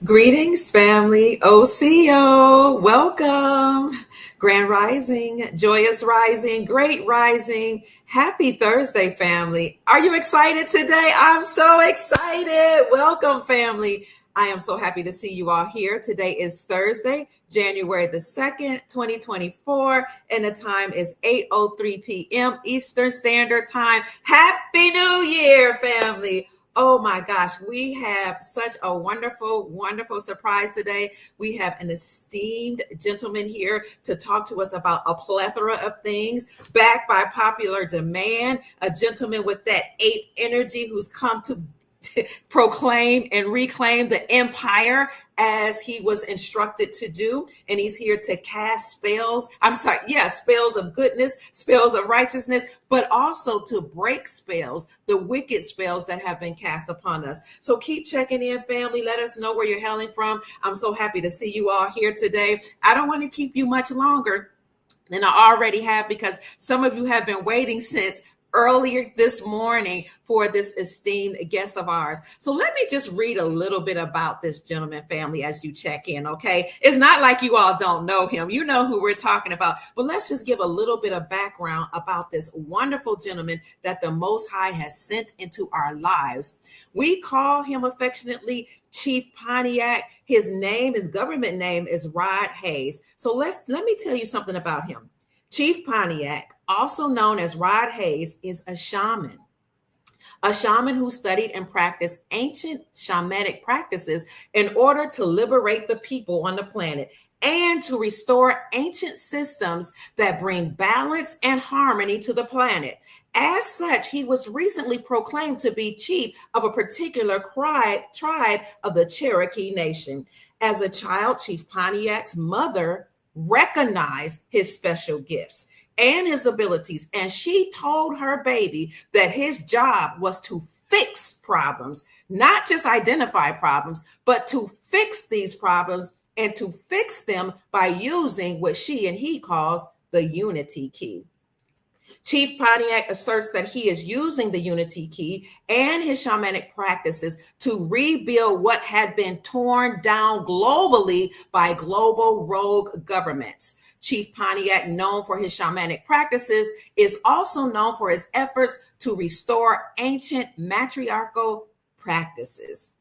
Greetings, family. OCO, welcome. Grand Rising, Joyous Rising, Great Rising. Happy Thursday, family. Are you excited today? I'm so excited. Welcome, family. I am so happy to see you all here. Today is Thursday, January the 2nd, 2024, and the time is 8:03 p.m. Eastern Standard Time. Happy New Year, family. Oh my gosh, we have such a wonderful, wonderful surprise today. We have an esteemed gentleman here to talk to us about a plethora of things, backed by popular demand, a gentleman with that 8 energy who's come to proclaim and reclaim the empire as he was instructed to do. And he's here to cast spells. Spells of goodness, spells of righteousness, but also to break spells, the wicked spells that have been cast upon us. So keep checking in, family. Let us know where you're hailing from. I'm so happy to see you all here today. I don't want to keep you much longer than I already have, because some of you have been waiting since earlier this morning for this esteemed guest of ours. So let me just read a little bit about this gentleman, family, as you check in, okay? It's not like you all don't know him. You know who we're talking about, but let's just give a little bit of background about this wonderful gentleman that the Most High has sent into our lives. We call him affectionately Chief Pontiac. His government name is Rod Hayes. So let me tell you something about him. Chief Pontiac, also known as Rod Hayes, is a shaman who studied and practiced ancient shamanic practices in order to liberate the people on the planet and to restore ancient systems that bring balance and harmony to the planet. As such, he was recently proclaimed to be chief of a particular tribe of the Cherokee Nation. As a child, Chief Pontiac's mother recognized his special gifts and his abilities, and she told her baby that his job was to fix problems, not just identify problems, but to fix these problems and to fix them by using what she and he calls the unity key. Chief Pontiac asserts that he is using the unity key and his shamanic practices to rebuild what had been torn down globally by global rogue governments. Chief Pontiac, known for his shamanic practices, is also known for his efforts to restore ancient matriarchal practices.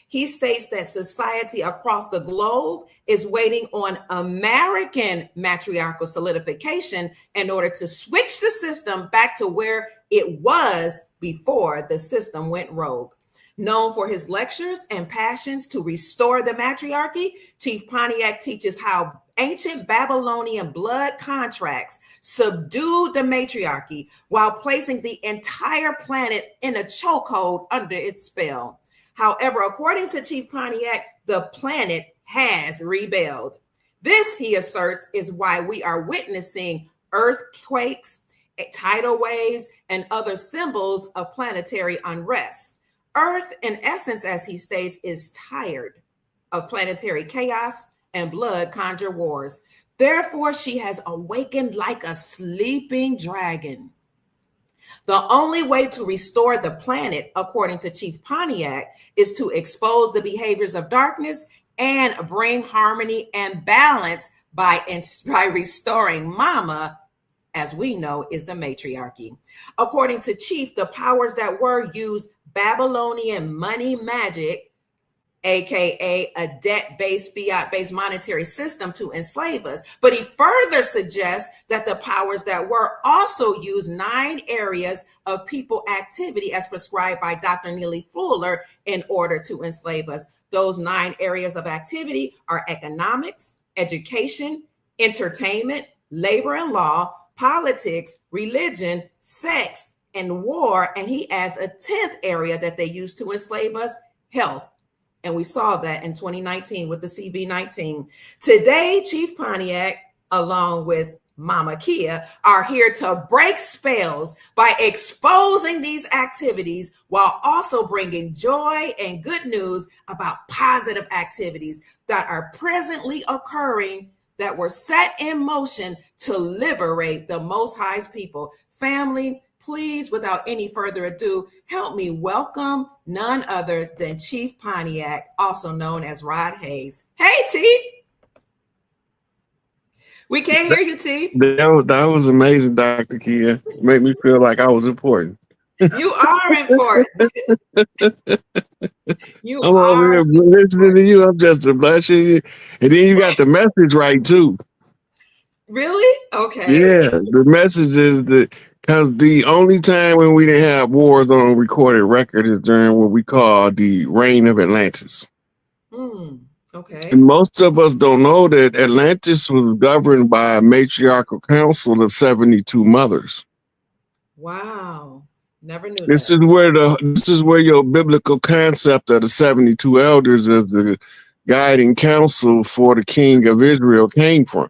He states that society across the globe is waiting on American matriarchal solidification in order to switch the system back to where it was before the system went rogue. Known for his lectures and passions to restore the matriarchy, Chief Pontiac teaches how ancient Babylonian blood contracts subdued the matriarchy while placing the entire planet in a chokehold under its spell. However, according to Chief Pontiac, the planet has rebelled. This, he asserts, is why we are witnessing earthquakes, tidal waves, and other symbols of planetary unrest. Earth, in essence, as he states, is tired of planetary chaos and blood conjure wars. Therefore, she has awakened like a sleeping dragon. The only way to restore the planet, according to Chief Pontiac, is to expose the behaviors of darkness and bring harmony and balance by restoring Mama, as we know, is the matriarchy. According to Chief, the powers that were used Babylonian money magic, aka a debt-based, fiat-based monetary system to enslave us. But he further suggests that the powers that were also use 9 areas of people activity as prescribed by Dr. Neely Fuller in order to enslave us. Those 9 areas of activity are economics, education, entertainment, labor and law, politics, religion, sex, and war. And he adds a 10th area that they use to enslave us, health. And we saw that in 2019 with the CV-19. Today, Chief Pontiac, along with Mama Kia, are here to break spells by exposing these activities while also bringing joy and good news about positive activities that are presently occurring that were set in motion to liberate the Most High's people. Family, please, without any further ado, help me welcome none other than Chief Pontiac, also known as Rod Hayes. Hey, Chief. We can't hear you, Chief. That was amazing, Dr. Kia. Made me feel like I was important. You are important. You I'm over are here super listening to important. you. I'm just a blushing. And then you got the message right, too. Really? Okay. Yeah, the message is that because the only time when we didn't have wars on recorded record is during what we call the reign of Atlantis. Okay. And most of us don't know that Atlantis was governed by a matriarchal council of 72 mothers. Wow. Never knew This that. is where your biblical concept of the 72 elders as the guiding council for the king of Israel came from.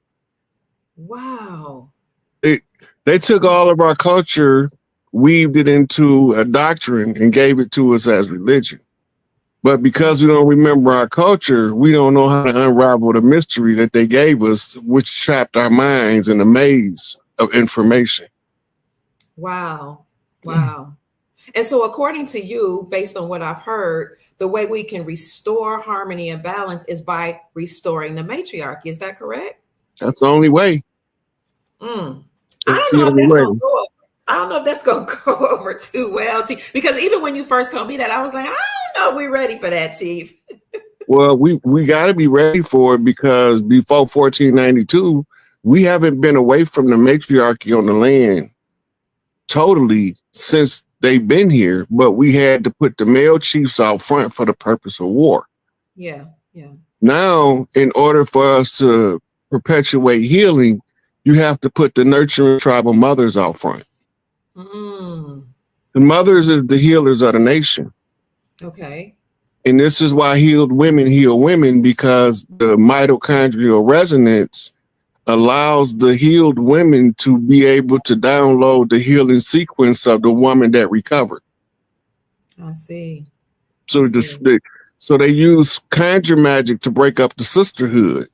Wow. They took all of our culture, weaved it into a doctrine, and gave it to us as religion. But because we don't remember our culture, we don't know how to unravel the mystery that they gave us, which trapped our minds in a maze of information. Wow. Wow. And so, according to you, based on what I've heard, the way we can restore harmony and balance is by restoring the matriarchy. Is that correct? That's the only way. I don't know if that's going to go over. I don't know if that's going to go over too well, Chief. Because even when you first told me that, I was like, I don't know if we're ready for that, Chief. Well, we got to be ready for it because before 1492, we haven't been away from the matriarchy on the land totally since they've been here. But we had to put the male chiefs out front for the purpose of war. Yeah, yeah. Now, in order for us to perpetuate healing, you have to put the nurturing tribal mothers out front. The mothers is the healers of the nation. Okay. And this is why healed women heal women, because the mitochondrial resonance allows the healed women to be able to download the healing sequence of the woman that recovered. I see. So they use conjure magic to break up the sisterhood.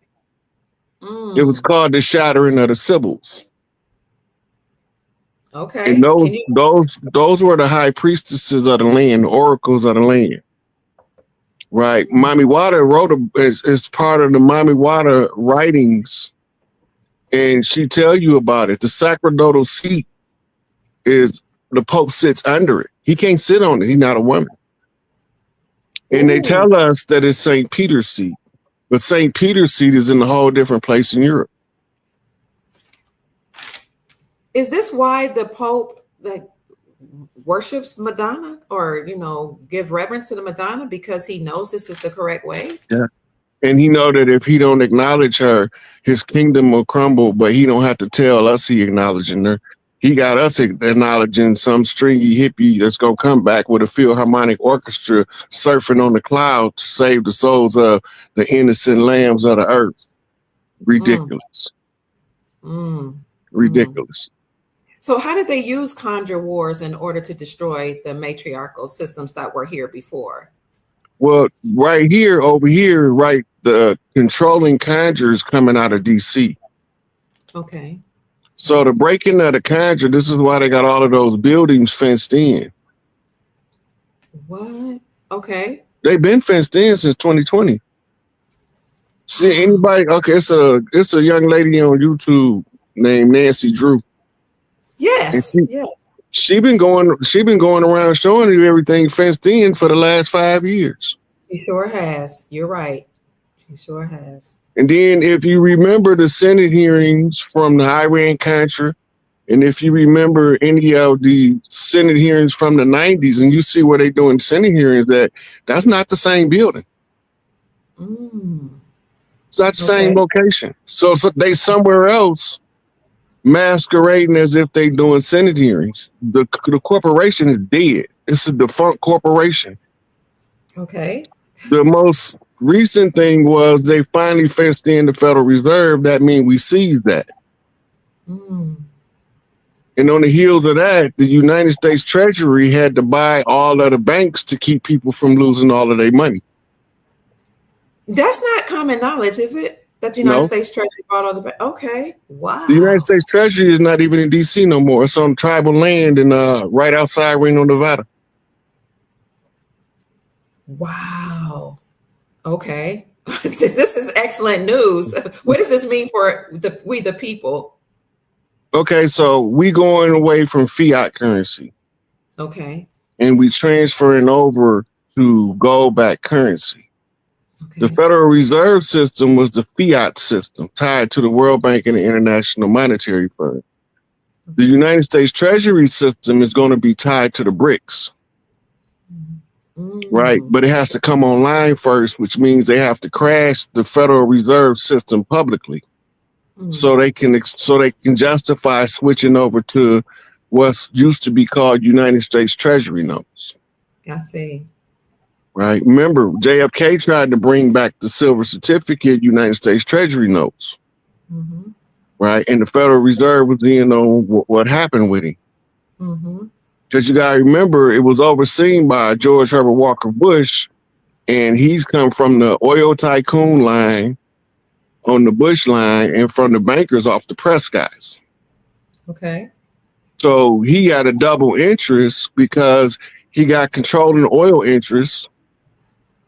It was called the shattering of the Sibyls. Okay. And those were the high priestesses of the land, the oracles of the land. Right. Mami Wada wrote is part of the Mami Wada writings, and she tell you about it. The sacerdotal seat is the Pope sits under it. He can't sit on it. He's not a woman. And they tell us that it's St. Peter's seat. But St. Peter's seat is in a whole different place in Europe. Is this why the Pope worships Madonna, or give reverence to the Madonna, because he knows this is the correct way? Yeah. And he know that if he don't acknowledge her, his kingdom will crumble, but he don't have to tell us he acknowledging her. He got us acknowledging some stringy hippie that's going to come back with a Philharmonic orchestra surfing on the cloud to save the souls of the innocent lambs of the earth. Ridiculous. Ridiculous. So how did they use conjure wars in order to destroy the matriarchal systems that were here before? Well, right here, over here, right, the controlling conjures coming out of D.C. Okay. So the breaking of the conjure, this is why they got all of those buildings fenced in. What? Okay. They've been fenced in since 2020. See anybody? Okay, it's a young lady on YouTube named Nancy Drew. Yes. Yes. She been going around showing you everything fenced in for the last 5 years. She sure has. You're right. She sure has. And then if you remember the Senate hearings from the Iran-Contra, and if you remember any of the Senate hearings from the 90s, and you see where they doing Senate hearings, that's not the same building. It's not the same location. So they somewhere else masquerading as if they doing Senate hearings. The corporation is dead. It's a defunct corporation. Okay. The most recent thing was they finally fenced in the Federal Reserve. That means we seized that. And on the heels of that, the United States Treasury had to buy all of the banks to keep people from losing all of their money. That's not common knowledge, is it? That the United No, States Treasury bought all the. Okay. the United Wow. States Treasury is not even in Wow. DC no more. It's on tribal land and right outside Reno, Nevada. Wow. Okay. This is excellent news. What does this mean for the people? Okay, so we going away from fiat currency Okay. and we transferring over to gold-backed currency. The Okay. Federal Reserve System was the fiat system tied to the World Bank and the International Monetary Fund. The Okay. United States Treasury system is going to be tied to the BRICS, right? Mm. But it has to come online first, which means they have to crash the Federal Reserve System publicly, so Mm. they can justify switching over to what's used to be called United States Treasury notes. I see. Right. Remember, JFK tried to bring back the silver certificate United States Treasury notes. Mm-hmm. Right. And the Federal Reserve was in on what happened with him. Mm-hmm. Because you got to remember, it was overseen by George Herbert Walker Bush, and he's come from the oil tycoon line on the Bush line and from the bankers off the press guys. Okay. So he got a double interest because he got controlling oil interests.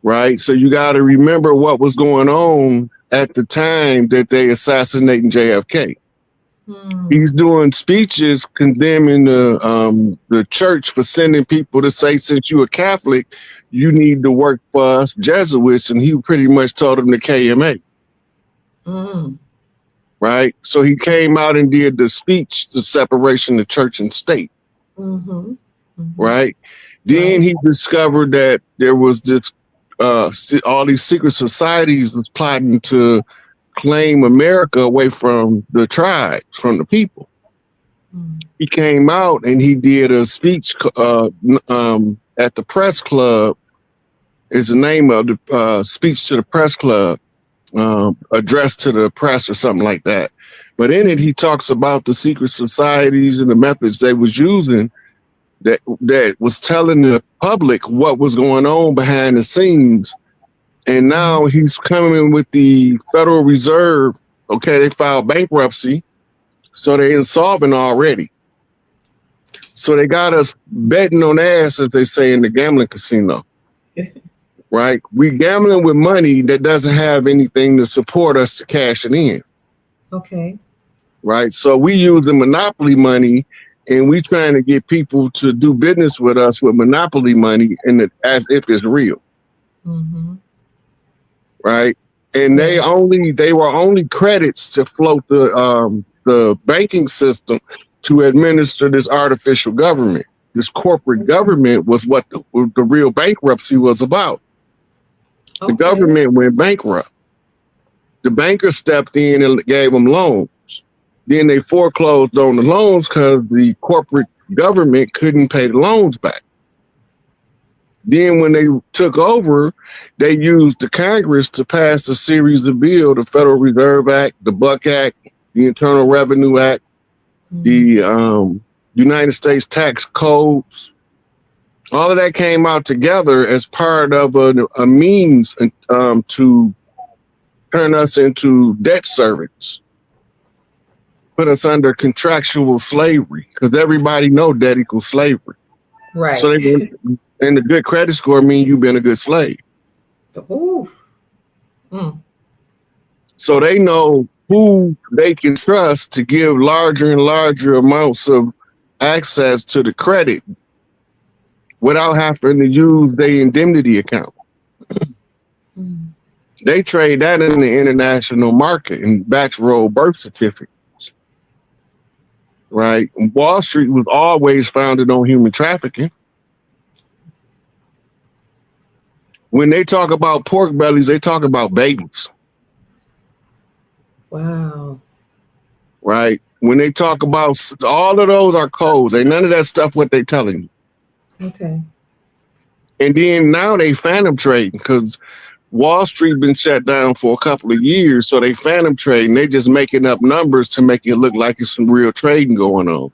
Right. So you got to remember what was going on at the time that they assassinating JFK. He's doing speeches condemning the church for sending people to say, since you're a Catholic, you need to work for us Jesuits. And he pretty much told them the KMA. Right. So he came out and did the speech to separation of church and state. Mm-hmm. Mm-hmm. Right. Then he discovered that there was this all these secret societies was plotting to claim America away from the tribes, from the people. He came out and he did a speech at the press club. Is the name of the speech to the press club, addressed to the press or something like that. But in it, he talks about the secret societies and the methods they was using that was telling the public what was going on behind the scenes. And now he's coming with the Federal Reserve. Okay, they filed bankruptcy, so they're insolvent already. So they got us betting on ass, as they say in the gambling casino. Right? We gambling with money that doesn't have anything to support us to cash it in. Okay. Right? So we use the monopoly money, and we trying to get people to do business with us with monopoly money, and as if it's real. Mm-hmm. Right, and they were only credits to float the banking system to administer this artificial government. This corporate government was what the real bankruptcy was about. The government went bankrupt. The banker stepped in and gave them loans. Then they foreclosed on the loans because the corporate government couldn't pay the loans back. Then when they took over, they used the Congress to pass a series of bills, the Federal Reserve Act, the Buck Act, the Internal Revenue Act, the United States tax codes. All of that came out together as part of a means to turn us into debt servants, put us under contractual slavery, because everybody know debt equals slavery. Right. So and the good credit score means you've been a good slave. Ooh. So they know who they can trust to give larger and larger amounts of access to the credit without having to use their indemnity account. They trade that in the international market and batch roll birth certificates. Right? Wall Street was always founded on human trafficking. When they talk about pork bellies, they talk about babies. Wow. Right? When they talk about all of those are codes. Ain't none of that stuff what they telling you. Okay. And then now they phantom trading because Wall Street been shut down for a couple of years. So they phantom trading. They just making up numbers to make it look like it's some real trading going on.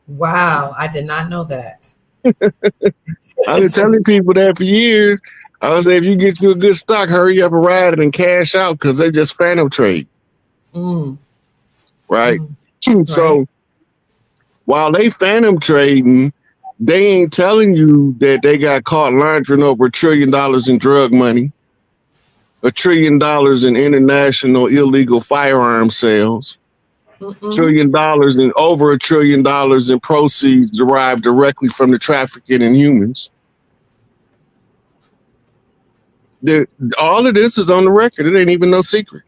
Wow. I did not know that. I've been telling people that for years. I would say if you get you a good stock, hurry up and ride it and cash out because they just phantom trade. Mm, Right? right. So while they phantom trading, they ain't telling you that they got caught laundering over $1 trillion in drug money, $1 trillion in international illegal firearm sales, $1 Mm-mm. trillion and over $1 trillion in proceeds derived directly from the trafficking in humans. The, all of this is on the record. It ain't even no secret.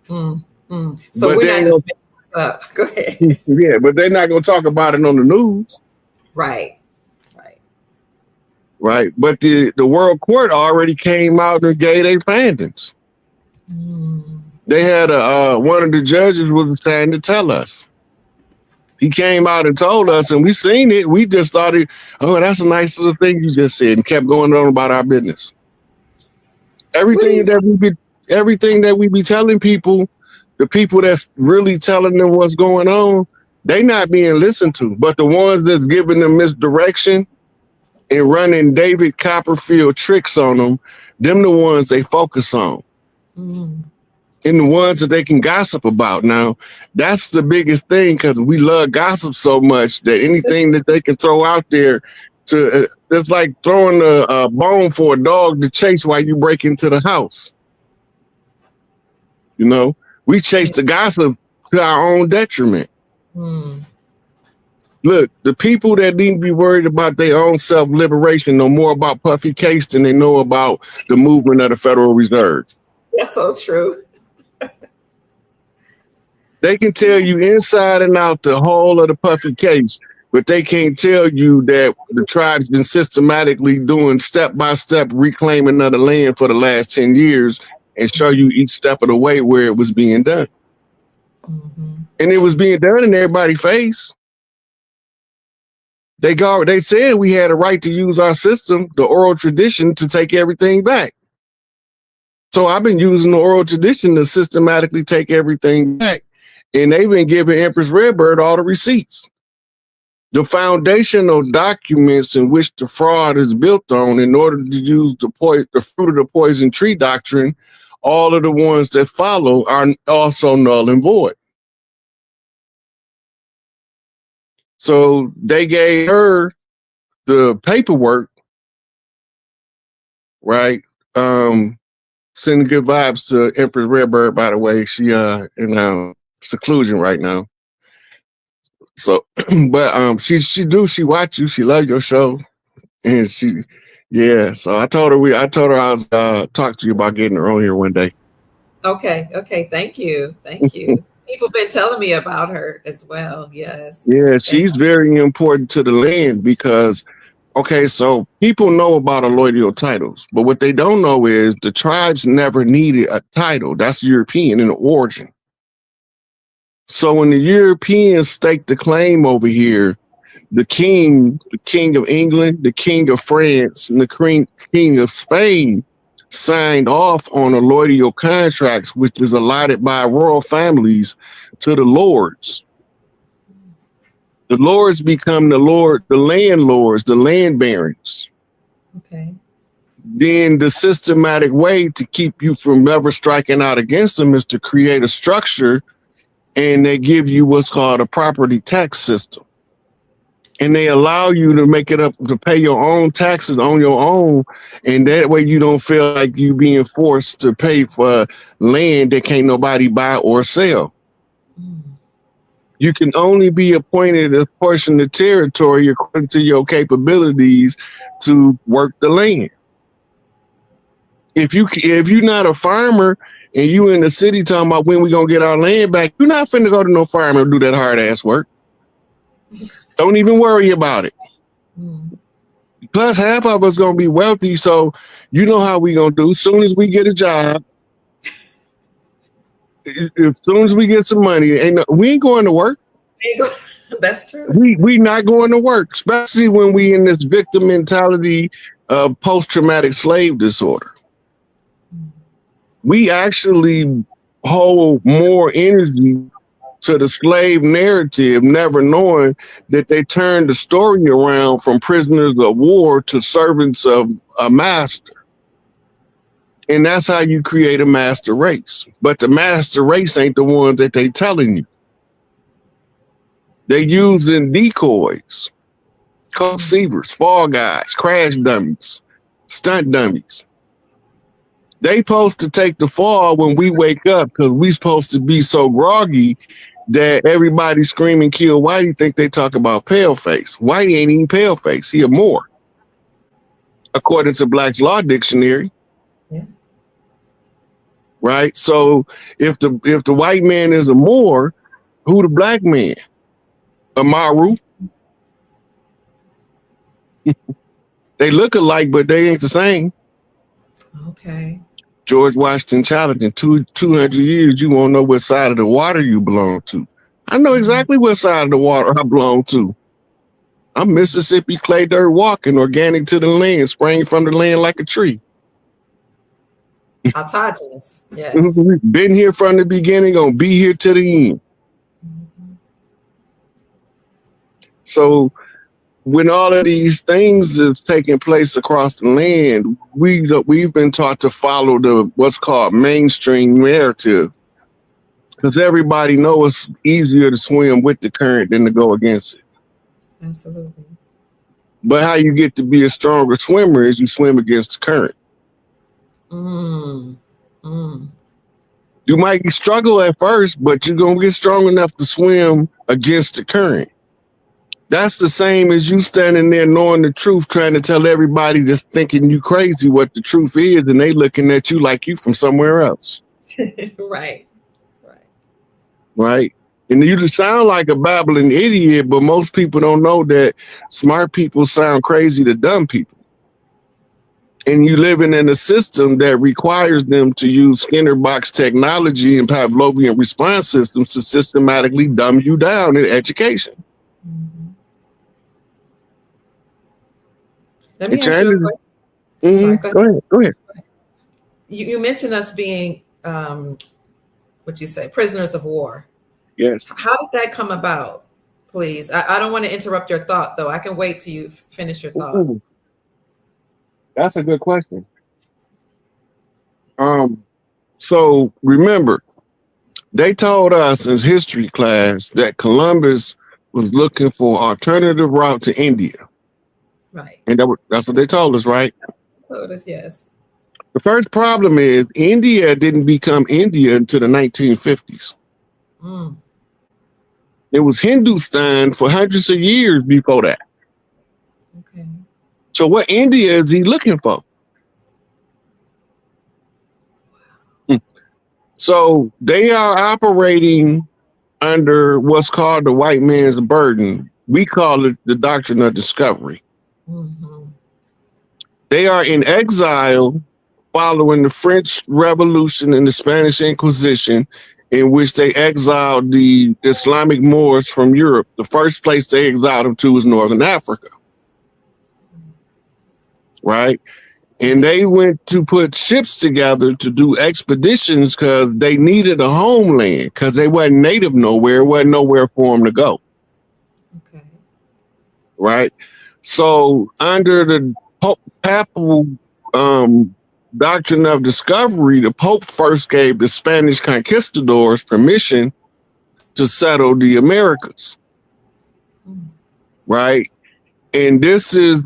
Mm, mm. So But we're they not ain't just gonna, making this up. Go ahead. yeah, but they're not gonna talk about it on the news. Right. Right. Right. But the world court already came out and gave their findings. Mm. They had one of the judges was assigned to tell us. He came out and told us, and we seen it. We just thought, oh, that's a nice little thing you just said, and kept going on about our business. What do you Everything that we be telling people, the people that's really telling them what's going on, they not being listened to. But the ones that's giving them misdirection and running David Copperfield tricks on them the ones they focus on. Mm. And the ones that they can gossip about. Now, that's the biggest thing because we love gossip so much that anything that they can throw out there to it's like throwing a bone for a dog to chase while you break into the house. You know, we chase the gossip to our own detriment. Mm. Look, the people that need to be worried about their own self-liberation know more about Puffy Case than they know about the movement of the Federal Reserve. That's so true. They can tell you inside and out the whole of the Puffy Case, but they can't tell you that the tribe's been systematically doing step-by-step reclaiming of the land for the last 10 years and show you each step of the way where it was being done. Mm-hmm. And it was being done in everybody's face. They said we had a right to use our system, the oral tradition, to take everything back. So I've been using the oral tradition to systematically take everything back. And they've been giving Empress Redbird all the receipts. The foundational documents in which the fraud is built on in order to use the fruit of the poison tree doctrine, all of the ones that follow are also null and void. So they gave her the paperwork, right? Sending good vibes to Empress Redbird, by the way. She in seclusion right now. So, but she watch you. She love your show, and yeah. So I told her I was talk to you about getting her on here one day. Okay. Thank you. People been telling me about her as well. Yes. Yeah, she's very important to the land because, okay, so people know about allodial titles, but what they don't know is the tribes never needed a title. That's European in origin. So when the Europeans staked the claim over here, the king of England, the king of France, and the king of Spain signed off on allodial contracts, which is allotted by royal families to the lords. The lords become the landlords, the land barons. Okay. Then the systematic way to keep you from ever striking out against them is to create a structure, and they give you what's called a property tax system. And they allow you to make it up to pay your own taxes on your own. And that way you don't feel like you being forced to pay for land that can't nobody buy or sell. Mm. You can only be appointed a portion of territory according to your capabilities to work the land. If you're not a farmer and you in the city talking about when we gonna get our land back, you're not finna go to no farmer and do that hard ass work. Don't even worry about it. Mm. Plus, half of us gonna be wealthy, so you know how we gonna do. As soon as we get a job, as soon as we get some money, we ain't going to work. That's true. We not going to work, especially when we in this victim mentality of post-traumatic slave disorder. We actually hold more energy to the slave narrative, never knowing that they turned the story around from prisoners of war to servants of a master. And that's how you create a master race. But the master race ain't the ones that they telling you. They using decoys, co-deceivers, fall guys, crash dummies, stunt dummies. They supposed to take the fall when we wake up because we supposed to be so groggy that everybody screaming kill Whitey think they talk about paleface. Whitey ain't even paleface. He a Moor, according to Black's Law Dictionary. Yeah. Right. So if the white man is a Moor, who the black man? A Maru? They look alike, but they ain't the same. Okay. George Washington challenge in 200 years, you won't know what side of the water you belong to. I know exactly what side of the water I belong to. I'm Mississippi clay dirt walking, organic to the land, sprang from the land like a tree. Autogenous, yes. Been here from the beginning, gonna be here to the end. So when all of these things is taking place across the land, we've been taught to follow the what's called mainstream narrative, because everybody knows it's easier to swim with the current than to go against it. Absolutely. But how you get to be a stronger swimmer is you swim against the current. You might struggle at first, but you're gonna get strong enough to swim against the current. That's the same as you standing there knowing the truth, trying to tell everybody that's thinking you crazy what the truth is, and they looking at you like you from somewhere else. Right. And you just sound like a babbling idiot, but most people don't know that smart people sound crazy to dumb people. And you living in a system that requires them to use Skinner box technology and Pavlovian response systems to systematically dumb you down in education. Let me ask you a question. Sorry, go ahead. You mentioned us being, what you say, prisoners of war. Yes. How did that come about, please? I don't want to interrupt your thought, though. I can wait till you finish your thought. Ooh. That's a good question. So remember, they told us in history class that Columbus was looking for an alternative route to India. Right. And that's what they told us, right? Told us, yes. The first problem is India didn't become India until the 1950s. It was Hindustan for hundreds of years before that. Okay. So what India is he looking for? So they are operating under what's called the white man's burden. We call it the doctrine of discovery. They are in exile following the French Revolution and the Spanish Inquisition, in which they exiled the Islamic Moors from Europe. The first place they exiled them to was Northern Africa. Right? And they went to put ships together to do expeditions because they needed a homeland, because they wasn't native nowhere, wasn't nowhere for them to go. Okay. Right? So under the papal doctrine of discovery, the Pope first gave the Spanish conquistadors permission to settle the Americas. Right? And this is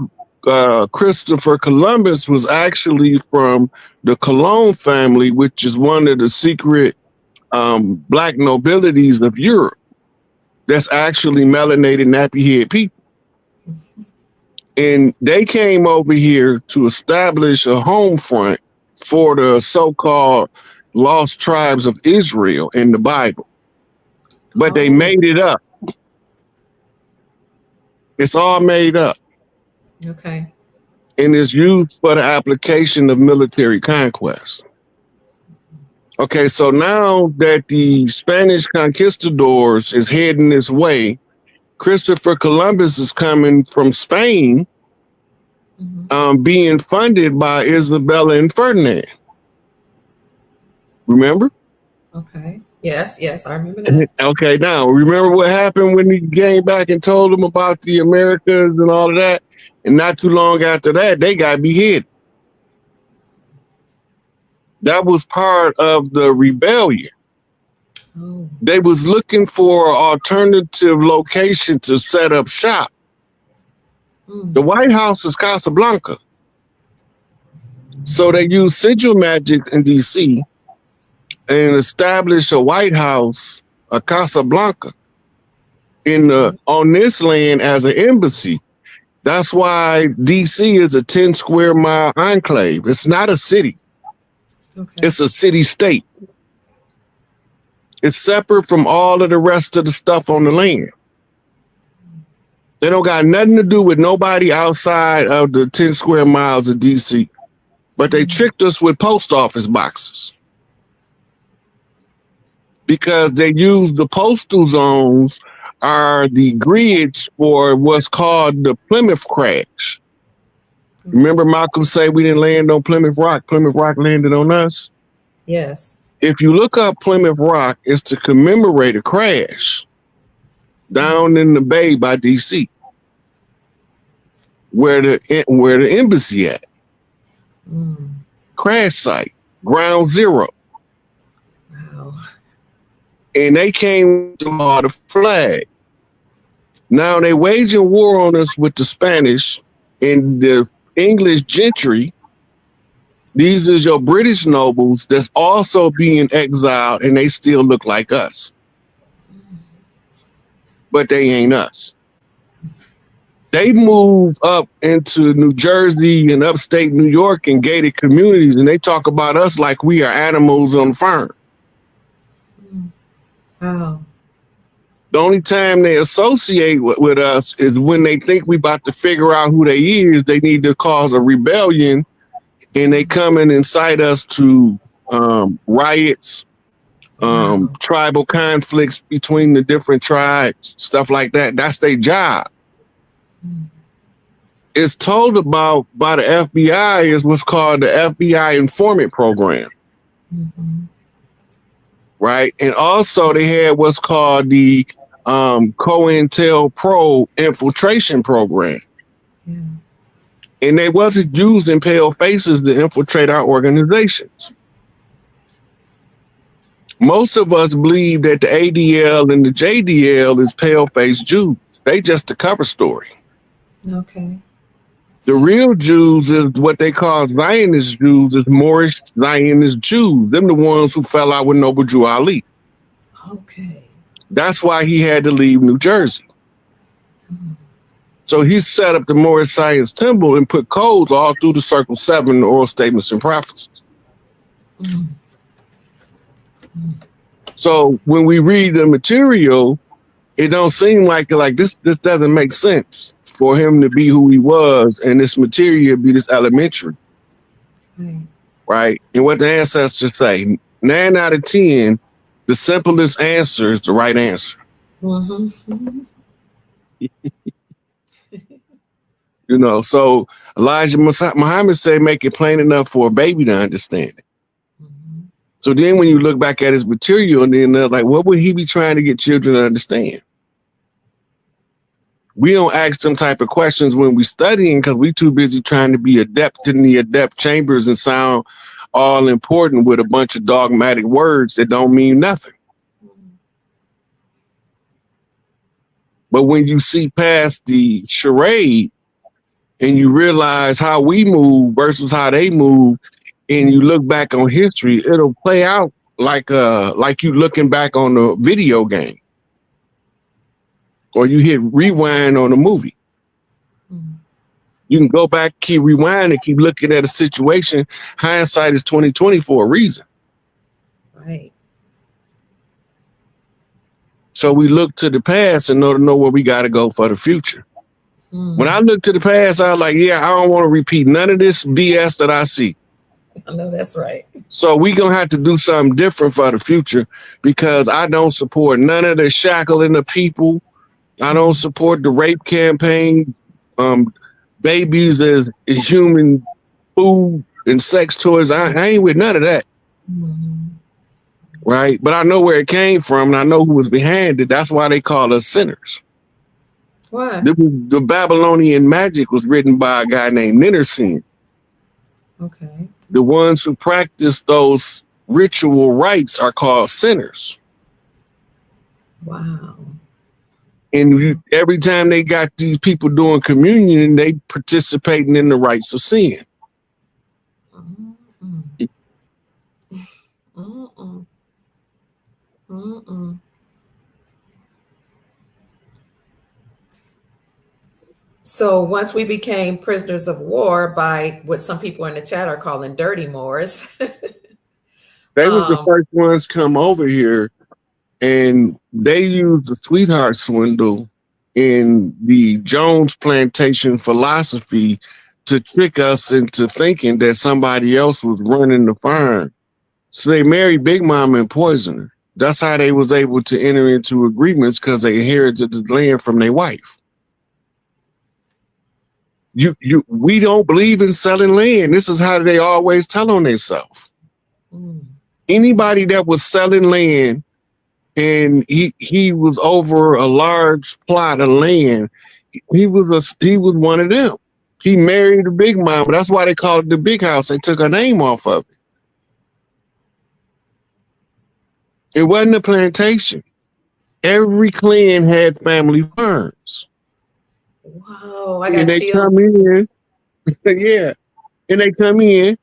Christopher Columbus was actually from the Cologne family, which is one of the secret black nobilities of Europe. That's actually melanated, nappy-head people. And they came over here to establish a home front for the so-called lost tribes of Israel in the Bible. But they made it up. It's all made up. Okay. And is used for the application of military conquest. Okay, so now that the Spanish conquistadors is heading this way, Christopher Columbus is coming from Spain, being funded by Isabella and Ferdinand. Remember? Okay. Yes, I remember that. Okay, now remember what happened when he came back and told them about the Americas and all of that? And not too long after that, they got beheaded. That was part of the rebellion. Oh. They was looking for an alternative location to set up shop. The White House is Casablanca. So they used sigil magic in DC and established a White House, a Casablanca, on this land as an embassy. That's why DC is a 10 square mile enclave. It's not a city. Okay. It's a city state. It's separate from all of the rest of the stuff on the land. They don't got nothing to do with nobody outside of the 10 square miles of DC. But they tricked us with post office boxes. Because they used the postal zones are the grids for what's called the Plymouth crash. Remember Malcolm say we didn't land on Plymouth Rock. Plymouth Rock landed on us? Yes. If you look up Plymouth Rock, it's to commemorate a crash down in the bay by DC, where the embassy at. Crash site, ground zero. Wow. And they came to the flag. Now they waging war on us with the Spanish and the English gentry. These are your British nobles that's also being exiled, and they still look like us. But they ain't us. They move up into New Jersey and upstate New York and gated communities, and they talk about us like we are animals on the farm. Wow. The only time they associate with us is when they think we about to figure out who they is. They need to cause a rebellion, and they come and incite us to riots, tribal conflicts between the different tribes, stuff like that. That's their job. It's told about by the FBI is what's called the FBI informant program. Right. And also they had what's called the COINTELPRO infiltration program. Yeah. And they wasn't using pale faces to infiltrate our organizations. Most of us believe that the ADL and the JDL is pale face Jews. They just the cover story. Okay. The real Jews is what they call Zionist Jews, is Moorish Zionist Jews. Them the ones who fell out with Noble Jew Ali. Okay. That's why he had to leave New Jersey. So he set up the Moorish Science Temple and put codes all through the Circle 7, the oral statements and prophecies. So when we read the material, it don't seem like this doesn't make sense for him to be who he was and this material be this elementary. Right? And what the ancestors say, 9 out of 10, the simplest answer is the right answer. You know, so Elijah Muhammad said, make it plain enough for a baby to understand it. So then when you look back at his material, and then they're like, what would he be trying to get children to understand? We don't ask them type of questions when we studying because we too busy trying to be adept in the adept chambers and sound all important with a bunch of dogmatic words that don't mean nothing. But when you see past the charade and you realize how we move versus how they move, and you look back on history, it'll play out like you looking back on a video game. Or you hit rewind on a movie. You can go back, keep rewinding, keep looking at a situation. Hindsight is 20/20 for a reason. Right. So we look to the past and know where we got to go for the future. When I look to the past, I was like, yeah, I don't want to repeat none of this BS that I see. I know that's right. So we going to have to do something different for the future because I don't support none of the shackling the people. I don't support the rape campaign, babies as human food and sex toys. I ain't with none of that. Right? But I know where it came from and I know who was behind it. That's why they call us sinners. Why? The Babylonian magic was written by a guy named Ninnersin. Okay. The ones who practice those ritual rites are called sinners. Wow. And every time they got these people doing communion, they participating in the rites of sin. Mm-mm. Mm-mm. Mm-mm. So once we became prisoners of war by what some people in the chat are calling dirty Moors. They was the first ones come over here, and they used the sweetheart swindle in the Jones plantation philosophy to trick us into thinking that somebody else was running the farm. So they married Big Mama and poisoned her. That's how they was able to enter into agreements, because they inherited the land from their wife. We don't believe in selling land. This is how they always tell on themselves. Anybody that was selling land and he was over a large plot of land, he was one of them. He married the Big Mama. That's why they called it the Big House. They took her name off of it. It wasn't a plantation. Every clan had family farms. Whoa, I got chills. They come in, yeah, and they come in.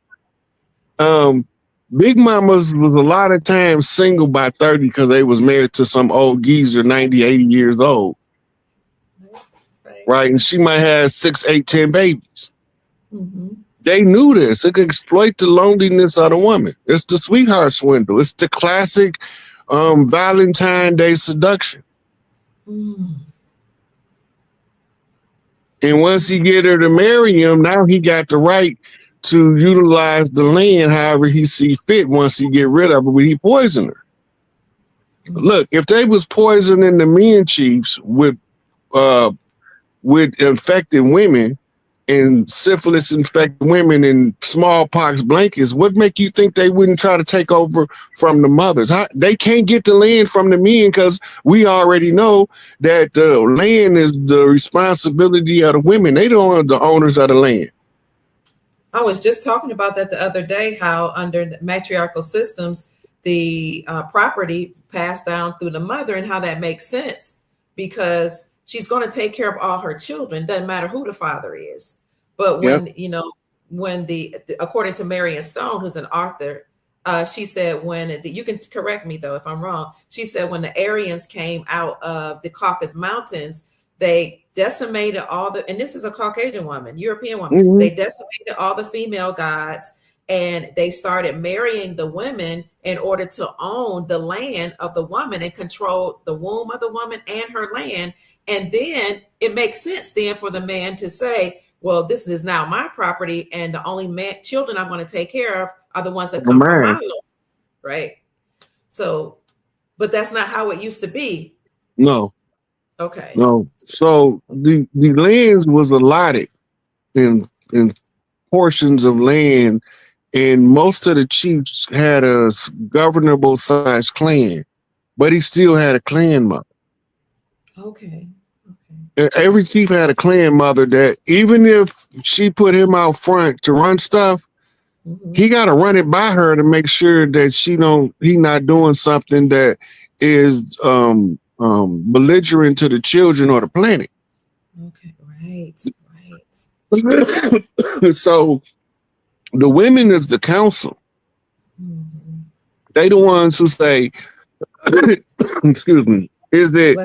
Big Mamas was a lot of times single by 30 because they was married to some old geezer, 90, 80 years old. Right? And she might have 6, 8, 10 babies. Mm-hmm. They knew this. It could exploit the loneliness of the woman. It's the sweetheart swindle. It's the classic Valentine Day seduction. And once he get her to marry him, now he got the right to utilize the land however he see fit once he get rid of her when he poison her. Look, if they was poisoning the men chiefs with infected women and syphilis infected women and smallpox blankets, what make you think they wouldn't try to take over from the mothers? They can't get the land from the men because we already know that the land is the responsibility of the women. They don't the owners of the land. I was just talking about that the other day, how under the matriarchal systems, the property passed down through the mother, and how that makes sense because she's going to take care of all her children. Doesn't matter who the father is. But when, when according to Marion Stone, who's an author, she said you can correct me though if I'm wrong. She said when the Aryans came out of the Caucasus Mountains, they decimated and this is a Caucasian woman, European woman. Mm-hmm. They decimated all the female gods, and they started marrying the women in order to own the land of the woman and control the womb of the woman and her land. And then it makes sense then for the man to say, well, this is now my property, and the only children I'm going to take care of are the ones that come from my law, right? So, but that's not how it used to be. No. Okay. No. So the lands was allotted in portions of land, and most of the chiefs had a governable size clan, but he still had a clan mother. Okay. Every chief had a clan mother that even if she put him out front to run stuff, he got to run it by her to make sure that he not doing something that is belligerent to the children or the planet. Okay, right. So the women is the council. Mm-hmm. They the ones who say, excuse me, is it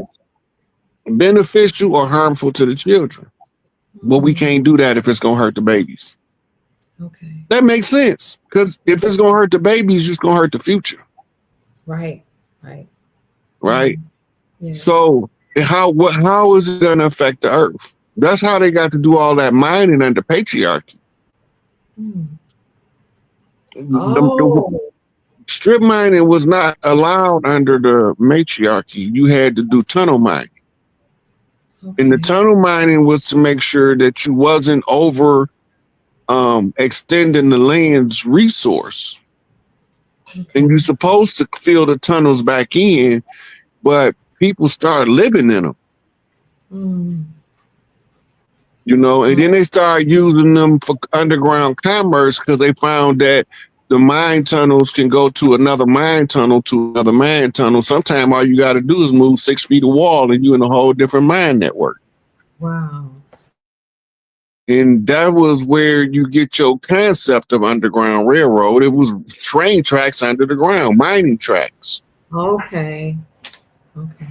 beneficial or harmful to the children? But we can't do that if it's going to hurt the babies. Okay. That makes sense, because if it's going to hurt the babies, it's going to hurt the future. Right. Yes. So how is it going to affect the earth? That's how they got to do all that mining under patriarchy. The strip mining was not allowed under the matriarchy. You had to do tunnel mining. Okay. And the tunnel mining was to make sure that you wasn't over extending the land's resource. Okay. And you're supposed to fill the tunnels back in, but people started living in them. you know, and then they started using them for underground commerce because they found that the mine tunnels can go to another mine tunnel to another mine tunnel. Sometimes all you got to do is move 6 feet of wall and you're in a whole different mine network. Wow. And that was where you get your concept of underground railroad. It was train tracks under the ground, mining tracks. Okay. Okay.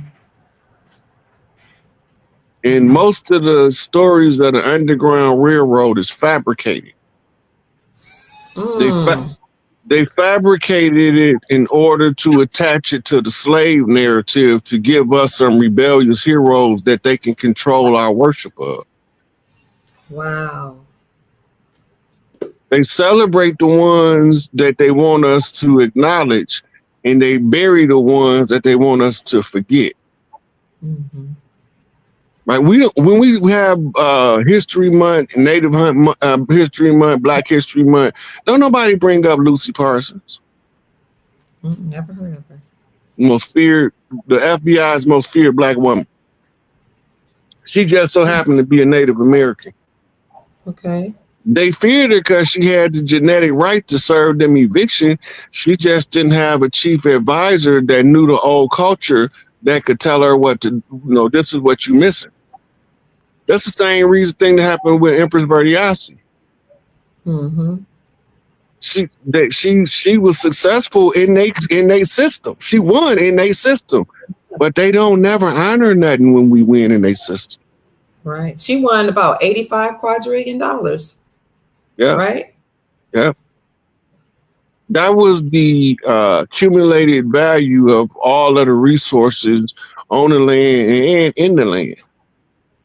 And most of the stories of the Underground Railroad is fabricated. They fabricated it in order to attach it to the slave narrative to give us some rebellious heroes that they can control our worship of. Wow. They celebrate the ones that they want us to acknowledge, and they bury the ones that they want us to forget. Mm-hmm. Right? When we have History Month, Native History Month, Black History Month, don't nobody bring up Lucy Parsons. Never heard of her. The FBI's most feared Black woman. She just so happened to be a Native American. Okay. They feared her because she had the genetic right to serve them eviction. She just didn't have a chief advisor that knew the old culture that could tell her what to, this is what you're missing. That's the same thing that happened with Empress Verdiasi. Mm-hmm. She was successful in their system. She won in their system, but they don't never honor nothing when we win in their system. Right. She won about $85 quadrillion. Yeah. Right. Yeah. That was the accumulated value of all of the resources on the land and in the land.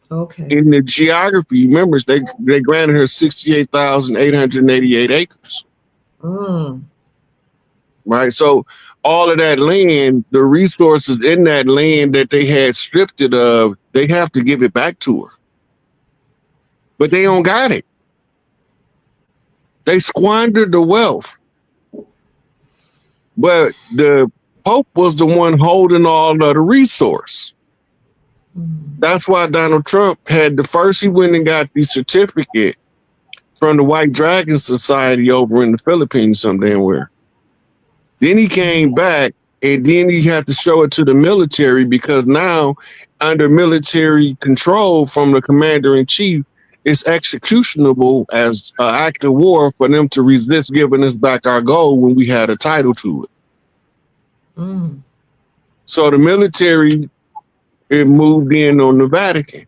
Okay. In the geography, remember, they granted her 68,888 acres. Right. So all of that land, the resources in that land that they had stripped it of, they have to give it back to her. But they don't got it. They squandered the wealth. But the Pope was the one holding all of the resource. That's why Donald Trump he went and got the certificate from the White Dragon Society over in the Philippines some damn where. Then he came back and then he had to show it to the military because now under military control from the commander-in-chief, it's executionable as an act of war for them to resist giving us back our gold when we had a title to it. So the military moved in on the Vatican.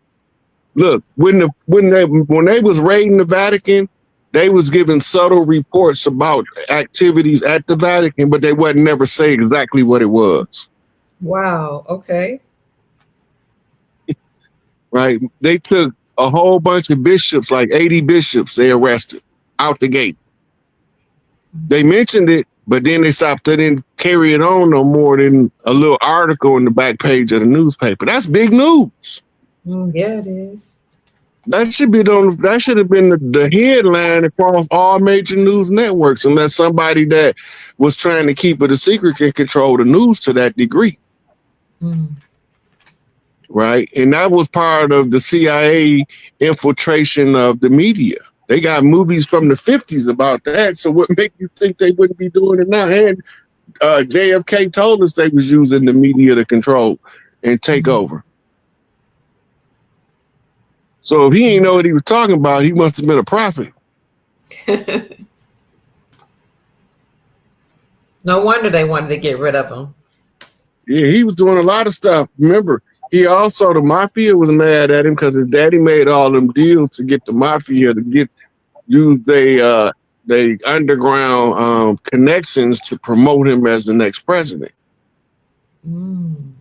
Look, when they was raiding the Vatican, they was giving subtle reports about activities at the Vatican, but they wouldn't never say exactly what it was. Wow. Okay. Right. They took a whole bunch of bishops, like 80 bishops, they arrested out the gate. They mentioned it, but then they stopped. They didn't carry it on no more than a little article in the back page of the newspaper. That's big news. Yeah, it is. That should have been the headline across all major news networks, unless somebody that was trying to keep it a secret can control the news to that degree. Right. And that was part of the CIA infiltration of the media. They got movies from the 50s about that. So what make you think they wouldn't be doing it now? And JFK told us they was using the media to control and take over. So if he ain't know what he was talking about, he must have been a prophet. No wonder they wanted to get rid of him. Yeah, he was doing a lot of stuff. Remember, the mafia was mad at him because his daddy made all them deals to get the mafia to use their underground connections to promote him as the next president. And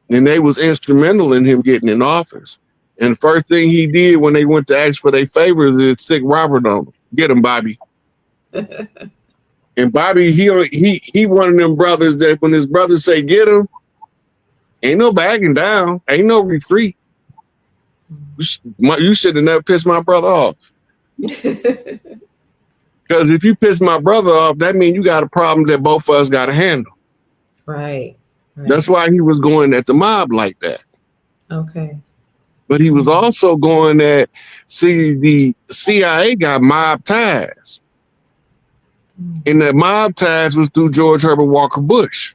they was instrumental in him getting in office. And the first thing he did when they went to ask for their favors is stick Robert on him. Get him, Bobby. And Bobby, he one of them brothers that when his brothers say get him, ain't no backing down, ain't no retreat. You should have never pissed my brother off. Because if you piss my brother off, that means you got a problem that both of us got to handle. Right. That's why he was going at the mob like that. Okay. But he was also going at, see, the CIA got mob ties. And that mob ties was through George Herbert Walker Bush.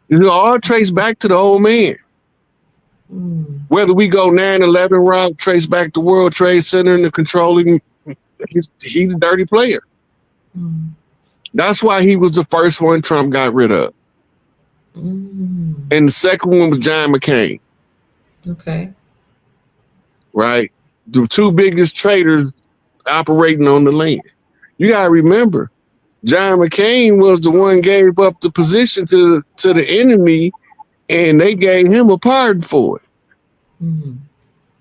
It all traced back to the old man. Whether we go 9/11 route, trace back to World Trade Center and the controlling, he's a dirty player. That's why he was the first one Trump got rid of. And the second one was John McCain. Okay. Right? The two biggest traitors operating on the land. You got to remember, John McCain was the one gave up the position to the enemy, and they gave him a pardon for it.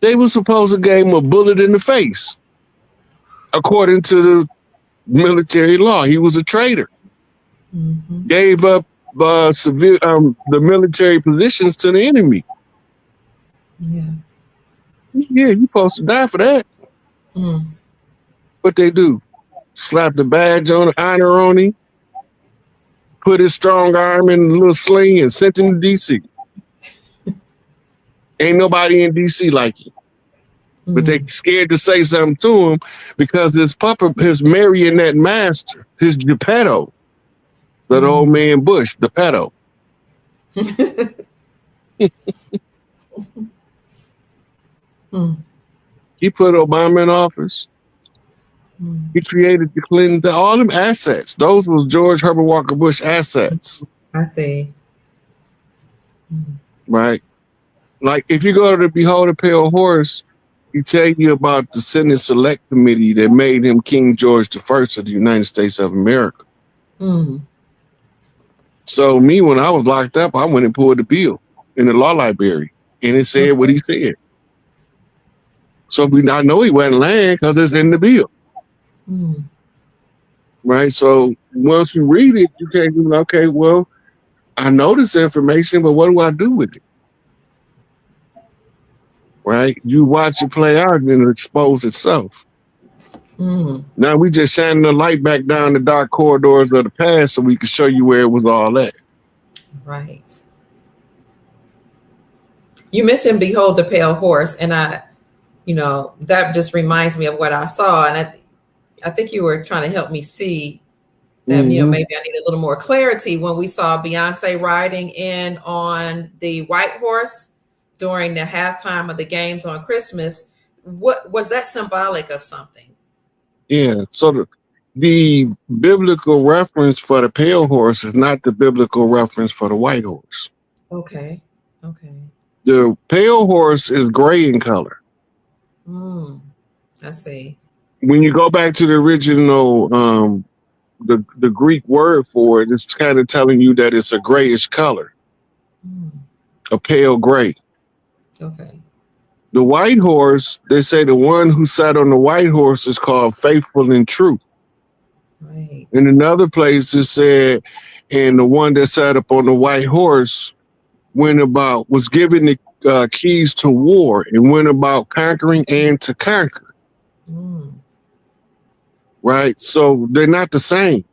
They were supposed to give him a bullet in the face. According to the military law, he was a traitor. Gave up the military positions to the enemy. Yeah, you're supposed to die for that. What they do? Slap the badge on, honor on him, put his strong arm in a little sling and sent him to D.C. Ain't nobody in D.C. like him. But they scared to say something to him because his marionette master, his Geppetto, that old man Bush, the pedo. He put Obama in office. He created the Clinton, all them assets. Those was George Herbert Walker Bush assets. I see. Right? Like if you go to the Behold a Pale Horse, he tell you about the Senate Select Committee that made him King George I of the United States of America. So me, when I was locked up, I went and pulled the bill in the law library, and it said what he said. So I know he wasn't lying because it's in the bill. Right? So once you read it, you can't be like, okay, well, I know this information, but what do I do with it? Right? You watch it play out and it expose itself. Now we just shining the light back down the dark corridors of the past so we can show you where it was all at. Right. You mentioned Behold the Pale Horse, and that just reminds me of what I saw. And I think you were trying to help me see that, maybe I need a little more clarity when we saw Beyonce riding in on the white horse during the halftime of the games on Christmas. What was that symbolic of something? Yeah. So the biblical reference for the pale horse is not the biblical reference for the white horse. Okay. The pale horse is gray in color. I see. When you go back to the original, the Greek word for it, it's kind of telling you that it's a grayish color, a pale gray. Okay. The white horse, they say the one who sat on the white horse is called faithful and true. Right. In another place, it said, and the one that sat up on the white horse was given the keys to war and went about conquering and to conquer. Right? So they're not the same.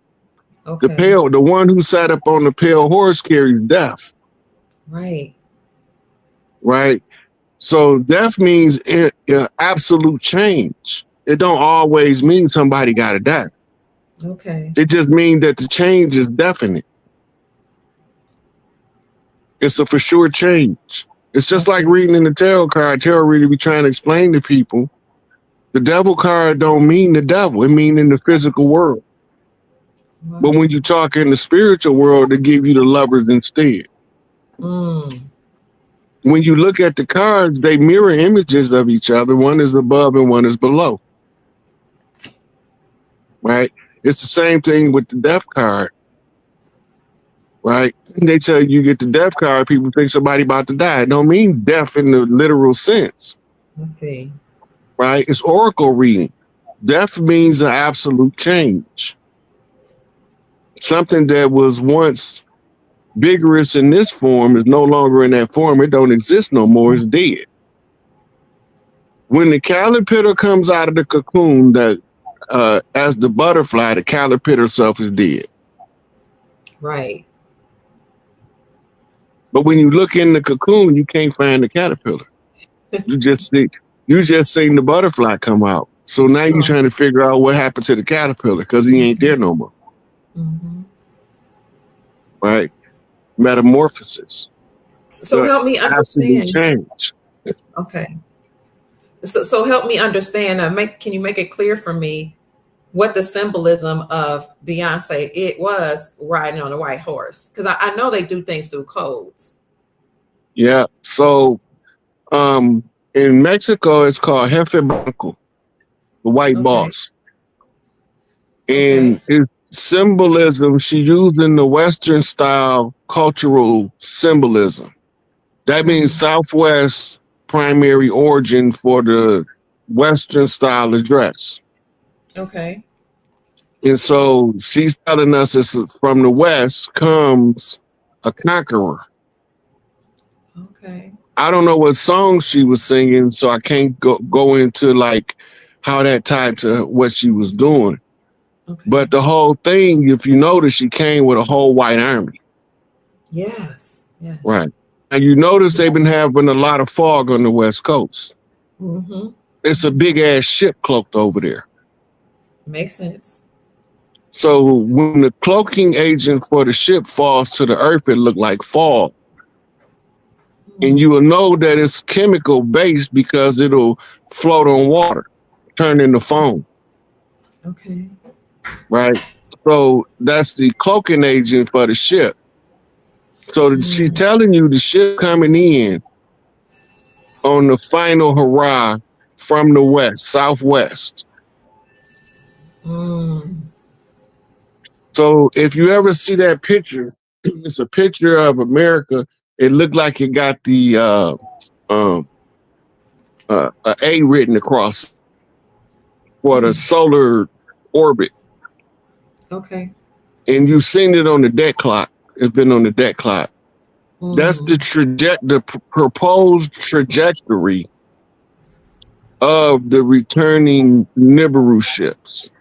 Okay. The one who sat up on the pale horse carries death. Right. Right? So death means absolute change. It don't always mean somebody got to die. Okay. It just means that the change is definite. It's a for sure change. It's just like reading in the tarot card. Tarot reader be trying to explain to people the devil card don't mean the devil. It mean in the physical world. Wow. But when you talk in the spiritual world, they give you the lovers instead. When you look at the cards, they mirror images of each other. One is above and one is below. Right? It's the same thing with the death card. Right? They tell you get the death card, people think somebody about to die. It don't mean death in the literal sense. Let's see. Right? It's oracle reading. Death means an absolute change. Something that was once vigorous in this form is no longer in that form. It don't exist no more. It's dead. When the caterpillar comes out of the cocoon, that as the butterfly, the caterpillar itself is dead. Right. But when you look in the cocoon, you can't find the caterpillar. You just see, you just seen the butterfly come out. So now you're trying to figure out what happened to the caterpillar because he ain't there no more. Mm-hmm. Right? Metamorphosis. So help me Absolute understand. change. Okay. So help me understand. Can you make it clear for me what the symbolism of Beyonce it was riding on a white horse? Because I know they do things through codes. Yeah. So in Mexico, it's called Jefe Blanco, the white boss. And its symbolism, she used in the Western style cultural symbolism. That means Southwest primary origin for the Western style of dress. Okay. And so she's telling us it's from the West comes a conqueror. Okay. I don't know what song she was singing, so I can't go into like how that tied to what she was doing. Okay. But the whole thing, if you notice, she came with a whole white army. Yes. Yes. Right. And you notice they've been having a lot of fog on the West Coast. Mm-hmm. It's a big ass ship cloaked over there. Makes sense. So when the cloaking agent for the ship falls to the earth, it looked like fog. And you will know that it's chemical based because it'll float on water, turn into foam. Okay. Right. So that's the cloaking agent for the ship. So she's telling you the ship coming in on the final hurrah from the west, southwest. So if you ever see that picture, it's a picture of America. It looked like it got the A written across for the solar orbit. Okay. And you've seen it on the deck clock. It's been on the deck clock. That's the proposed trajectory of the returning Nibiru ships.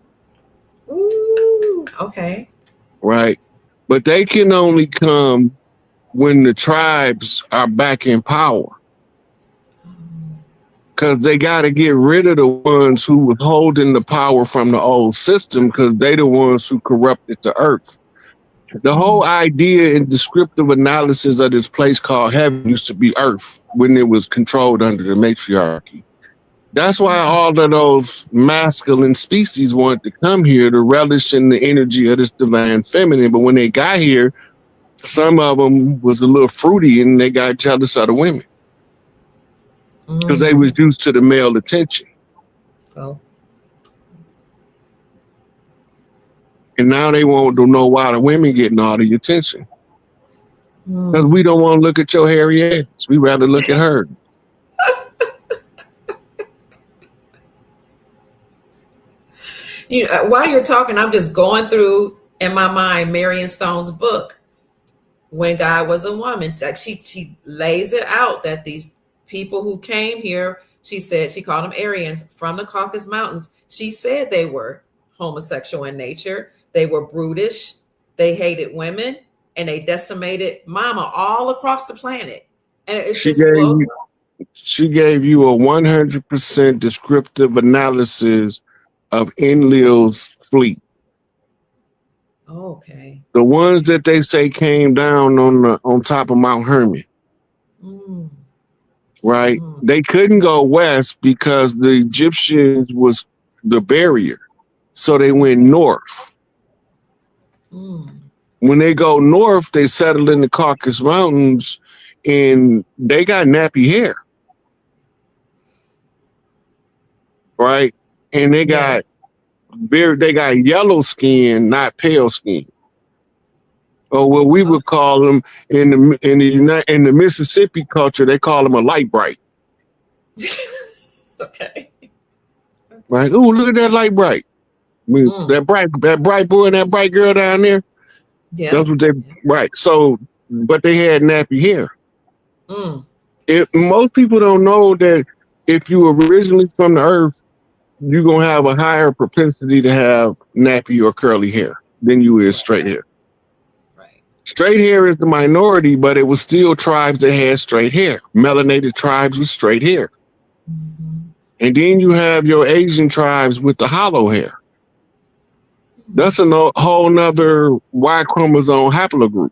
Ooh, okay. Right. But they can only come when the tribes are back in power. Because they got to get rid of the ones who was holding the power from the old system because they the ones who corrupted the earth. The whole idea and descriptive analysis of this place called heaven used to be earth when it was controlled under the matriarchy. That's why all of those masculine species wanted to come here to relish in the energy of this divine feminine. But when they got here, some of them was a little fruity and they got jealous of the women because they was used to the male attention. Oh. And now they want to know why the women getting all the attention. Because we don't want to look at your hairy ass. We rather look at her. While you're talking, I'm just going through in my mind Marion Stone's book, When God Was a Woman. Like she lays it out that these people who came here, she said, she called them Aryans from the Caucasus Mountains. She said they were homosexual in nature. They were brutish. They hated women and they decimated mama all across the planet. And it's she gave you a 100% descriptive analysis of Enlil's fleet. Okay. The ones that they say came down on top of Mount Hermon. Right? They couldn't go west because the Egyptians was the barrier. So they went north. When they go north, they settle in the Caucasus Mountains and they got nappy hair. Right? And they got they got yellow skin, not pale skin. Or what we would call them in the Mississippi culture, they call them a light bright. Okay. Right? Oh, look at that light bright. I mean, that bright boy and that bright girl down there. Yeah. That's what they right. So, but they had nappy hair. Most people don't know that if you were originally from the earth, you're gonna have a higher propensity to have nappy or curly hair than you is straight hair. Right. Straight hair is the minority, but it was still tribes that had straight hair. Melanated tribes with straight hair. Mm-hmm. And then you have your Asian tribes with the hollow hair. That's a whole nother Y chromosome haplogroup.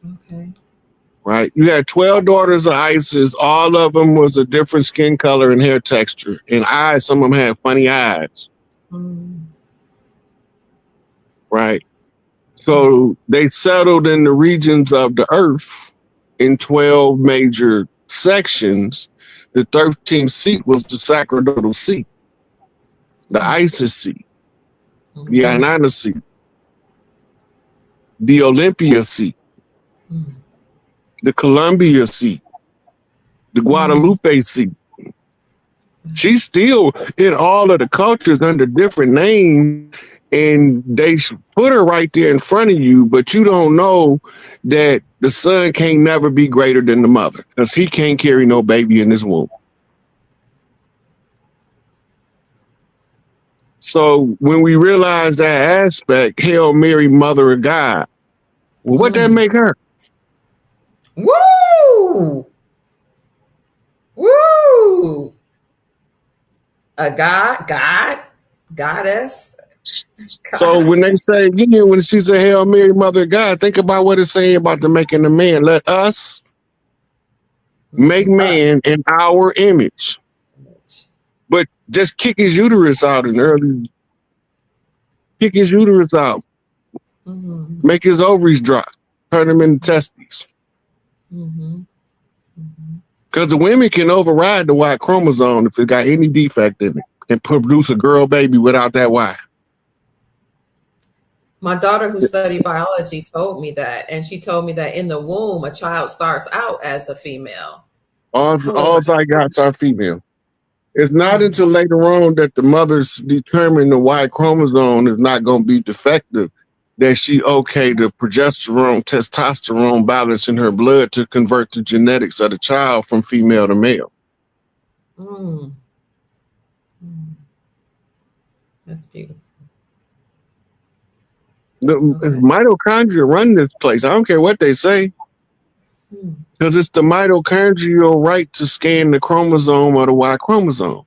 Okay. Right? You had 12 daughters of Isis. All of them was a different skin color and hair texture. And eyes, some of them had funny eyes. Mm. Right? So they settled in the regions of the earth in 12 major sections. The 13th seat was the sacerdotal seat, the Isis seat, the Inanna seat, the Olympia seat, the Columbia seat, the Guadalupe seat. She's still in all of the cultures under different names, and they put her right there in front of you, but you don't know that the son can't never be greater than the mother because he can't carry no baby in his womb. So when we realize that aspect, Hail Mary, Mother of God, well, what that make her? Woo! Woo! A goddess. So when they say, when she said Hail Mary, Mother of God, think about what it's saying about the making the man. Let us make man in our image. But just kick his uterus out in early. Kick his uterus out. Make his ovaries drop. Turn them into testes. Because the women can override the Y chromosome if it got any defect in it and produce a girl baby without that Y. My daughter, who studied biology, told me that, and she told me that in the womb, a child starts out as a female. All zygotes are female. It's not until later on that the mothers determine the Y chromosome is not going to be defective that she okay the progesterone, testosterone balance in her blood to convert the genetics of the child from female to male. That's beautiful. The mitochondria run this place. I don't care what they say. Because it's the mitochondrial right to scan the chromosome or the Y chromosome.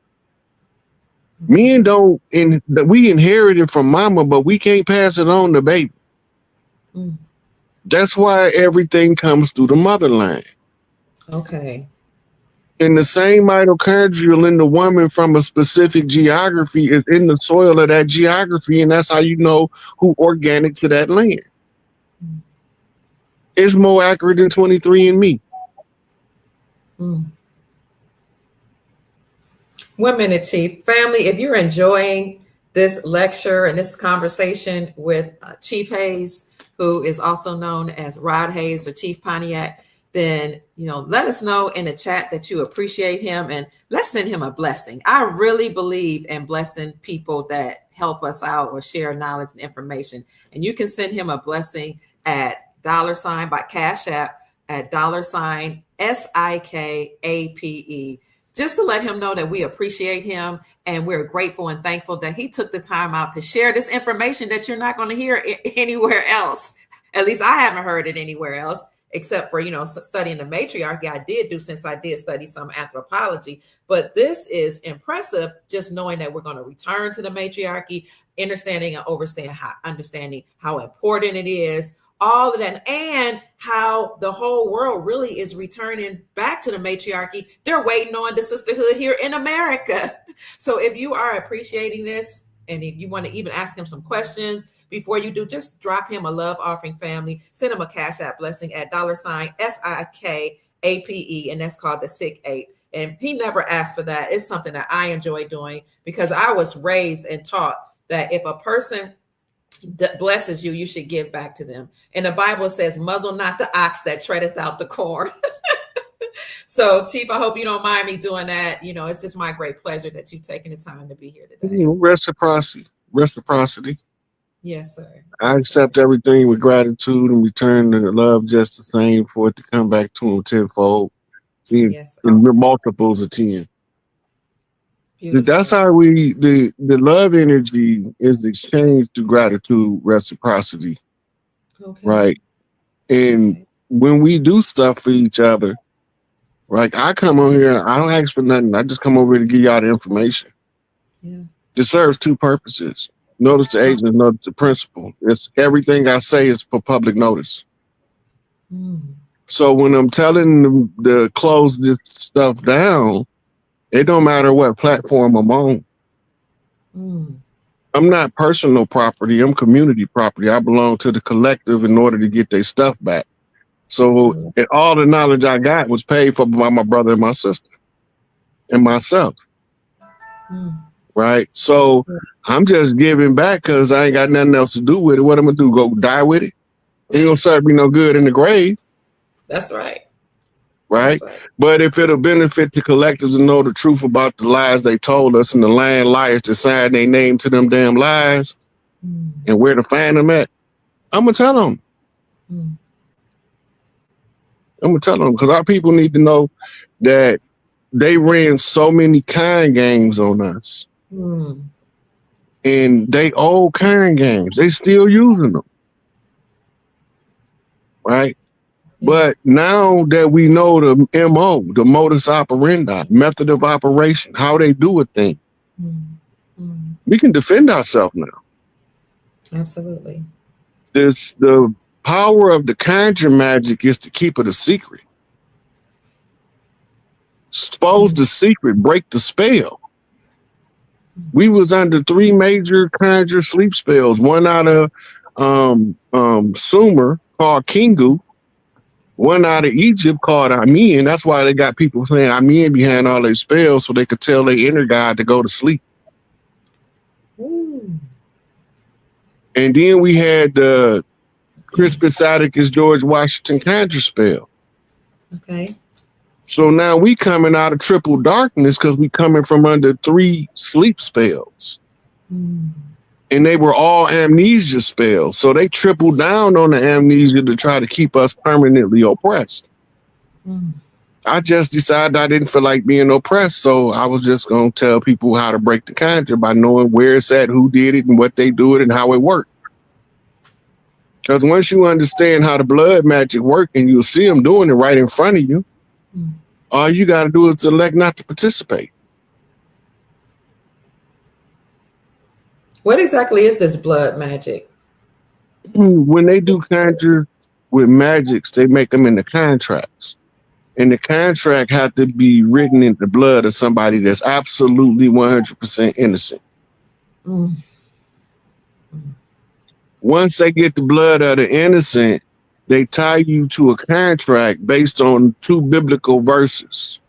Men don't, we inherit it from mama, but we can't pass it on to baby. That's why everything comes through the mother line. Okay. And the same mitochondrial in the woman from a specific geography is in the soil of that geography, and that's how you know who organic to that land. It's more accurate than 23andMe. 1 minute, Chief. Family, if you're enjoying this lecture and this conversation with Chief Hayes, who is also known as Rod Hayes or Chief Pontiac, then, let us know in the chat that you appreciate him, and let's send him a blessing. I really believe in blessing people that help us out or share knowledge and information. And you can send him a blessing at $ by Cash App at $ SIKAPE, just to let him know that we appreciate him and we're grateful and thankful that he took the time out to share this information that you're not going to hear anywhere else. At least I haven't heard it anywhere else, except for, studying the matriarchy. I did do, since I did study some anthropology, but this is impressive, just knowing that we're going to return to the matriarchy, understanding how important it is, all of that, and how the whole world really is returning back to the matriarchy. They're waiting on the sisterhood here in America. So if you are appreciating this, and if you want to even ask him some questions before you do, just drop him a love offering, family. Send him a Cash App blessing at $ SIKAPE, and that's called the Sick 8. And he never asked for that. It's something that I enjoy doing because I was raised and taught that if a person blesses you, you should give back to them. And the Bible says, muzzle not the ox that treadeth out the corn. So, Chief, I hope you don't mind me doing that. It's just my great pleasure that you've taken the time to be here today. Reciprocity. Yes, sir. I accept everything with gratitude and return the love just the same for it to come back to him tenfold. Yes, in multiples of 10. Beautiful. That's how the love energy is exchanged through gratitude, reciprocity. Okay. Right. And when we do stuff for each other, Like I come on here, I don't ask for nothing. I just come over here to give y'all the information. Yeah. It serves two purposes. Notice the agent, notice the principal. It's everything I say is for public notice. So when I'm telling them to close this stuff down, it don't matter what platform I'm on. I'm not personal property. I'm community property. I belong to the collective in order to get their stuff back. So all the knowledge I got was paid for by my brother and my sister and myself. Right? So I'm just giving back because I ain't got nothing else to do with it. What I'm going to do? Go die with it? It ain't going to serve me no good in the grave. That's right. Right? That's right. But if it'll benefit the collectives to know the truth about the lies they told us and the land liars that signed their name to them damn lies and where to find them at, I'm going to tell them. I'm going to tell them because our people need to know that they ran so many kind games on us. And they old kind games. They still using them. Right? But now that we know the MO, the modus operandi, method of operation, how they do a thing, we can defend ourselves now. Absolutely. The power of the conjure magic is to keep it a secret. Expose the secret, break the spell. We was under 3 major conjure sleep spells. One out of Sumer called Kingu. One out of Egypt called Amin. That's why they got people saying Amin behind all their spells so they could tell their inner god to go to sleep. And then we had the Crispus Atticus George Washington conjure spell. Okay. So now we coming out of triple darkness because we coming from under 3 sleep spells. And they were all amnesia spells. So they tripled down on the amnesia to try to keep us permanently oppressed. I just decided I didn't feel like being oppressed. So I was just going to tell people how to break the conjure by knowing where it's at, who did it, and what they do it, and how it worked. Because once you understand how the blood magic works, and you'll see them doing it right in front of you, all you got to do is elect not to participate. What exactly is this blood magic? When they do conjure with magics, they make them into contracts. And the contract had to be written in the blood of somebody that's absolutely 100% innocent. Once they get the blood of the innocent, they tie you to a contract based on 2 biblical verses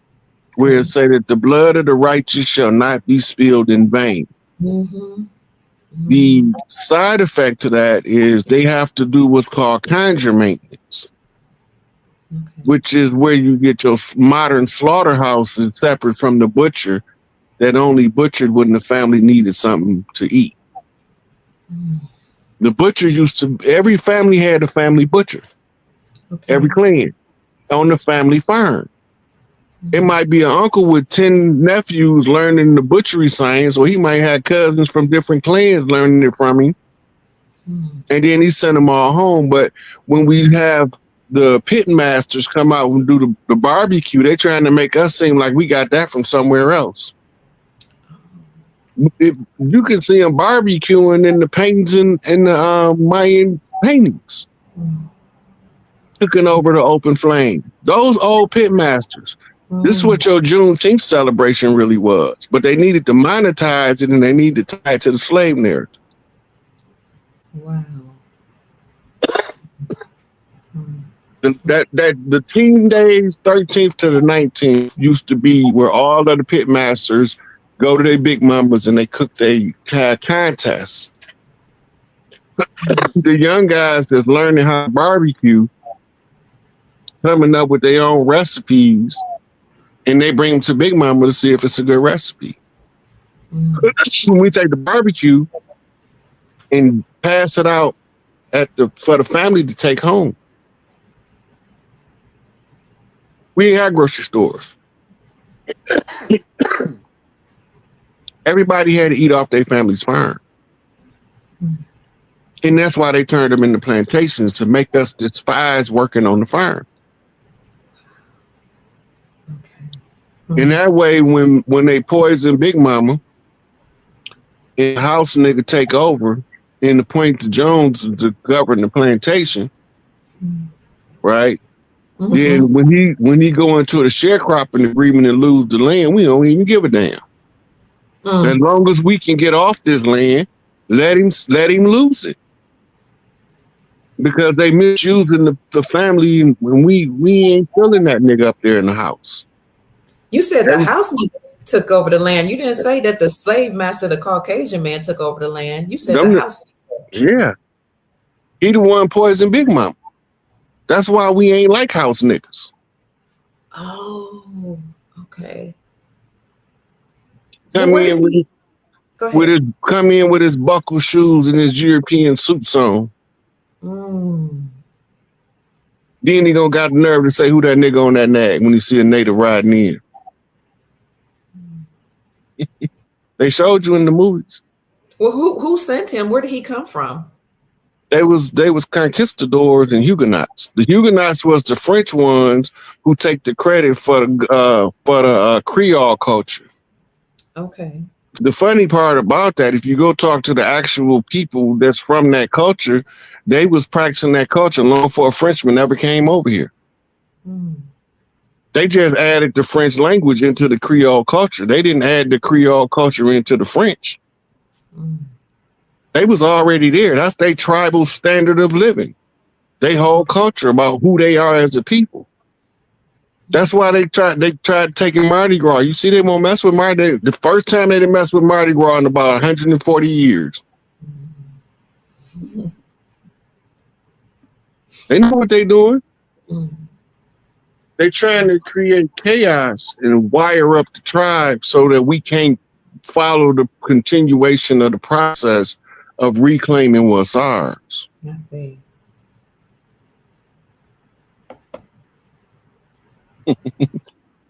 where it say that the blood of the righteous shall not be spilled in vain. The side effect to that is they have to do what's called conjure maintenance, which is where you get your modern slaughterhouses separate from the butcher that only butchered when the family needed something to eat. The butcher every family had a family butcher, every clan on the family farm. It might be an uncle with 10 nephews learning the butchery science, or he might have cousins from different clans learning it from him. And then he sent them all home. But when we have the pit masters come out and do the barbecue, they're trying to make us seem like we got that from somewhere else. You can see them barbecuing in the paintings and the Mayan paintings. Cooking over the open flame. Those old pit masters. This is what your Juneteenth celebration really was. But they needed to monetize it and they needed to tie it to the slave narrative. Wow. The teen days, 13th to the 19th, used to be where all of the pit masters go to their big mamas and they cook their contests. The young guys that's learning how to barbecue, coming up with their own recipes, and they bring them to Big Mama to see if it's a good recipe. When we take the barbecue and pass it out for the family to take home. We ain't had grocery stores. Everybody had to eat off their family's farm. And that's why they turned them into plantations, to make us despise working on the farm. And that way, when they poison Big Mama, and the house nigga take over, and appoint the Jones to govern the plantation, right? Then when he go into the sharecropping agreement and lose the land, we don't even give a damn. As long as we can get off this land, let him lose it. Because they misusing the family, and we ain't feeling that nigga up there in the house. You said the house nigga took over the land. You didn't say that the slave master, the Caucasian man, took over the land. You said the house nigga. Yeah. He the one poisoned Big Mama. That's why we ain't like house niggas. Oh, okay. Come in with his buckle shoes and his European suits on. Then he don't got the nerve to say who that nigga on that nag when he see a native riding in. They showed you in the movies. Well, who sent him? Where did he come from? They was conquistadors and Huguenots. The Huguenots was the French ones who take the credit for the Creole culture. Okay. The funny part about that, if you go talk to the actual people that's from that culture, they was practicing that culture long before a Frenchman ever came over here. They just added the French language into the Creole culture. They didn't add the Creole culture into the French. They was already there. That's their tribal standard of living. They whole culture about who they are as a people. That's why they tried taking Mardi Gras. You see, they won't mess with Mardi. The first time they didn't mess with Mardi Gras in about 140 years. They know what they doing. They trying to create chaos and wire up the tribe so that we can't follow the continuation of the process of reclaiming what's ours.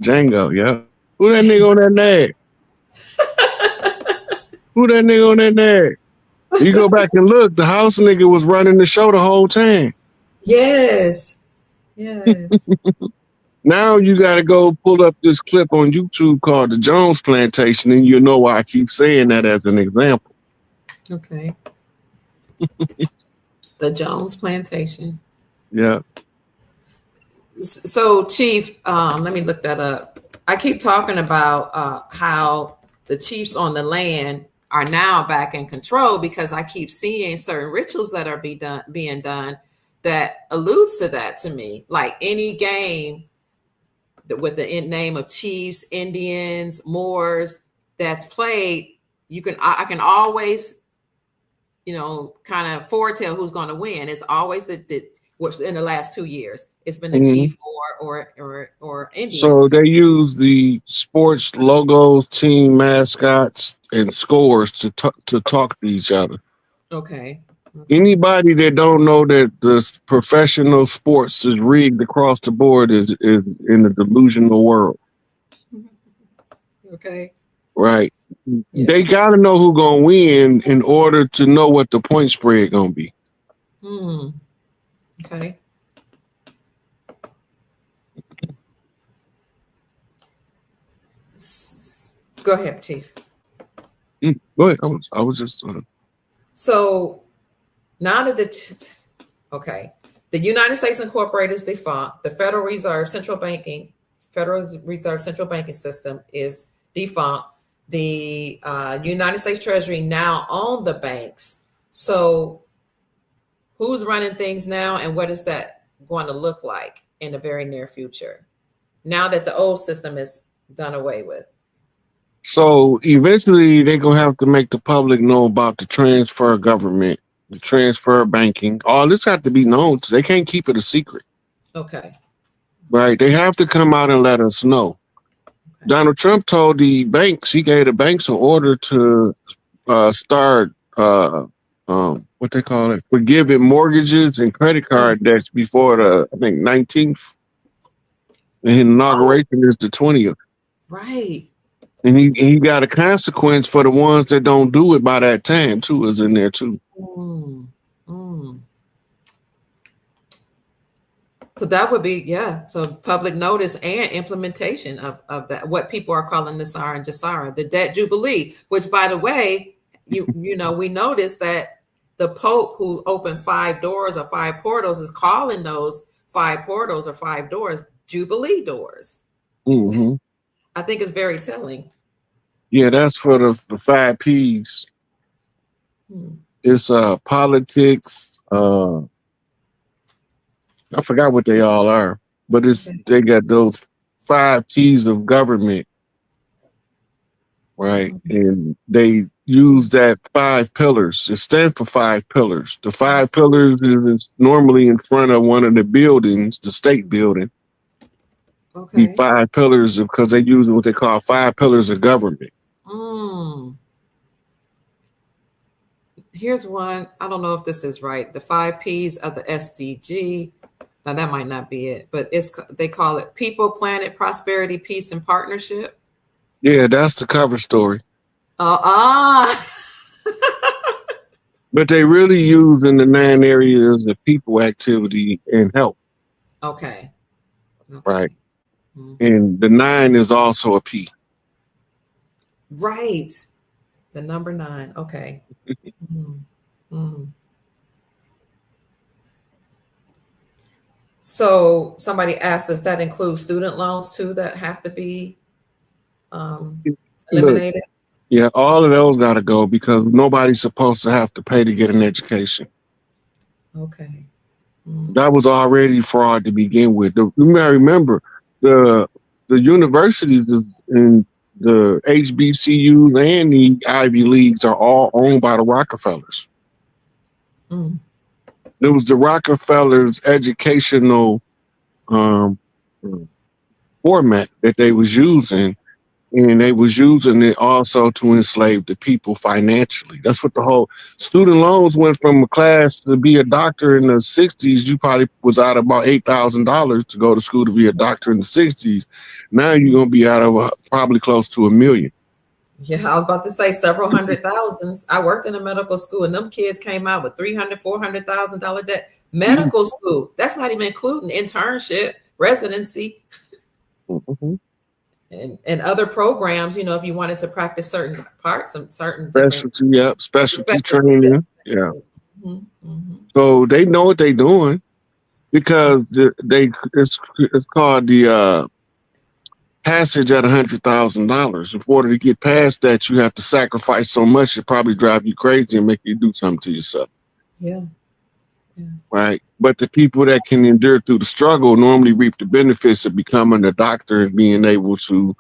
Django, yeah. Who that nigga on that nag? Who that nigga on that nag? You go back and look, the house nigga was running the show the whole time. Yes. Now you got to go pull up this clip on YouTube called The Jones Plantation, and you'll know why I keep saying that as an example. Okay. The Jones Plantation. Yeah. So, Chief, let me look that up. I keep talking about how the chiefs on the land are now back in control because I keep seeing certain rituals that are being done that alludes to that to me. Like any game with the name of chiefs, Indians, Moors that's played, I can always, kind of foretell who's going to win. It's always in the last 2 years. It's been the chief or Indian. So they use the sports logos, team mascots, and scores to talk to each other. Okay. Anybody that don't know that the professional sports is rigged across the board is in a delusional world. Okay. Right. Yes. They got to know who's going to win in order to know what the point spread going to be. Okay. Go ahead, Chief. Go ahead. I was just. So now that the United States Incorporated is defunct. The Federal Reserve Central Banking System is defunct. The United States Treasury now own the banks. So who's running things now, and what is that going to look like in the very near future? Now that the old system is done away with. So eventually they're going to have to make the public know about the transfer of government, the transfer of banking. All this has to be known. They can't keep it a secret. Okay. Right. They have to come out and let us know. Okay. Donald Trump told the banks, he gave the banks an order to start, what they call it, forgiving mortgages and credit card debts before the, I think, 19th. And his inauguration is the 20th. Right. And he got a consequence for the ones that don't do it by that time, too, is in there, too. So that would be, yeah. So public notice and implementation of that, what people are calling Nasara and Jasara, the debt jubilee, which by the way, you know, we noticed that the Pope who opened 5 doors or 5 portals is calling those 5 portals or 5 doors jubilee doors. Mm-hmm. I think it's very telling. Yeah, that's for the 5 P's. It's politics. I forgot what they all are, but they got those 5 P's of government, right? And they use that 5 pillars. It stands for 5 pillars. The 5 pillars is normally in front of one of the buildings, the state building. Okay. The 5 pillars because they use what they call 5 pillars of government. Here's one. I don't know if this is right. The 5 P's of the SDG. Now that might not be it, but they call it People, Planet, Prosperity, Peace, and Partnership. Yeah, that's the cover story. But they really use in the 9 areas of people, activity, and health. Okay. Right. And the 9 is also a P. Right. The number 9. Okay. So somebody asked, does that include student loans too that have to be eliminated? Look, yeah, all of those got to go because nobody's supposed to have to pay to get an education. Okay. That was already fraud to begin with. You may remember the universities and the HBCUs and the Ivy Leagues are all owned by the Rockefellers. It was the Rockefellers' educational format that they was using, and they was using it also to enslave the people financially. That's what the whole student loans went from a class to be a doctor in the 60s. You probably was out of about $8,000 to go to school to be a doctor in the 60s. Now you're going to be out of probably close to $1 million. Yeah, I was about to say several hundred thousands. I worked in a medical school and them kids came out with $300,000-$400,000 debt. Medical school, that's not even including internship, residency. And other programs, you know, if you wanted to practice certain parts and certain specialty, specialty training. Yeah. So they know what they're doing because it's called the passage at $100,000. In order to get past that, you have to sacrifice so much it probably drive you crazy and make you do something to yourself. Yeah. Right. But the people that can endure through the struggle normally reap the benefits of becoming a doctor and being able to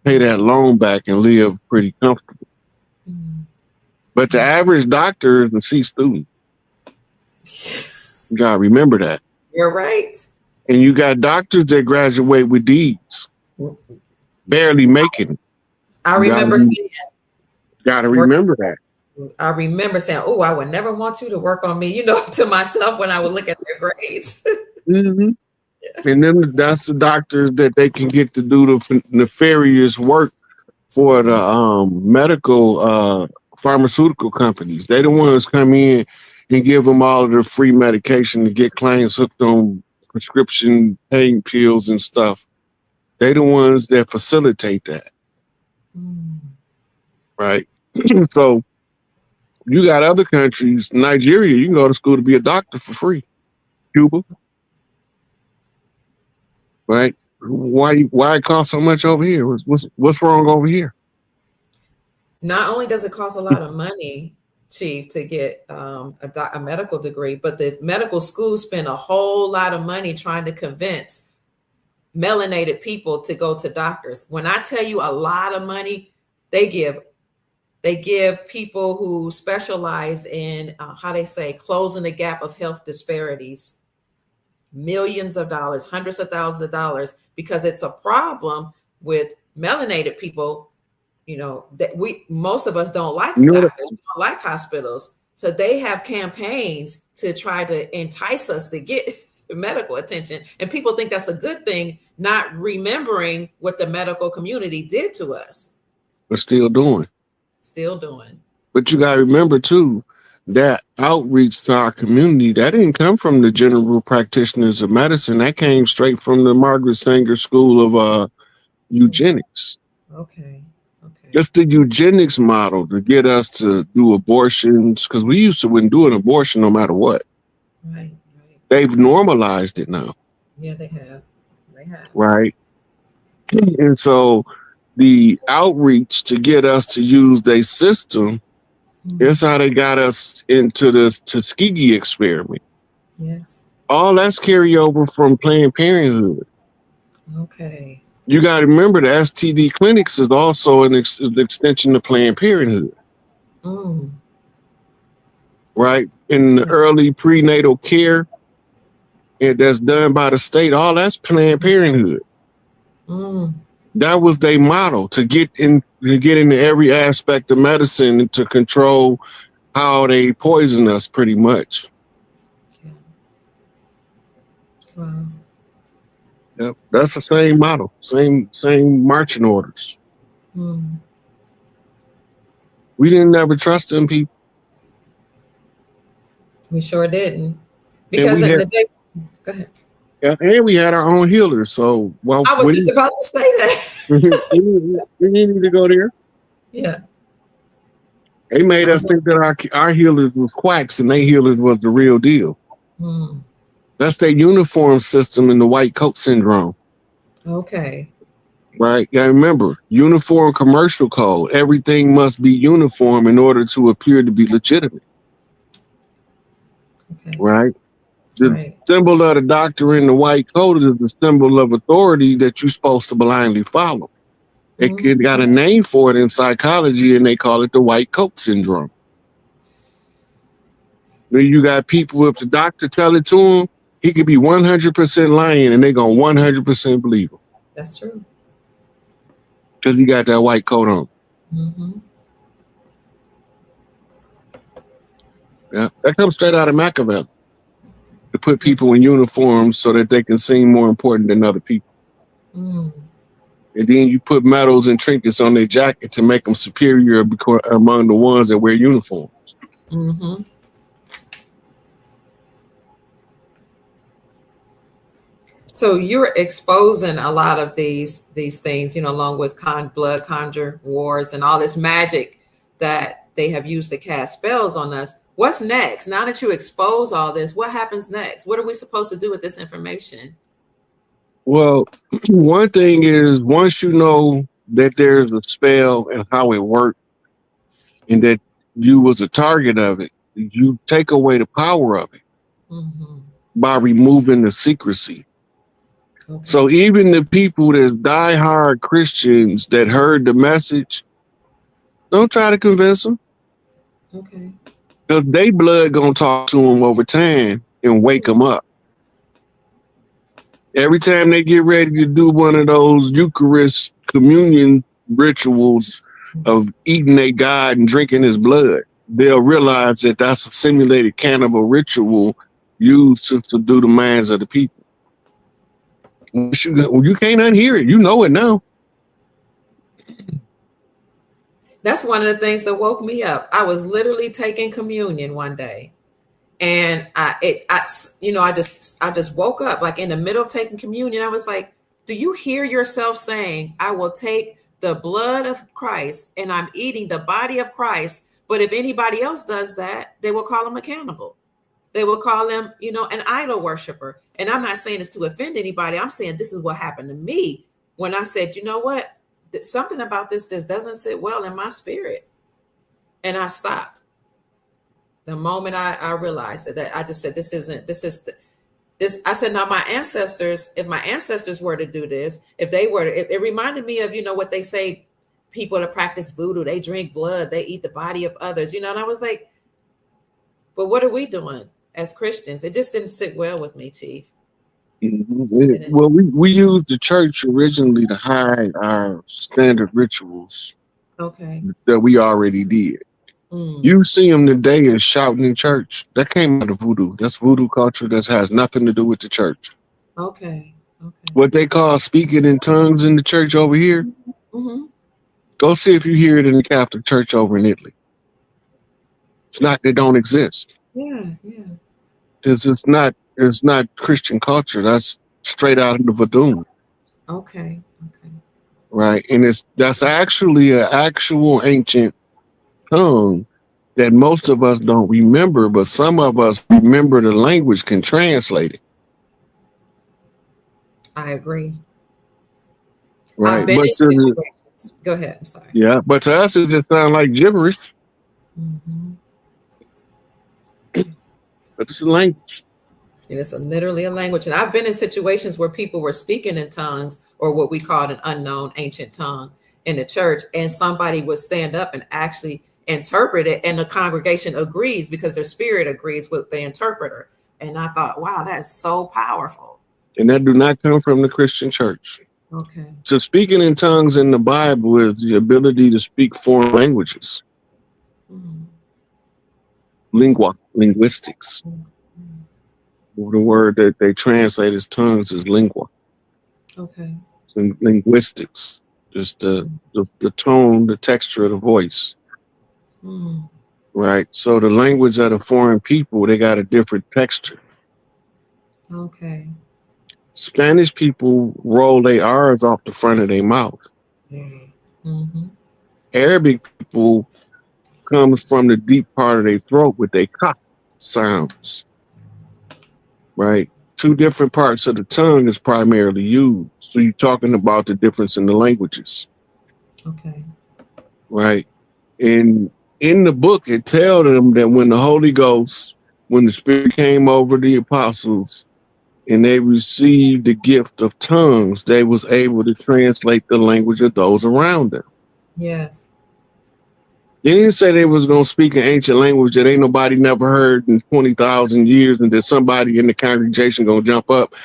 pay that loan back and live pretty comfortable. But the average doctor is a C student. You gotta remember that. You're right. And you got doctors that graduate with D's, barely making it. I remember saying, gotta remember that. I remember saying, "Oh, I would never want you to work on me," you know, to myself when I would look at their grades. And then that's the doctors that they can get to do the nefarious work for the medical pharmaceutical companies. They the ones come in and give them all of the free medication to get clients hooked on prescription pain pills and stuff. They the ones that facilitate that. Right. So you got other countries, Nigeria, you can go to school to be a doctor for free. Cuba. Right? Why it cost so much over here? What's wrong over here? Not only does it cost a lot of money, Chief, to get a medical degree, but the medical schools spend a whole lot of money trying to convince melanated people to go to doctors. When I tell you a lot of money, they give people who specialize in closing the gap of health disparities, millions of dollars, hundreds of thousands of dollars, because it's a problem with melanated people. You know, that most of us don't like doctors, we don't like hospitals. So they have campaigns to try to entice us to get medical attention. And people think that's a good thing, not remembering what the medical community did to us. We're still doing. Still doing. But you got to remember too, that outreach to our community, that didn't come from the general practitioners of medicine. That came straight from the Margaret Sanger School of eugenics. Okay. Okay. It's the eugenics model to get us to do abortions, because we used to wouldn't do an abortion no matter what. Right. Right. They've normalized it now. Yeah, they have. They have. Right. And so the outreach to get us to use their system is how they got us into this Tuskegee experiment. Yes. All that's carryover from Planned Parenthood. Okay. You got to remember the STD clinics is also an extension of Planned Parenthood. Mm. Right? In the early prenatal care that's done by the state, all that's Planned Parenthood. Mm. That was their model, to get into every aspect of medicine and to control how they poison us, pretty much. Yeah. Wow. Yep, that's the same model, same marching orders. Mm. We didn't ever trust them people. We sure didn't. Because in the day, go ahead. Yeah, and we had our own healers. So, well, I was just about to say that. we needed to go there. Yeah. They made us think that our healers was quacks and their healers was the real deal. Mm. That's their uniform system and the white coat syndrome. Okay. Right. Yeah, remember, uniform commercial code. Everything must be uniform in order to appear to be legitimate. Okay. Right. The symbol of the doctor in the white coat is the symbol of authority that you're supposed to blindly follow. It got a name for it in psychology, and they call it the white coat syndrome. Where you got people, if the doctor tell it to them, he could be 100% lying, and they're going to 100% believe him. That's true. Because he got that white coat on. Mm-hmm. Yeah, that comes straight out of Machiavelli. To put people in uniforms so that they can seem more important than other people. Mm. And then you put medals and trinkets on their jacket to make them superior among the ones that wear uniforms. Mm-hmm. So you're exposing a lot of these things, along with blood conjure wars and all this magic that they have used to cast spells on us. What's next? Now that you expose all this, what happens next? What are we supposed to do with this information? Well, one thing is, once you know that there's a spell and how it worked and that you was a target of it, you take away the power of it by removing the secrecy. Okay. So even the people that's diehard Christians that heard the message, don't try to convince them. Okay. Because they blood gonna talk to them over time and wake them up. Every time they get ready to do one of those Eucharist communion rituals of eating their God and drinking his blood, they'll realize that that's a simulated cannibal ritual used to subdue the minds of the people. You can't unhear it. You know it now. That's one of the things that woke me up. I was literally taking communion one day, and I just woke up like in the middle of taking communion. I was like, do you hear yourself saying, I will take the blood of Christ and I'm eating the body of Christ? But if anybody else does that, they will call him a cannibal. They will call him, an idol worshiper. And I'm not saying this to offend anybody. I'm saying this is what happened to me when I said, you know what? Something about this just doesn't sit well in my spirit. And I stopped. The moment I realized that I just said, I said, now my ancestors, if my ancestors were to do this, if they were, it reminded me of, what they say, people that practice voodoo, they drink blood, they eat the body of others, and I was like, but what are we doing as Christians? It just didn't sit well with me, Chief. Mm-hmm. Well, we used the church originally to hide our standard rituals. Okay. That we already did. You see them today as shouting in church. That came out of voodoo. That's voodoo culture that has nothing to do with the church. Okay. What they call speaking in tongues in the church over here. Go see if you hear it in the Catholic Church over in Italy. It's not, they don't exist. Yeah, yeah. It's not Christian culture. That's straight out of the Voodoo. Okay, okay. Right. And that's actually an actual ancient tongue that most of us don't remember, but some of us remember the language, can translate it. I agree. I've Right. been But in to situations. Go ahead. I'm sorry. yeah, but to us it just sounds like gibberish. Mm-hmm. But it's a language. And it's literally a language. And I've been in situations where people were speaking in tongues, or what we called an unknown ancient tongue, in the church, and somebody would stand up and actually interpret it, and the congregation agrees because their spirit agrees with the interpreter. And I thought, wow, that's so powerful. And that do not come from the Christian church. Okay. So speaking in tongues in the Bible is the ability to speak foreign languages. Mm-hmm. Linguistics. Mm-hmm. The word that they translate as tongues is lingua. Okay. So linguistics, just the tone, the texture of the voice. Mm-hmm. Right. So the language of the foreign people, they got a different texture. Okay. Spanish people roll their R's off the front of their mouth. Mm-hmm. Arabic people comes from the deep part of their throat with their cock sounds. Right. Two different parts of the tongue is primarily used. So you're talking about the difference in the languages. Okay. Right. And in the book, it tells them that when the Holy Ghost, when the Spirit came over the apostles and they received the gift of tongues, they was able to translate the language of those around them. Yes. They didn't say they was going to speak an ancient language that ain't nobody never heard in 20,000 years, and that somebody in the congregation going to jump up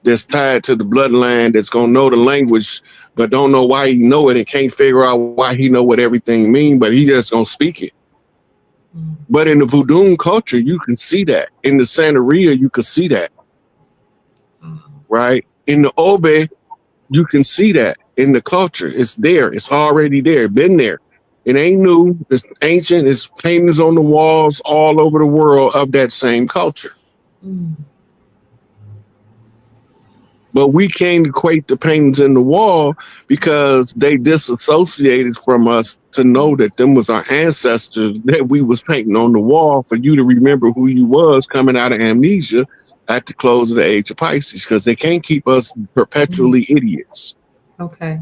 that's tied to the bloodline that's going to know the language but don't know why he know it and can't figure out why he know what everything mean, but he just going to speak it. Mm. But in the Voodoo culture, you can see that. In the Santeria, you can see that. Right? In the Obe, you can see that. In the culture, it's there. It's already there. Been there. It ain't new. It's ancient. It's paintings on the walls all over the world of that same culture. Mm. But we can't equate the paintings in the wall because they disassociated from us to know that them was our ancestors that we was painting on the wall for you to remember who you was coming out of amnesia at the close of the age of Pisces, because they can't keep us perpetually idiots. Okay.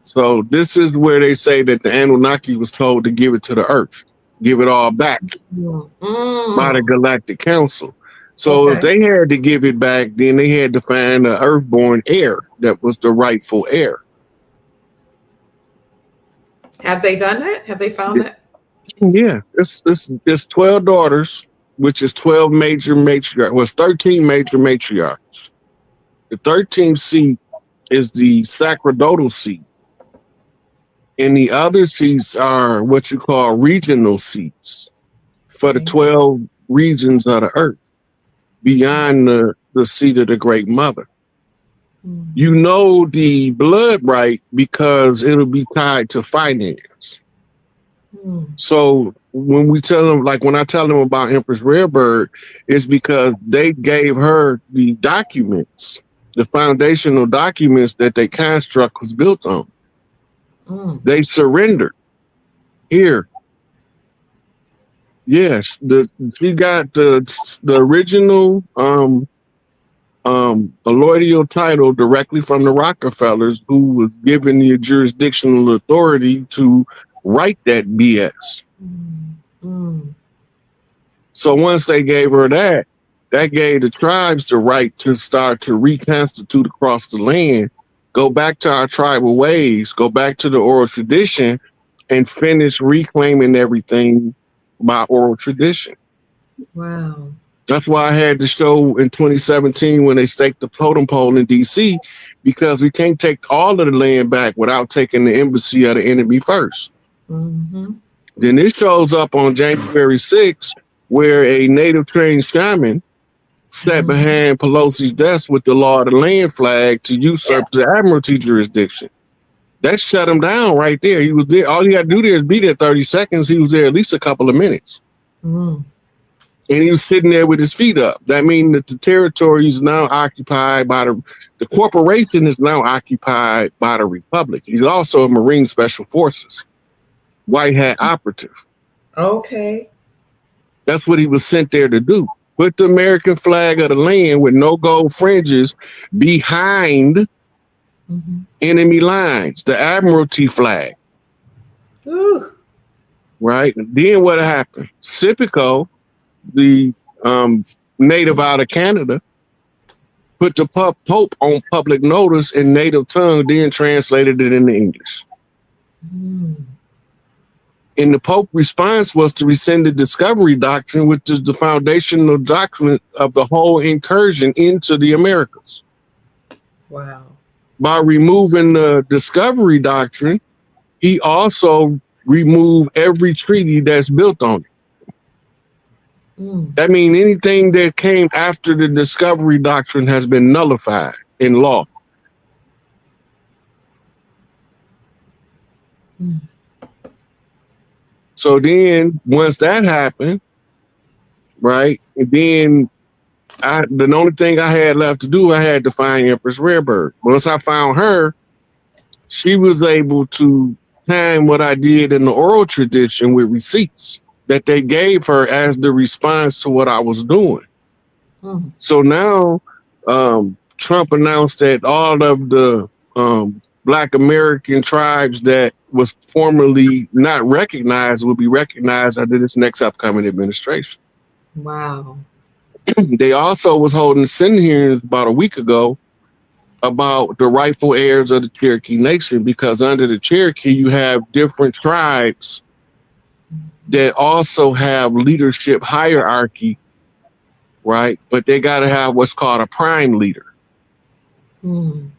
So this is where they say that the Anunnaki was told to give it to the earth, give it all back by the Galactic Council. So if they had to give it back, then they had to find an earthborn heir that was the rightful heir. Have they done that? Have they found that? Yeah, it's 12 daughters, which is 12 major matriarchs. Well, 13 major matriarchs. The 13th seat is the sacerdotal seat. And the other seats are what you call regional seats for the 12 regions of the earth beyond the seat of the Great Mother. Mm. You know the blood right because it'll be tied to finance. Mm. So when we tell them, like when I tell them about Empress Rarebird, it's because they gave her the documents, the foundational documents that their construct was built on. Mm. They surrendered. Here. Yes, she got the original allodial title directly from the Rockefellers, who was given the jurisdictional authority to write that BS. Mm. Mm. So once they gave her that gave the tribes the right to start to reconstitute across the land, go back to our tribal ways, go back to the oral tradition, and finish reclaiming everything by oral tradition. Wow. That's why I had the show in 2017 when they staked the totem pole in DC, because we can't take all of the land back without taking the embassy of the enemy first. Mm-hmm. Then this shows up on January 6th, where a native trained shaman sat behind Pelosi's desk with the law of the land flag to usurp the admiralty jurisdiction. That shut him down right there. He was there. All he had to do there is be there 30 seconds. He was there at least a couple of minutes. Mm. And he was sitting there with his feet up. That means that the territory is now occupied by the corporation is now occupied by the Republic. He's also a Marine Special Forces, white hat operative. Okay. That's what he was sent there to do. Put the American flag of the land with no gold fringes behind enemy lines, the Admiralty flag. Ooh. Right? Then what happened? Sipico, the native out of Canada, put the Pope on public notice in native tongue, then translated it into English. Mm. And the Pope response was to rescind the Discovery Doctrine, which is the foundational doctrine of the whole incursion into the Americas. Wow. By removing the Discovery Doctrine, he also removed every treaty that's built on it. Mm. That means anything that came after the Discovery Doctrine has been nullified in law. Mm. So then once that happened, right, and then the only thing I had left to do, I had to find Empress Rarebird. Once I found her, she was able to time what I did in the oral tradition with receipts that they gave her as the response to what I was doing. Mm. So now Trump announced that all of the Black American tribes that was formerly not recognized will be recognized under this next upcoming administration. Wow. They also was holding Senate hearings about a week ago about the rightful heirs of the Cherokee Nation, because under the Cherokee, you have different tribes that also have leadership hierarchy, right? But they got to have what's called a prime leader. Mm.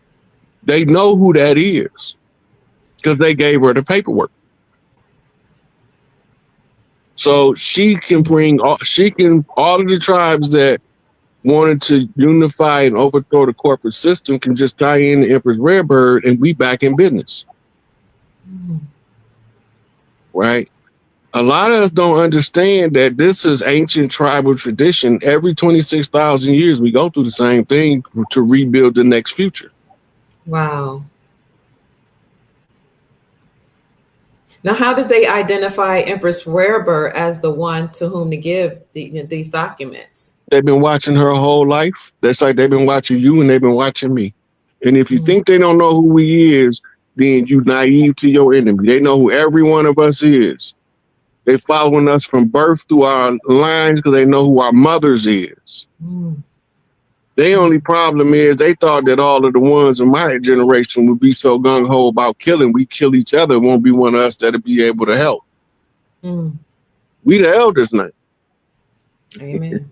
They know who that is because they gave her the paperwork. So she can bring all of the tribes that wanted to unify and overthrow the corporate system can just tie in the Empress Rarebird and we back in business. Mm. Right? A lot of us don't understand that this is ancient tribal tradition. Every 26,000 years, we go through the same thing to rebuild the next future. Wow. Now, how did they identify Empress Rarebird as the one to whom to give these documents? They've been watching her whole life. That's like they've been watching you and they've been watching me. And if you think they don't know who we is, then you naive to your enemy. They know who every one of us is. They following us from birth through our lines because they know who our mothers is. Mm. Their only problem is they thought that all of the ones in my generation would be so gung-ho about killing. We kill each other. It won't be one of us that'll be able to help. Mm. We the elders now. Amen.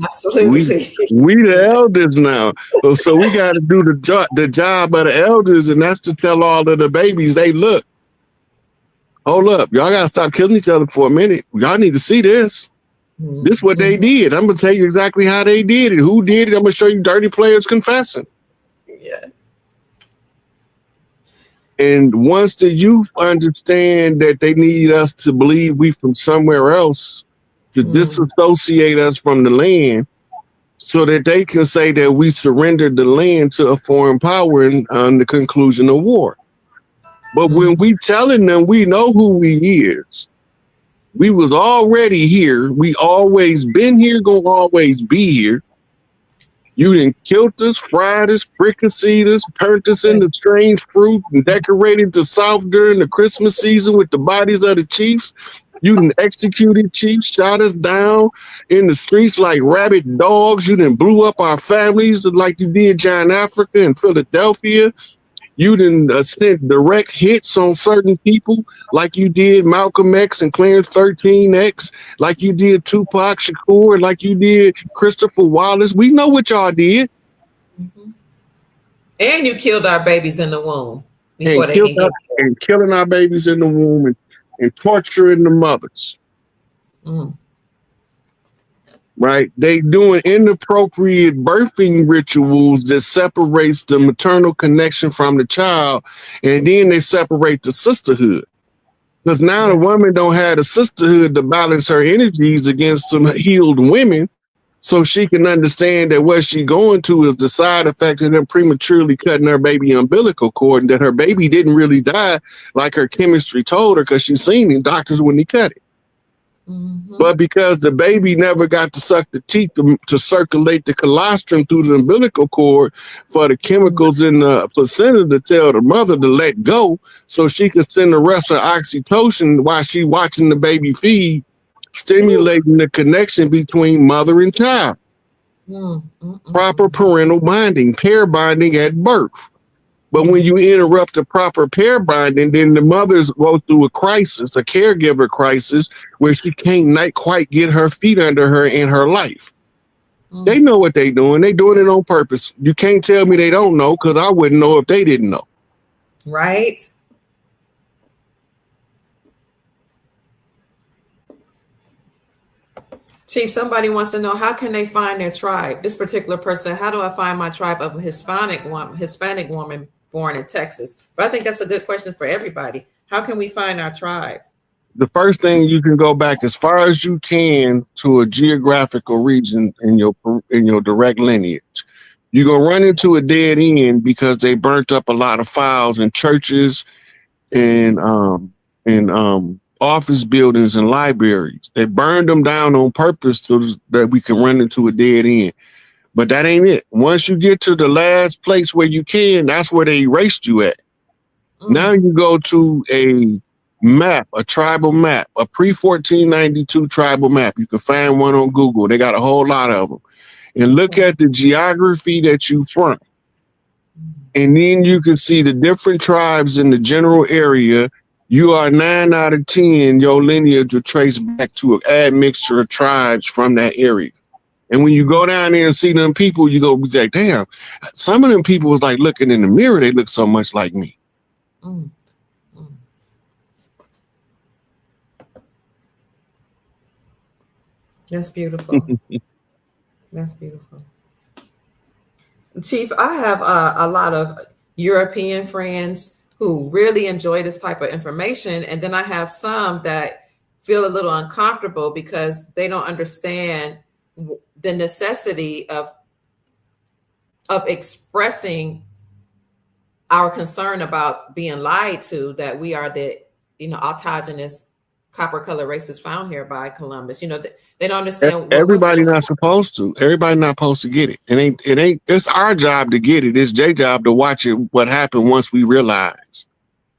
Absolutely. We the elders now. So we got to do the job of the elders, and that's to tell all of the babies, they look, hold up, y'all got to stop killing each other for a minute. Y'all need to see this. Mm-hmm. This is what they did. I'm going to tell you exactly how they did it. Who did it? I'm going to show you dirty players confessing. Yeah. And once the youth understand that they need us to believe we from somewhere else, to disassociate us from the land, so that they can say that we surrendered the land to a foreign power on the conclusion of war. But when we telling them we know who we is, we was already here, we always been here, gonna always be here. You done killed us, fried us, fricasseed us, turned us into strange fruit, and decorated the South during the Christmas season with the bodies of the chiefs. You done executed chiefs, shot us down in the streets like rabid dogs. You done blew up our families like you did John Africa in Philadelphia. You done sent direct hits on certain people like you did Malcolm X and Clarence 13X, like you did Tupac Shakur, like you did Christopher Wallace. We know what y'all did. Mm-hmm. And you killed our babies in the womb. And killing our babies in the womb and torturing the mothers. Mm. Right? They doing inappropriate birthing rituals that separates the maternal connection from the child, and then they separate the sisterhood. Because now the woman don't have a sisterhood to balance her energies against some healed women, so she can understand that what she going to is the side effect of them prematurely cutting her baby umbilical cord, and that her baby didn't really die like her chemistry told her, because she's seen the doctors when they cut it. Mm-hmm. But because the baby never got to suck the teeth to circulate the colostrum through the umbilical cord for the chemicals in the placenta to tell the mother to let go, so she could send the rest of oxytocin while she watching the baby feed, stimulating the connection between mother and child. Proper parental bonding, pair bonding at birth. But when you interrupt the proper pair bonding, then the mothers go through a crisis, a caregiver crisis, where she can't not quite get her feet under her in her life. They know what they're doing. They're doing it on purpose. You can't tell me they don't know, because I wouldn't know if they didn't know. Right. Chief, somebody wants to know, how can they find their tribe? This particular person, how do I find my tribe of a Hispanic woman born in Texas? But I think that's a good question for everybody. How can we find our tribes? The first thing, you can go back as far as you can to a geographical region in your direct lineage. You're going to run into a dead end because they burnt up a lot of files in churches and office buildings and libraries. They burned them down on purpose so that we can run into a dead end. But that ain't it. Once you get to the last place where you can, that's where they erased you at. Now you go to a map, a tribal map, a pre-1492 tribal map. You can find one on Google. They got a whole lot of them. And look at the geography that you from. And then you can see the different tribes in the general area. You are 9 out of 10, your lineage will trace back to an admixture of tribes from that area. And when you go down there and see them people, you go be like, damn, some of them people was like looking in the mirror, they look so much like me. That's beautiful. That's beautiful. Chief, I have a lot of European friends who really enjoy this type of information. And then I have some that feel a little uncomfortable because they don't understand the necessity of expressing our concern about being lied to, that we are the, autogenous copper color races found here by Columbus. They don't understand. Everybody not supposed to. Everybody not supposed to get it. It ain't. It's our job to get it. It's Jay's job to watch it. What happened once we realize.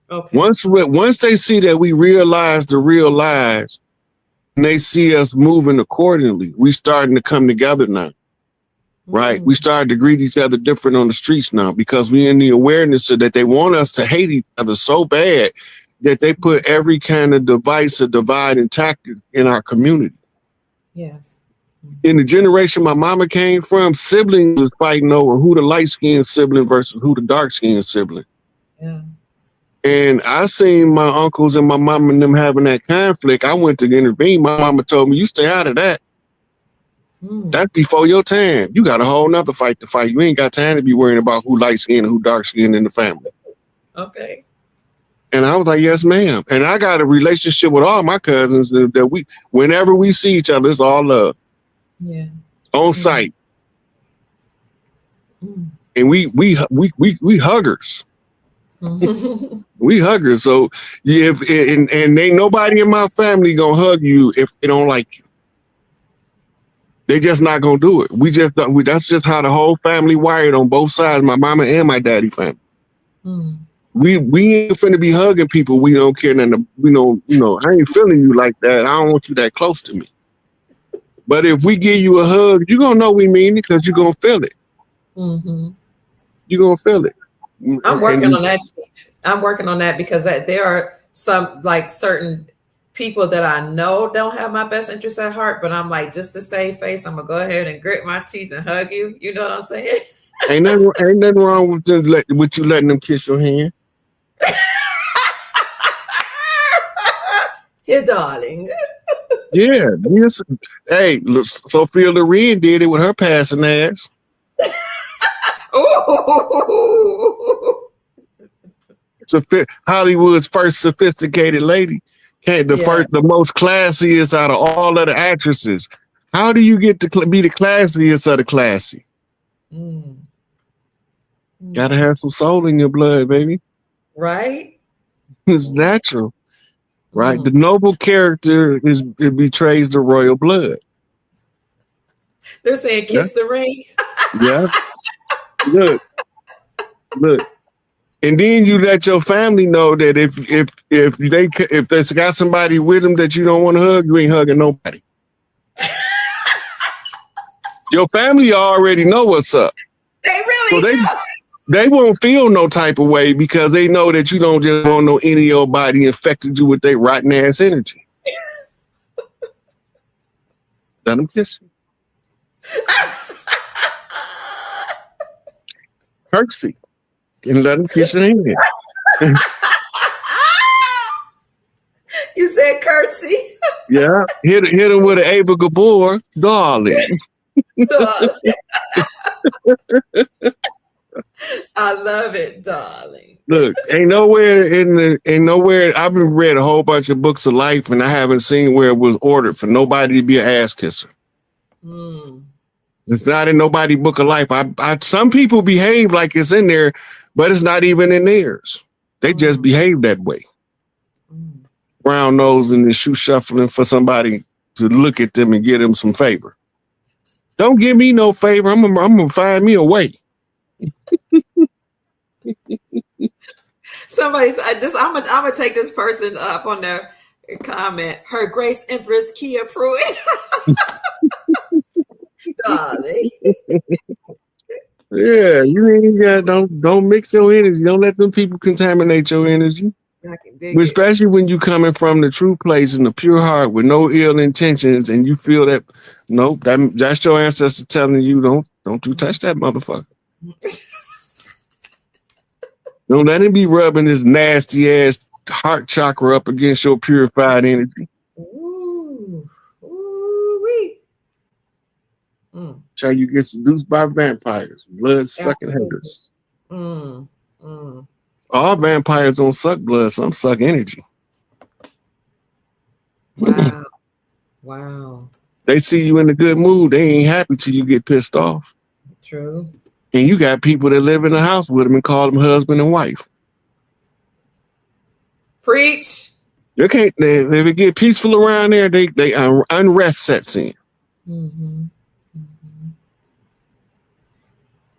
Okay. Once they see that we realize the real lies, and they see us moving accordingly, we starting to come together now. Right? We started to greet each other different on the streets now, because we in the awareness that they want us to hate each other so bad that they put every kind of device or divide and tactic in our community. Yes. In the generation my mama came from, siblings was fighting over who the light-skinned sibling versus who the dark-skinned sibling. Yeah. And I seen my uncles and my mom and them having that conflict. I went to intervene. My mama told me, you stay out of that. That's before your time. You got a whole nother fight to fight. You ain't got time to be worrying about who light-skinned and who dark-skinned in the family. Okay. And I was like, yes, ma'am. And I got a relationship with all my cousins that we, whenever we see each other, it's all love. Yeah. On sight. And we huggers. We huggers. So and ain't nobody in my family gonna hug you if they don't like you. They just not gonna do it. That's just how the whole family wired on both sides, my mama and my daddy family. We ain't finna be hugging people we don't care nothing. I ain't feeling you like that. I don't want you that close to me. But if we give you a hug, you're gonna know we mean it, because you're gonna feel it. You're gonna feel it. I'm working on that. I'm working on that because there are some certain people that I know don't have my best interest at heart, but I'm like, just to save face, I'm gonna go ahead and grit my teeth and hug you. You know what I'm saying? Ain't nothing wrong with you letting them kiss your hand. Here, darling. Yeah. Yes. Hey, look, Sophia Loren did it with her passing ass. Ooh. Hollywood's first sophisticated lady. The most classiest out of all of the actresses. How do you get to be the classiest of the classy? Gotta have some soul in your blood, baby. Right? It's natural. Right? The noble character it betrays the royal blood. They're saying kiss the ring. Yeah. Look. And then you let your family know that if there's got somebody with them that you don't want to hug, you ain't hugging nobody. Your family already know what's up. They really do. They won't feel no type of way because they know that you don't just want no any of your body infected you with their rotten ass energy. Let them kiss you. Curtsy. And let them kiss your hand. You said curtsy. Yeah. Hit him with an Ava Gabor, darling. I love it, darling. Look, ain't nowhere I've read a whole bunch of books of life and I haven't seen where it was ordered for nobody to be an ass kisser. It's not in nobody's book of life. Some people behave like it's in there, but it's not even in theirs. They just behave that way. Brown nose and shoe shuffling for somebody to look at them and get them some favor. Don't give me no favor. I'm gonna find me a way. Somebody's I'm gonna take this person up on their comment. Her Grace Empress Kia Pruitt. Darling. Yeah, you ain't got don't mix your energy. Don't let them people contaminate your energy. Especially when you coming from the true place and the pure heart with no ill intentions, and you feel that nope, that's your ancestors telling you don't you touch that motherfucker. Don't let him be rubbing his nasty ass heart chakra up against your purified energy. Try you get seduced by vampires, blood sucking haters. All vampires don't suck blood, some suck energy. Wow. They see you in a good mood, they ain't happy till you get pissed off. True. And you got people that live in the house with them and call them husband and wife. Preach. You can't. If it get peaceful around there, they unrest sets in.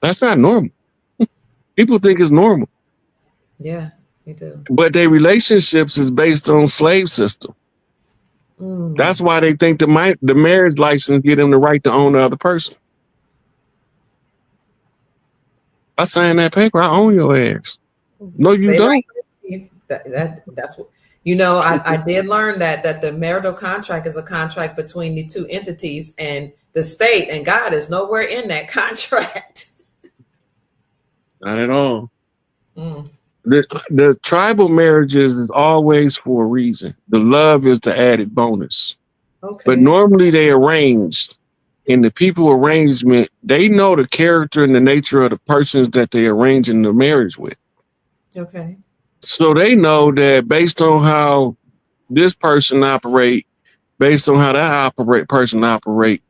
That's not normal. People think it's normal. Yeah, they do. But their relationships is based on slave system. That's why they think the marriage license give them the right to own the other person. I signed that paper, I own your ass. No, you don't. Right. That's what I did learn that the marital contract is a contract between the two entities, and the state and God is nowhere in that contract. Not at all. The tribal marriages is always for a reason. The love is the added bonus. Okay. But normally they arranged. In the people arrangement, they know the character and the nature of the persons that they arranging the marriage with. Okay. So they know that based on how this person operate, based on how that person operate,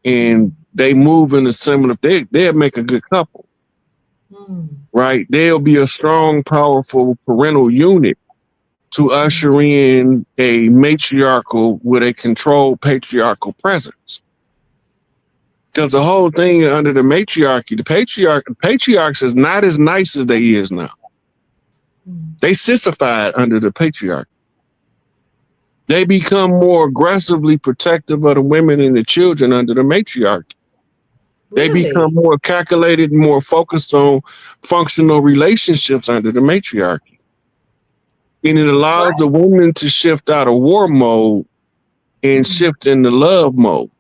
and they move in a similar, they'll make a good couple. Right? They'll be a strong, powerful parental unit to usher in a matriarchal with a controlled patriarchal presence. Because the whole thing under the matriarchy, the patriarchs is not as nice as they is now. They sissified under the patriarchy. They become more aggressively protective of the women and the children under the matriarchy. They become more calculated, more focused on functional relationships under the matriarchy. And it allows the woman to shift out of war mode and shift into love mode.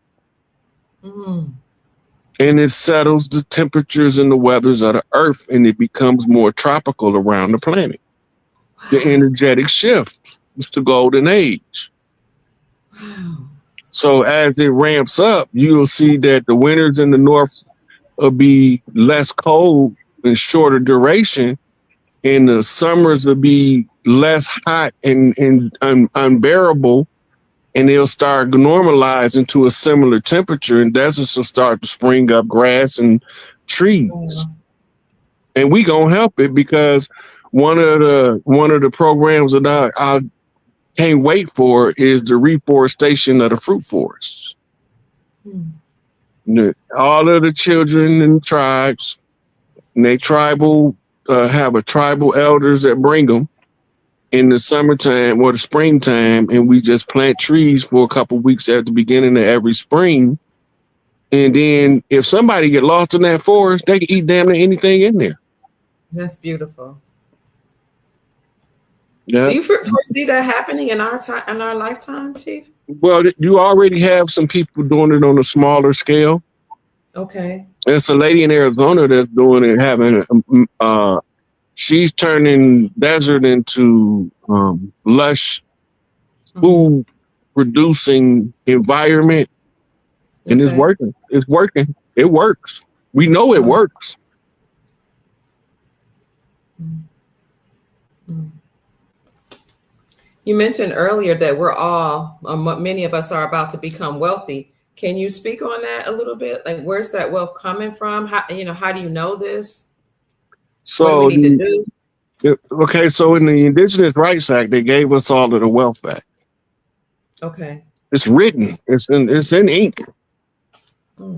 And it settles the temperatures and the weathers of the earth, and it becomes more tropical around the planet. The energetic shift. It's the golden age. So as it ramps up, you'll see that the winters in the north will be less cold and shorter duration, and the summers will be less hot and unbearable, and they'll start normalizing to a similar temperature, and deserts will start to spring up grass and trees. And we gonna help it because one of the programs that I can't wait for is the reforestation of the fruit forests. All of the children and tribes, and they tribal have a tribal elders that bring them in the summertime or the springtime, and we just plant trees for a couple weeks at the beginning of every spring. And then if somebody get lost in that forest, they can eat damn near anything in there. That's beautiful. Yeah. Do you foresee that happening in our time, in our lifetime, Chief? Well, you already have some people doing it on a smaller scale. Okay. There's a lady in Arizona that's doing it, having she's turning desert into lush food producing environment, and it's working. It's working. It works. We know it works. You mentioned earlier that we're all, many of us are about to become wealthy. Can you speak on that a little bit? Like, where's that wealth coming from? How do you know this? So what do we need to do? Okay, so in the Indigenous Rights Act, they gave us all of the wealth back. Okay. It's written. It's in ink.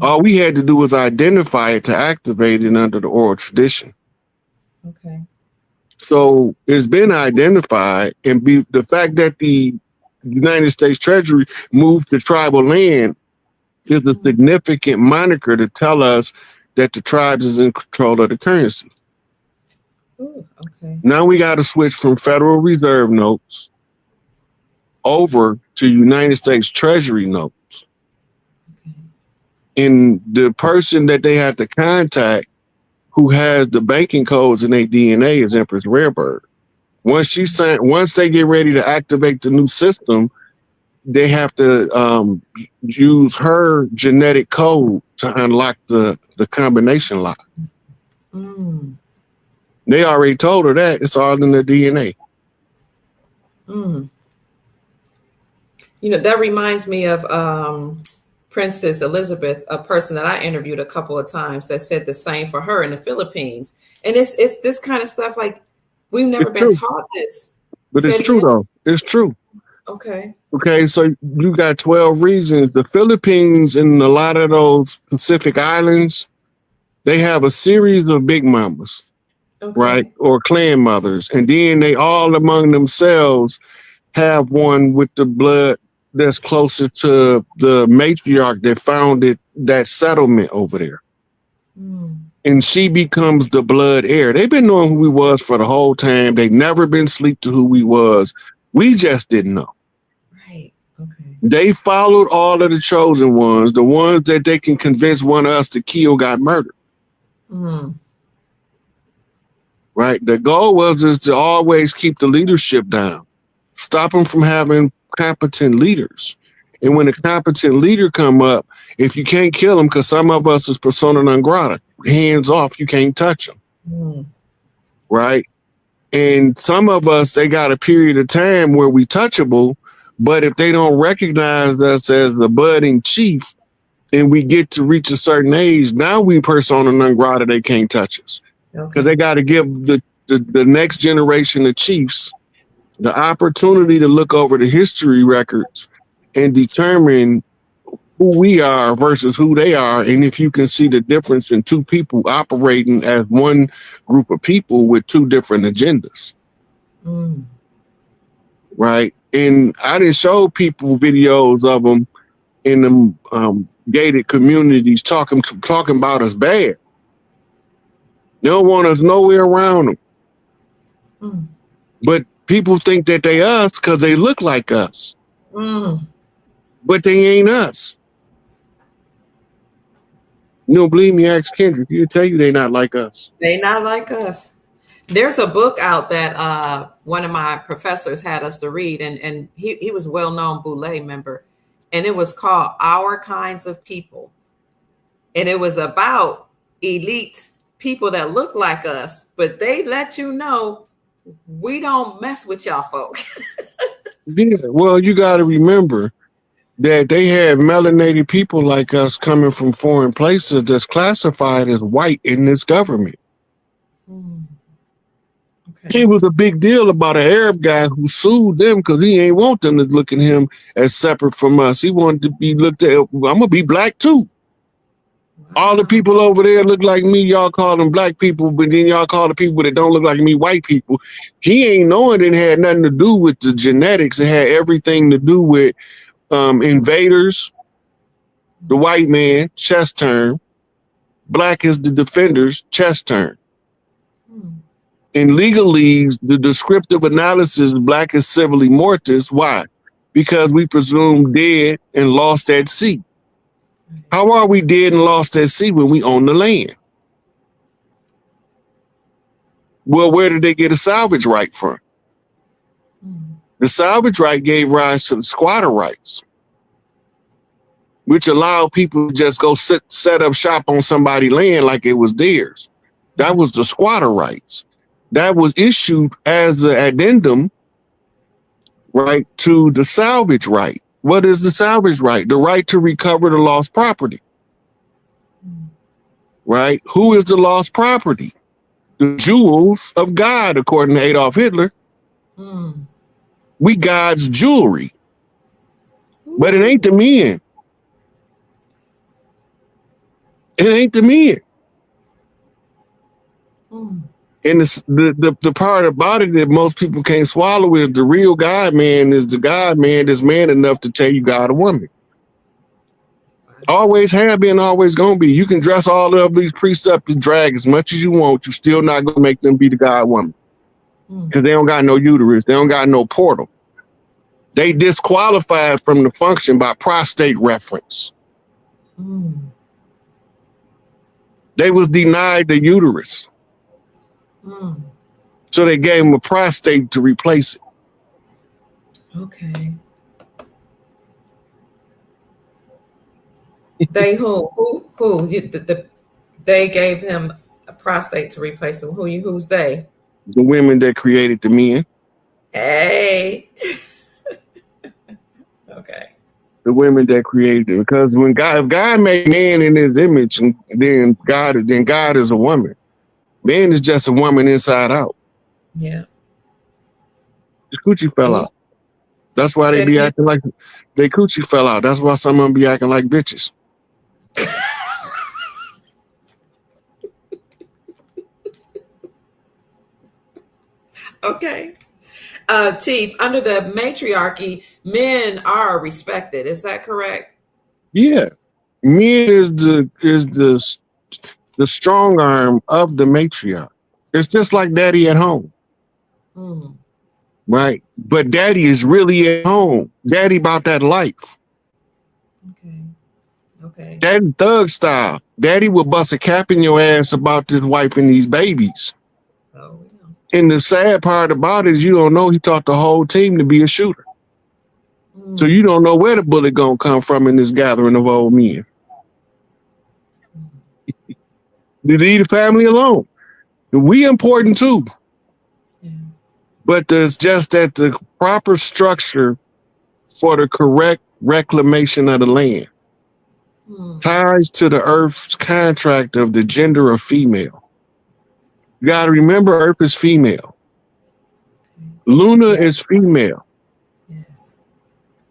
All we had to do was identify it to activate it under the oral tradition. Okay. So it's been identified, and the fact that the United States Treasury moved to tribal land is a significant moniker to tell us that the tribes is in control of the currency. Ooh, okay. Now we got to switch from Federal Reserve notes over to United States Treasury notes. Okay. And the person that they have to contact who has the banking codes in their DNA is Empress Rarebird. Once they get ready to activate the new system, they have to use her genetic code to unlock the combination lock. They already told her that. It's all in the DNA. That reminds me of Princess Elizabeth, a person that I interviewed a couple of times that said the same for her in the Philippines. And it's this kind of stuff, like, we've never been taught this. But it's true, though. It's true. Okay. Okay, so you got 12 regions. The Philippines and a lot of those Pacific islands, they have a series of big mamas, right? Or clan mothers. And then they all among themselves have one with the blood that's closer to the matriarch that founded that settlement over there. And she becomes the blood heir. They've been knowing who we was for the whole time. They've never been asleep to who we was. We just didn't know. Right. Okay. They followed all of the chosen ones. The ones that they can convince one of us to kill got murdered. Right. The goal was to always keep the leadership down. Stop them from having competent leaders. And when a competent leader come up, if you can't kill them, because some of us is persona non grata, hands off, you can't touch them. Right? And some of us, they got a period of time where we touchable, but if they don't recognize us as a budding chief and we get to reach a certain age, now we persona non grata, they can't touch us. Because they got to give the next generation of chiefs the opportunity to look over the history records and determine who we are versus who they are. And if you can see the difference in two people operating as one group of people with two different agendas. Right. And I didn't show people videos of them in them gated communities talking about us bad. They don't want us nowhere around them. But people think that they us because they look like us. But they ain't us. You don't believe me? Ask Kendrick. He'll tell you they not like us. They not like us. There's a book out that one of my professors had us to read, and he was a well-known Boule member, and it was called Our Kinds of People. And it was about elite people that look like us, but they let you know we don't mess with y'all folk. Yeah, well, you got to remember that they had melanated people like us coming from foreign places that's classified as white in this government. Okay. It was a big deal about an Arab guy who sued them because he ain't want them to look at him as separate from us. He wanted to be looked at. I'm gonna be black too. Wow. All the people over there look like me. Y'all call them black people, but then y'all call the people that don't look like me white people. He ain't knowing it had nothing to do with the genetics. It had everything to do with invaders, the white man, chest turn. Black is the defenders, chest turn. In legalese, the descriptive analysis, black is civilly mortis. Why? Because we presume dead and lost at sea. How are we dead and lost at sea when we own the land? Well, where did they get a salvage right from? The salvage right gave rise to the squatter rights, which allowed people to just go set up shop on somebody's land like it was theirs. That was the squatter rights. That was issued as an addendum, right, to the salvage right. What is the salvage right? The right to recover the lost property. Right? Who is the lost property? The jewels of God, according to Adolf Hitler. We God's jewelry. But it ain't the men. It ain't the men. And the part about it that most people can't swallow is the real God man is the God man that's man enough to tell you God a woman. Always have been, always gonna be. You can dress all of these precepts drag as much as you want. You still not gonna make them be the God woman. Because they don't got no uterus. They don't got no portal. They disqualified from the function by prostate reference. They was denied the uterus. So they gave him a prostate to replace it. Okay. They who? They gave him a prostate to replace them. Who's they? The women that created the men. Hey. Okay. The women that created it. Because when if God made man in his image, then God is a woman. Man is just a woman inside out. Yeah. The coochie fell out. That's why they be acting like they coochie fell out. That's why some of them be acting like bitches. Okay. Chief, under the matriarchy, men are respected. Is that correct? Yeah. Men is the strong arm of the matriarch. It's just like daddy at home. Right? But daddy is really at home. Daddy about that life. Okay. Daddy thug style. Daddy will bust a cap in your ass about this wife and these babies. Oh, yeah. And the sad part about it is you don't know he taught the whole team to be a shooter. So you don't know where the bullet gonna come from in this gathering of old men. They leave the family alone. We important too. Yeah. But there's just that the proper structure for the correct reclamation of the land ties to the earth's contract of the gender of female. You got to remember Earth is female. Luna is female. Yes.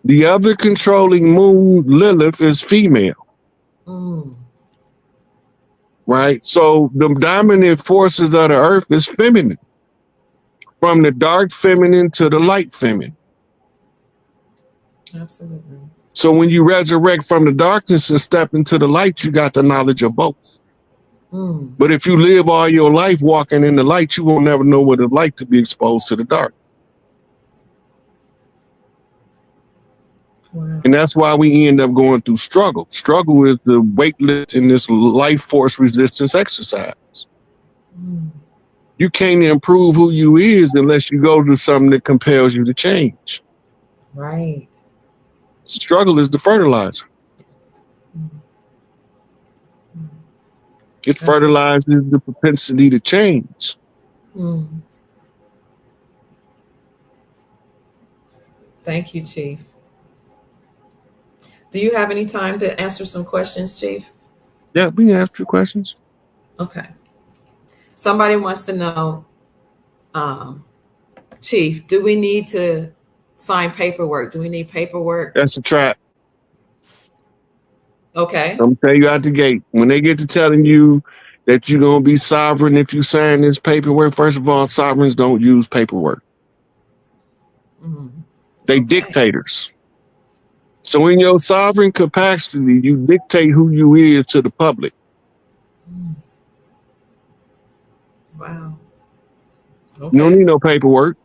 The other controlling moon, Lilith, is female. Right? So the dominant forces of the earth is feminine. From the dark feminine to the light feminine. Absolutely. So when you resurrect from the darkness and step into the light, you got the knowledge of both. But if you live all your life walking in the light, you won't never know what it's like to be exposed to the dark. Wow. And that's why we end up going through struggle. Struggle is the weightless in this life force resistance exercise. You can't improve who you is unless you go to something that compels you to change. Right. Struggle is the fertilizer. It That's so. fertilizes the propensity to change. Mm. Thank you, Chief. Do you have any time to answer some questions, Chief? Yeah, we can ask you questions. Okay. Somebody wants to know, um, Chief, do we need to sign paperwork? Do we need paperwork? That's a trap. Okay. I'm gonna tell you out the gate. When they get to telling you that you're gonna be sovereign if you sign this paperwork, first of all, sovereigns don't use paperwork. Mm. They Okay. dictators. So in your sovereign capacity, you dictate who you is to the public. Mm. Wow. You don't Okay. need no paperwork.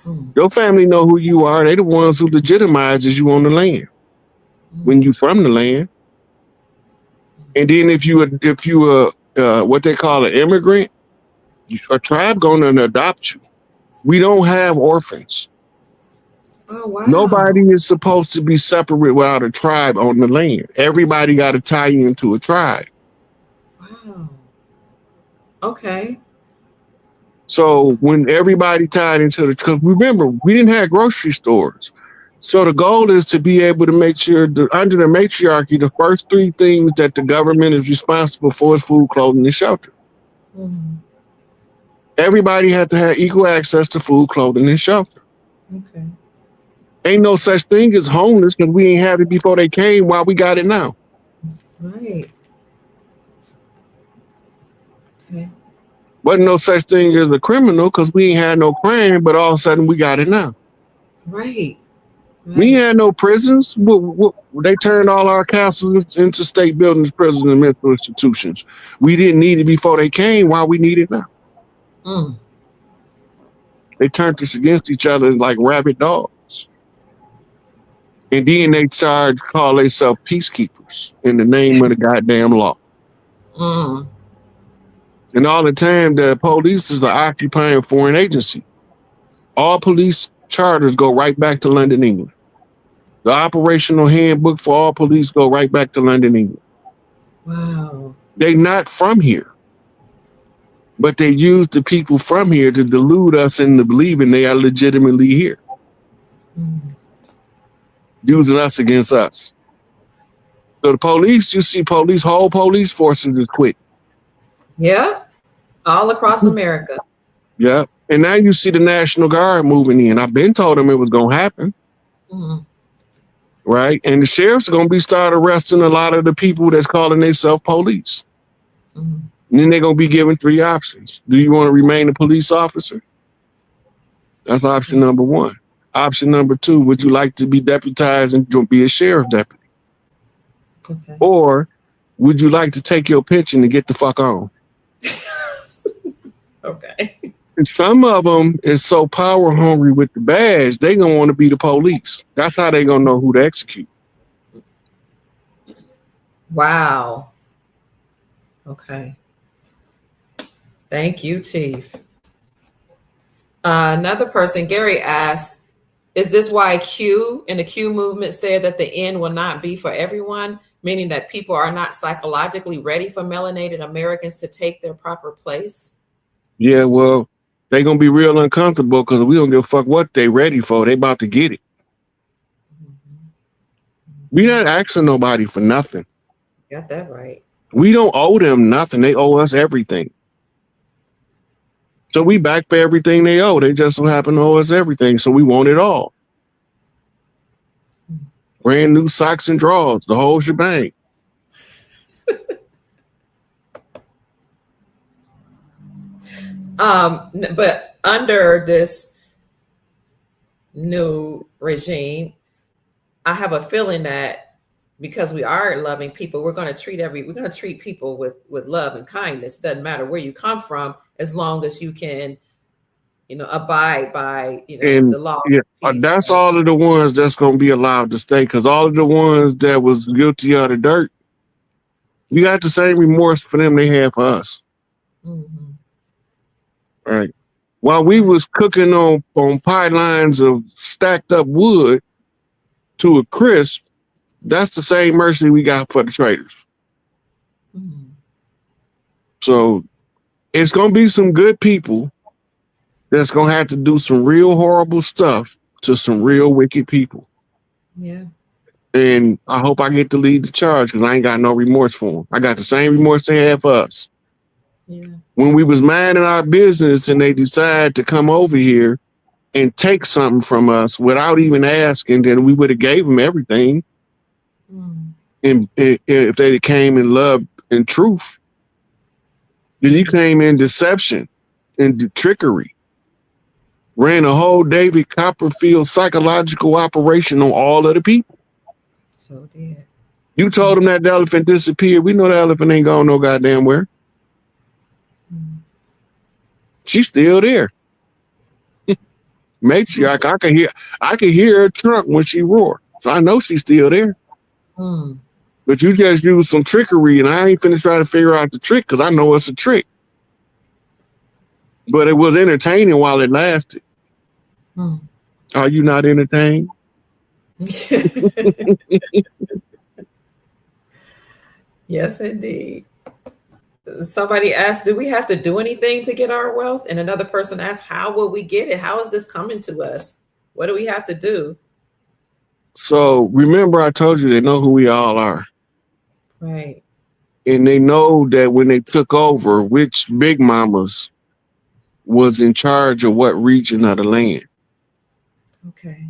Mm. Your family know who you are. They the ones who legitimizes you on the land Mm. when you from the land. And then if you what they call an immigrant, a tribe gonna adopt you. We don't have orphans. Oh, wow. Nobody is supposed to be separate without a tribe on the land. Everybody got to tie into a tribe. Wow. Okay. So when everybody tied into the, because remember, we didn't have grocery stores. So the goal is to be able to make sure that under the matriarchy, the first three things that the government is responsible for is food, clothing, and shelter. Mm. Everybody had to have equal access to food, clothing, and shelter. Okay. Ain't no such thing as homeless because we ain't had it before they came while we got it now. Right. Okay. Wasn't no such thing as a criminal because we ain't had no crime, but all of a sudden we got it now. Right. We ain't Right. had no prisons. They turned all our castles into state buildings, prisons, and mental institutions. We didn't need it before they came. Why we need it now? Mm. They turned us against each other like rabid dogs. And then they call themselves peacekeepers in the name of the goddamn law. Mm. And all the time, the police is an occupying foreign agency. All police charters go right back to London, England. The operational handbook for all police go right back to London, England. Wow. They're not from here, but they use the people from here to delude us into believing they are legitimately here, Mm. using us against us. So the police, you see whole police forces is quit. Yeah. All across America. Yeah. And now you see the National Guard moving in. I've been told them it was going to happen. Mm. Right. And the sheriffs are going to be start arresting a lot of the people that's calling themselves police. Mm. And then they're going to be given three options. Do you want to remain a police officer? That's option number one. Option number two, would you like to be deputized and be a sheriff deputy? Okay. Or would you like to take your pension and get the fuck on? Okay. And some of them is so power hungry with the badge, they gonna want to be the police. That's how they gonna know who to execute. Wow. Okay. Thank you, Chief. Another person, Gary asks, is this why Q in the Q movement said that the end will not be for everyone, meaning that people are not psychologically ready for melanated Americans to take their proper place? Yeah, well, they gonna be real uncomfortable because we don't give a fuck what they ready for. They about to get it. We not asking nobody for nothing. Got that right. We don't owe them nothing. They owe us everything. So we back for everything they owe. They just so happen to owe us everything. So we want it all. Brand new socks and drawers, the whole shebang. But under this new regime, I have a feeling that because we are loving people, we're going to treat people with love and kindness. Doesn't matter where you come from, as long as you can, abide by, the law. Yeah, that's all of the ones that's going to be allowed to stay, because all of the ones that was guilty of the dirt, we got the same remorse for them they had for us. Mm-hmm. Right. While we was cooking on pylons of stacked up wood to a crisp, that's the same mercy we got for the traitors. Mm-hmm. So it's going to be some good people that's going to have to do some real horrible stuff to some real wicked people. Yeah. And I hope I get to lead the charge because I ain't got no remorse for them. I got the same remorse they had for us. Yeah. When we was minding our business and they decided to come over here and take something from us without even asking, then we would have gave them everything. And if they came in love and truth, then you came in deception and trickery. Ran a whole David Copperfield psychological operation on all of the people. So did. You told them that the elephant disappeared. We know the elephant ain't going no goddamn where. She's still there. Matriarch, I could hear her trunk when she roared. So I know she's still there. But you just used some trickery, and I ain't finna try to figure out the trick because I know it's a trick. But it was entertaining while it lasted. Are you not entertained? Yes, indeed. Somebody asked, do we have to do anything to get our wealth? And another person asked, how will we get it? How is this coming to us? What do we have to do? So remember I told you they know who we all are. Right. And they know that when they took over, which big mamas was in charge of what region of the land. Okay.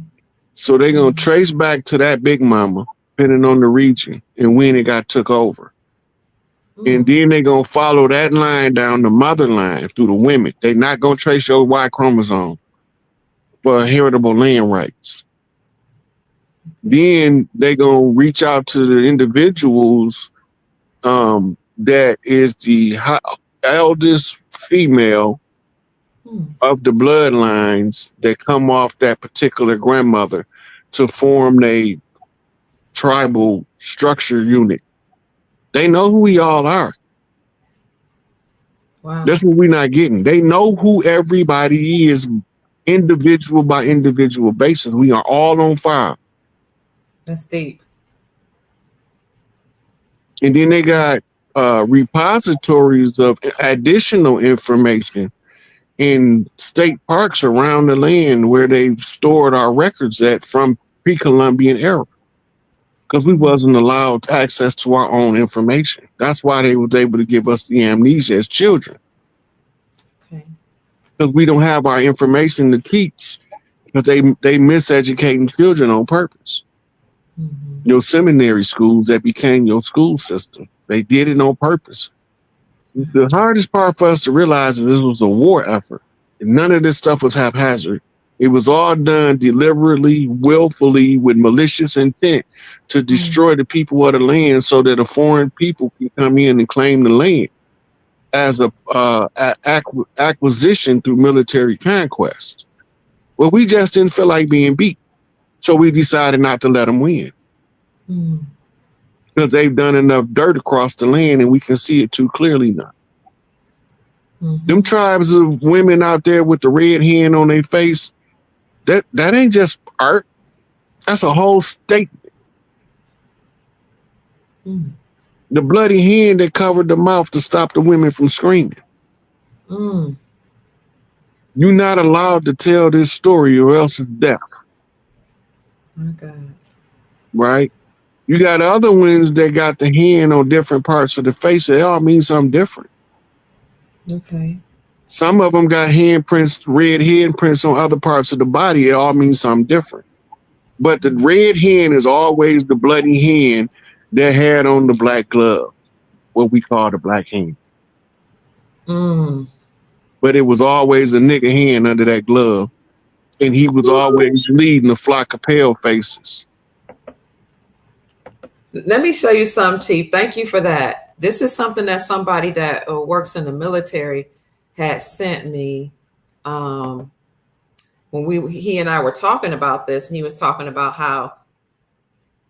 So they're going to trace back to that big mama, depending on the region and when it got took over. And then they're going to follow that line down the mother line through the women. They're not going to trace your Y chromosome for heritable land rights. Then they're going to reach out to the individuals that is the eldest female of the bloodlines that come off that particular grandmother to form a tribal structure unit. They know who we all are. Wow. That's what we're not getting. They know who everybody is, individual by individual basis. We are all on fire. That's deep. And then they got repositories of additional information in state parks around the land where they've stored our records at from pre-Columbian era. Because we wasn't allowed access to our own information. That's why they was able to give us the amnesia as children. Okay. Because we don't have our information to teach. Because they miseducating children on purpose. Your seminary schools that became your school system. They did it on purpose. The hardest part for us to realize is this was a war effort. And none of this stuff was haphazard. It was all done deliberately, willfully, with malicious intent to destroy the people of the land so that a foreign people can come in and claim the land as a acquisition through military conquest. Well, we just didn't feel like being beat. So we decided not to let them win. Because they've done enough dirt across the land and we can see it too clearly now. Them tribes of women out there with the red hen on their face, that ain't just art. That's a whole statement. The bloody hand that covered the mouth to stop the women from screaming. You're not allowed to tell this story or else it's death. My God. Right? You got other ones that got the hand on different parts of the face. They all mean something different. Okay. Some of them got handprints, red handprints on other parts of the body. It all means something different. But the red hand is always the bloody hand that had on the black glove, what we call the black hand. But it was always a nigga hand under that glove. And he was always leading a flock of pale faces. Let me show you some, Chief. Thank you for that. This is something that somebody that works in the military had sent me when he and I were talking about this, and he was talking about how,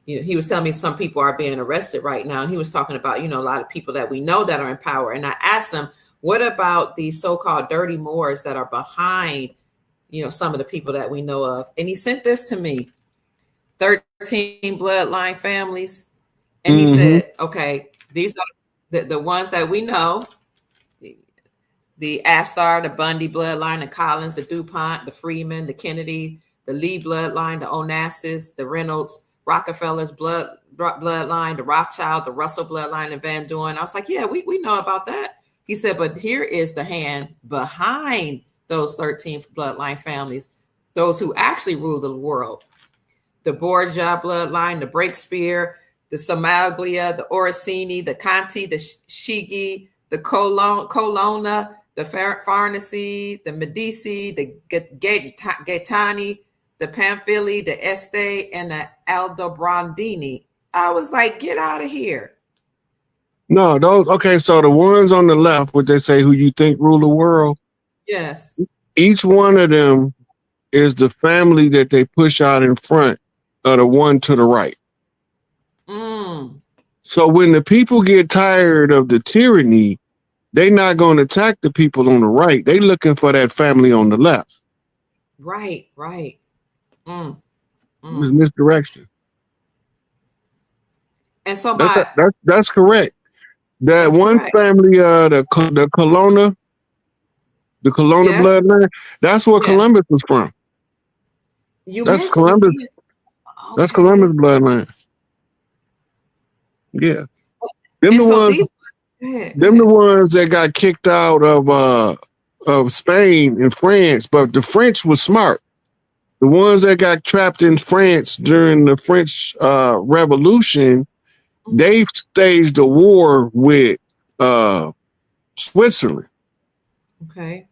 he was telling me some people are being arrested right now. And he was talking about, a lot of people that we know that are in power. And I asked him, what about these so-called dirty Moors that are behind, some of the people that we know of? And he sent this to me, 13 bloodline families. And he said, okay, these are the ones that we know. the Astor, the Bundy bloodline, the Collins, the DuPont, the Freeman, the Kennedy, the Lee bloodline, the Onassis, the Reynolds, Rockefellers bloodline, the Rothschild, the Russell bloodline, and Van Dorn. I was like, yeah, we know about that. He said, but here is the hand behind those 13 bloodline families, those who actually rule the world. The Borgia bloodline, the Breakspear, the Somaglia, the Orsini, the Conti, the Shigi, the Colonna, the Farnese, the Medici, the Gaetani, the Pamphili, the Este, and the Aldobrandini. I was like, get out of here. No, those, okay, so the ones on the left, what they say, who you think rule the world? Yes. Each one of them is the family that they push out in front of the one to the right. So when the people get tired of the tyranny, they're not going to attack the people on the right. They're looking for that family on the left. Right. Misdirection. And so that's correct. That one correct. Family, the Colonna yes. bloodline, that's where yes. Columbus was from. That's Columbus. Okay. That's Columbus bloodline. Yeah. Them the ones that got kicked out of Spain and France, but the French was smart. The ones that got trapped in France during the French Revolution, they staged a war with Switzerland. Okay.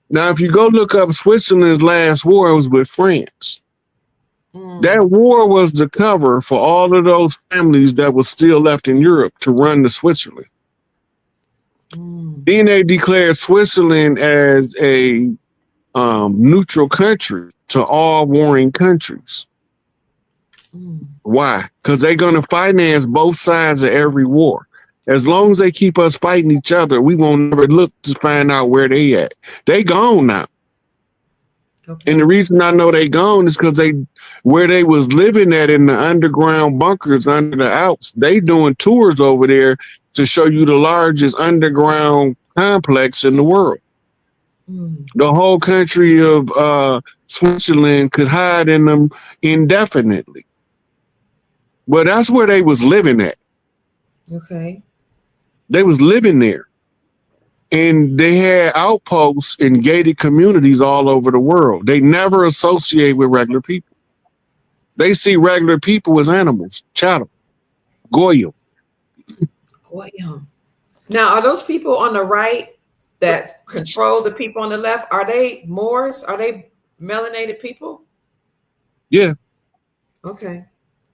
Now, if you go look up Switzerland's last war, it was with France. That war was the cover for all of those families that was still left in Europe to run to Switzerland. Then they declared Switzerland as a neutral country to all warring countries. Why? Because they're going to finance both sides of every war. As long as they keep us fighting each other, we won't never look to find out where they at. They gone now. Okay. And the reason I know they gone is because where they was living at in the underground bunkers under the Alps, they doing tours over there to show you the largest underground complex in the world. The whole country of Switzerland could hide in them indefinitely. But that's where they was living at. Okay. They was living there. And they had outposts in gated communities all over the world. They never associate with regular people. They see regular people as animals, chattel, Goyim. Now, are those people on the right that control the people on the left, are they Moors? Are they melanated people? Yeah. Okay.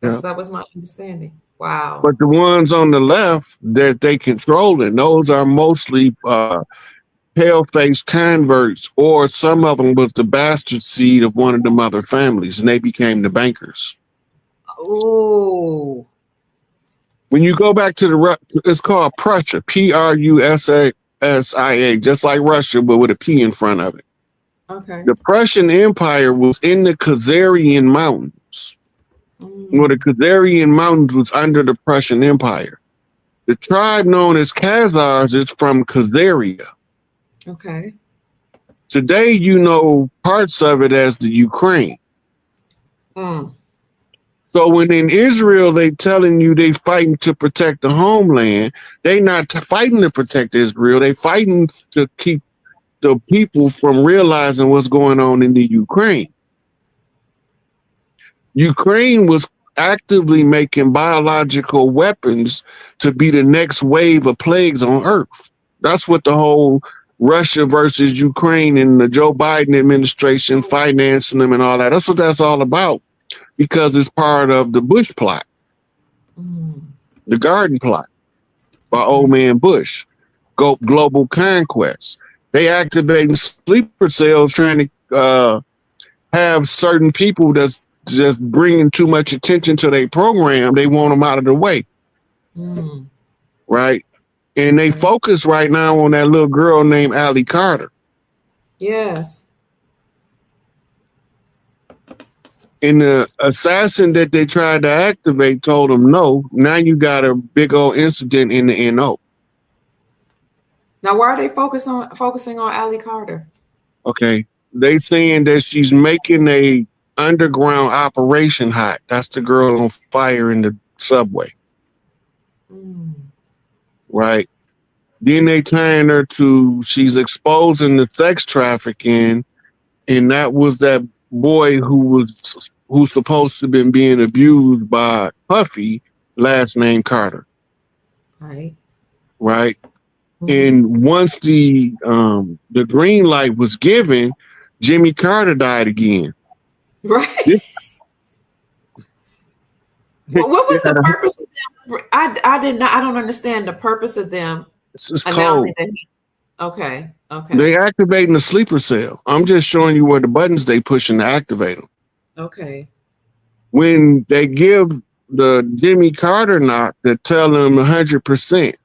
That was my understanding. Wow. But the ones on the left that they controlling, those are mostly pale-faced converts, or some of them was the bastard seed of one of them other families, and they became the bankers. Oh. When you go back to it's called Prussia, Prussia, just like Russia, but with a P in front of it. Okay. The Prussian Empire was in the Khazarian Mountains. Well, the Khazarian Mountains was under the Prussian Empire. The tribe known as Khazars is from Khazaria. Okay. Today, you know parts of it as the Ukraine. So when in Israel, they telling you they fighting to protect the homeland, they not fighting to protect Israel. They fighting to keep the people from realizing what's going on in the Ukraine. Ukraine was actively making biological weapons to be the next wave of plagues on Earth. That's what the whole Russia versus Ukraine and the Joe Biden administration financing them and all that. That's what that's all about, because it's part of the Bush plot, the Garden plot by old man Bush, global conquest. They activating sleeper cells trying to have certain people that's just bringing too much attention to their program. They want them out of the way. Right? And they focus right now on that little girl named Allie Carter. Yes. And the assassin that they tried to activate told them no. Now you got a big old incident in the NO. Now, why are they focusing on Allie Carter? Okay. They saying that she's making a underground operation hot. That's the girl on fire in the subway. Mm. Right. Then they tying her to she's exposing the sex trafficking, and that was that boy who's supposed to have been being abused by Puffy, last name Carter. Right. Right. Mm-hmm. And once the green light was given, Jimmy Carter died again. Right. What was the purpose of them? I don't understand the purpose of them It's announcing cold. that. Okay. Okay. They activating the sleeper cell. I'm just showing you where the buttons they pushing to activate them. Okay. When they give the Jimmy Carter knock to tell them 100%,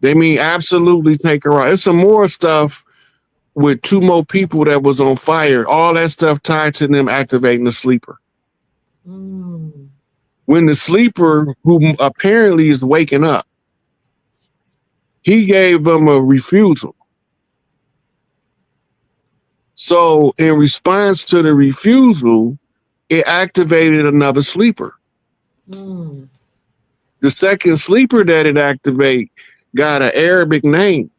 they mean absolutely take her out. It's some more stuff with two more people that was on fire. All that stuff tied to them activating the sleeper. Mm. When the sleeper, who apparently is waking up, he gave them a refusal. So in response to the refusal, it activated another sleeper. Mm. The second sleeper that it activated got an Arabic name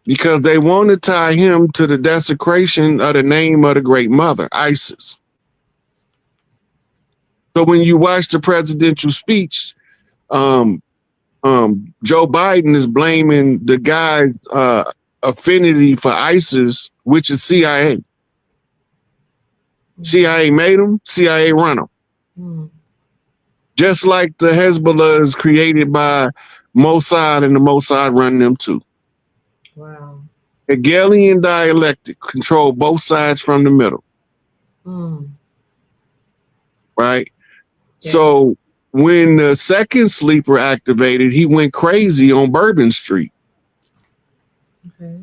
because they want to tie him to the desecration of the name of the great mother, ISIS. So when you watch the presidential speech, Joe Biden is blaming the guy's affinity for ISIS, which is CIA. CIA made him, CIA run him. Mm. Just like the Hezbollah is created by Mossad, and the Mossad run them too. Wow. Hegelian dialectic control both sides from the middle. Mm. Right? Yes. So when the second sleeper activated, he went crazy on Bourbon Street. Okay.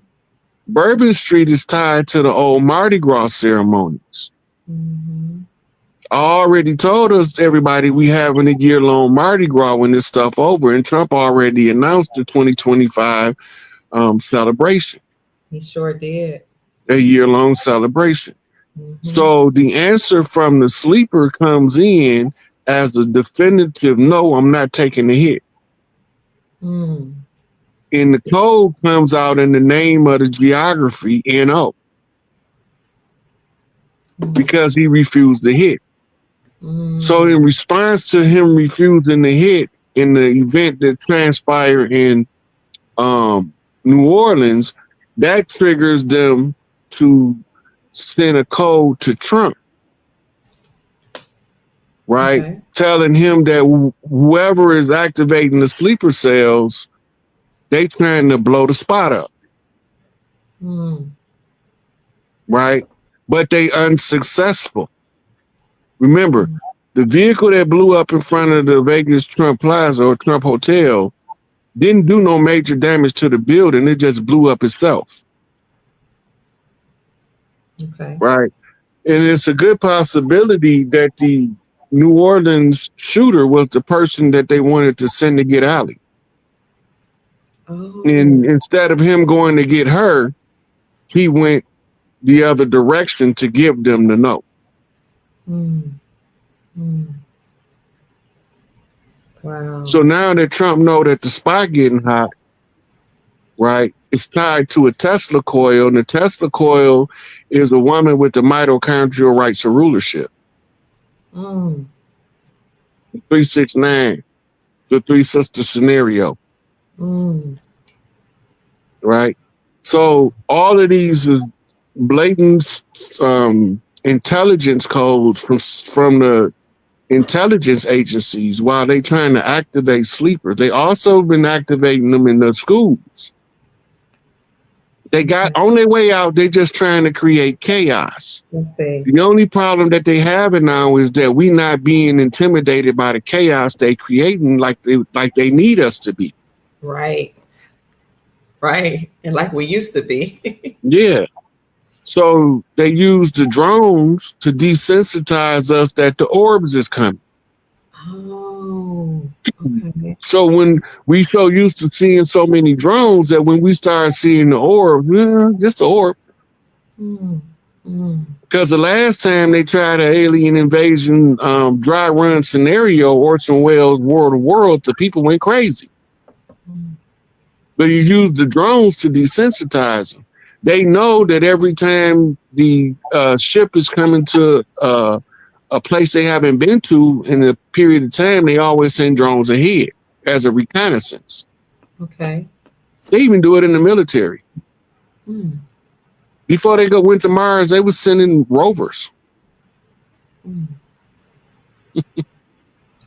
Bourbon Street is tied to the old Mardi Gras ceremonies. Mm-hmm. I already told us, everybody, we having a year-long Mardi Gras when this stuff over, and Trump already announced the 2025 celebration. He sure did. A year-long celebration. Mm-hmm. So the answer from the sleeper comes in as a definitive no, I'm not taking the hit. Mm. And the code comes out in the name of the geography, NO, because he refused the hit. Mm. So in response to him refusing the hit in the event that transpired in New Orleans, that triggers them to send a code to Trump, right? Okay. Telling him that whoever is activating the sleeper cells, they trying to blow the spot up. Mm. Right? But they unsuccessful. Remember, the vehicle that blew up in front of the Vegas Trump Plaza or Trump Hotel didn't do no major damage to the building. It just blew up itself. Okay. Right? And it's a good possibility that the New Orleans shooter was the person that they wanted to send to get Allie. Oh. And instead of him going to get her, he went the other direction to give them the note. Mm. Mm. Wow. So now that Trump know that the spot getting hot, right, it's tied to a Tesla coil, and the Tesla coil is a woman with the mitochondrial rights of rulership. Mm. 369, the three sister scenario. Mm. Right? So all of these is blatant intelligence codes from the intelligence agencies while they trying to activate sleepers. They also been activating them in the schools. They got on their way out, they just trying to create chaos. Okay. The only problem that they have now is that we not being intimidated by the chaos they creating like they need us to be. Right. Right. And like we used to be. Yeah. So they use the drones to desensitize us that the orbs is coming. Oh. Okay. So when we so used to seeing so many drones that when we started seeing the orb, just the orb. Mm. Mm. Because the last time they tried an alien invasion dry run scenario, Orson Welles' War of the Worlds, the people went crazy. Mm. But you use the drones to desensitize them. They know that every time the ship is coming to a place they haven't been to in a period of time, they always send drones ahead as a reconnaissance. Okay. They even do it in the military. Mm. Before they went to Mars, they were sending rovers. Mm.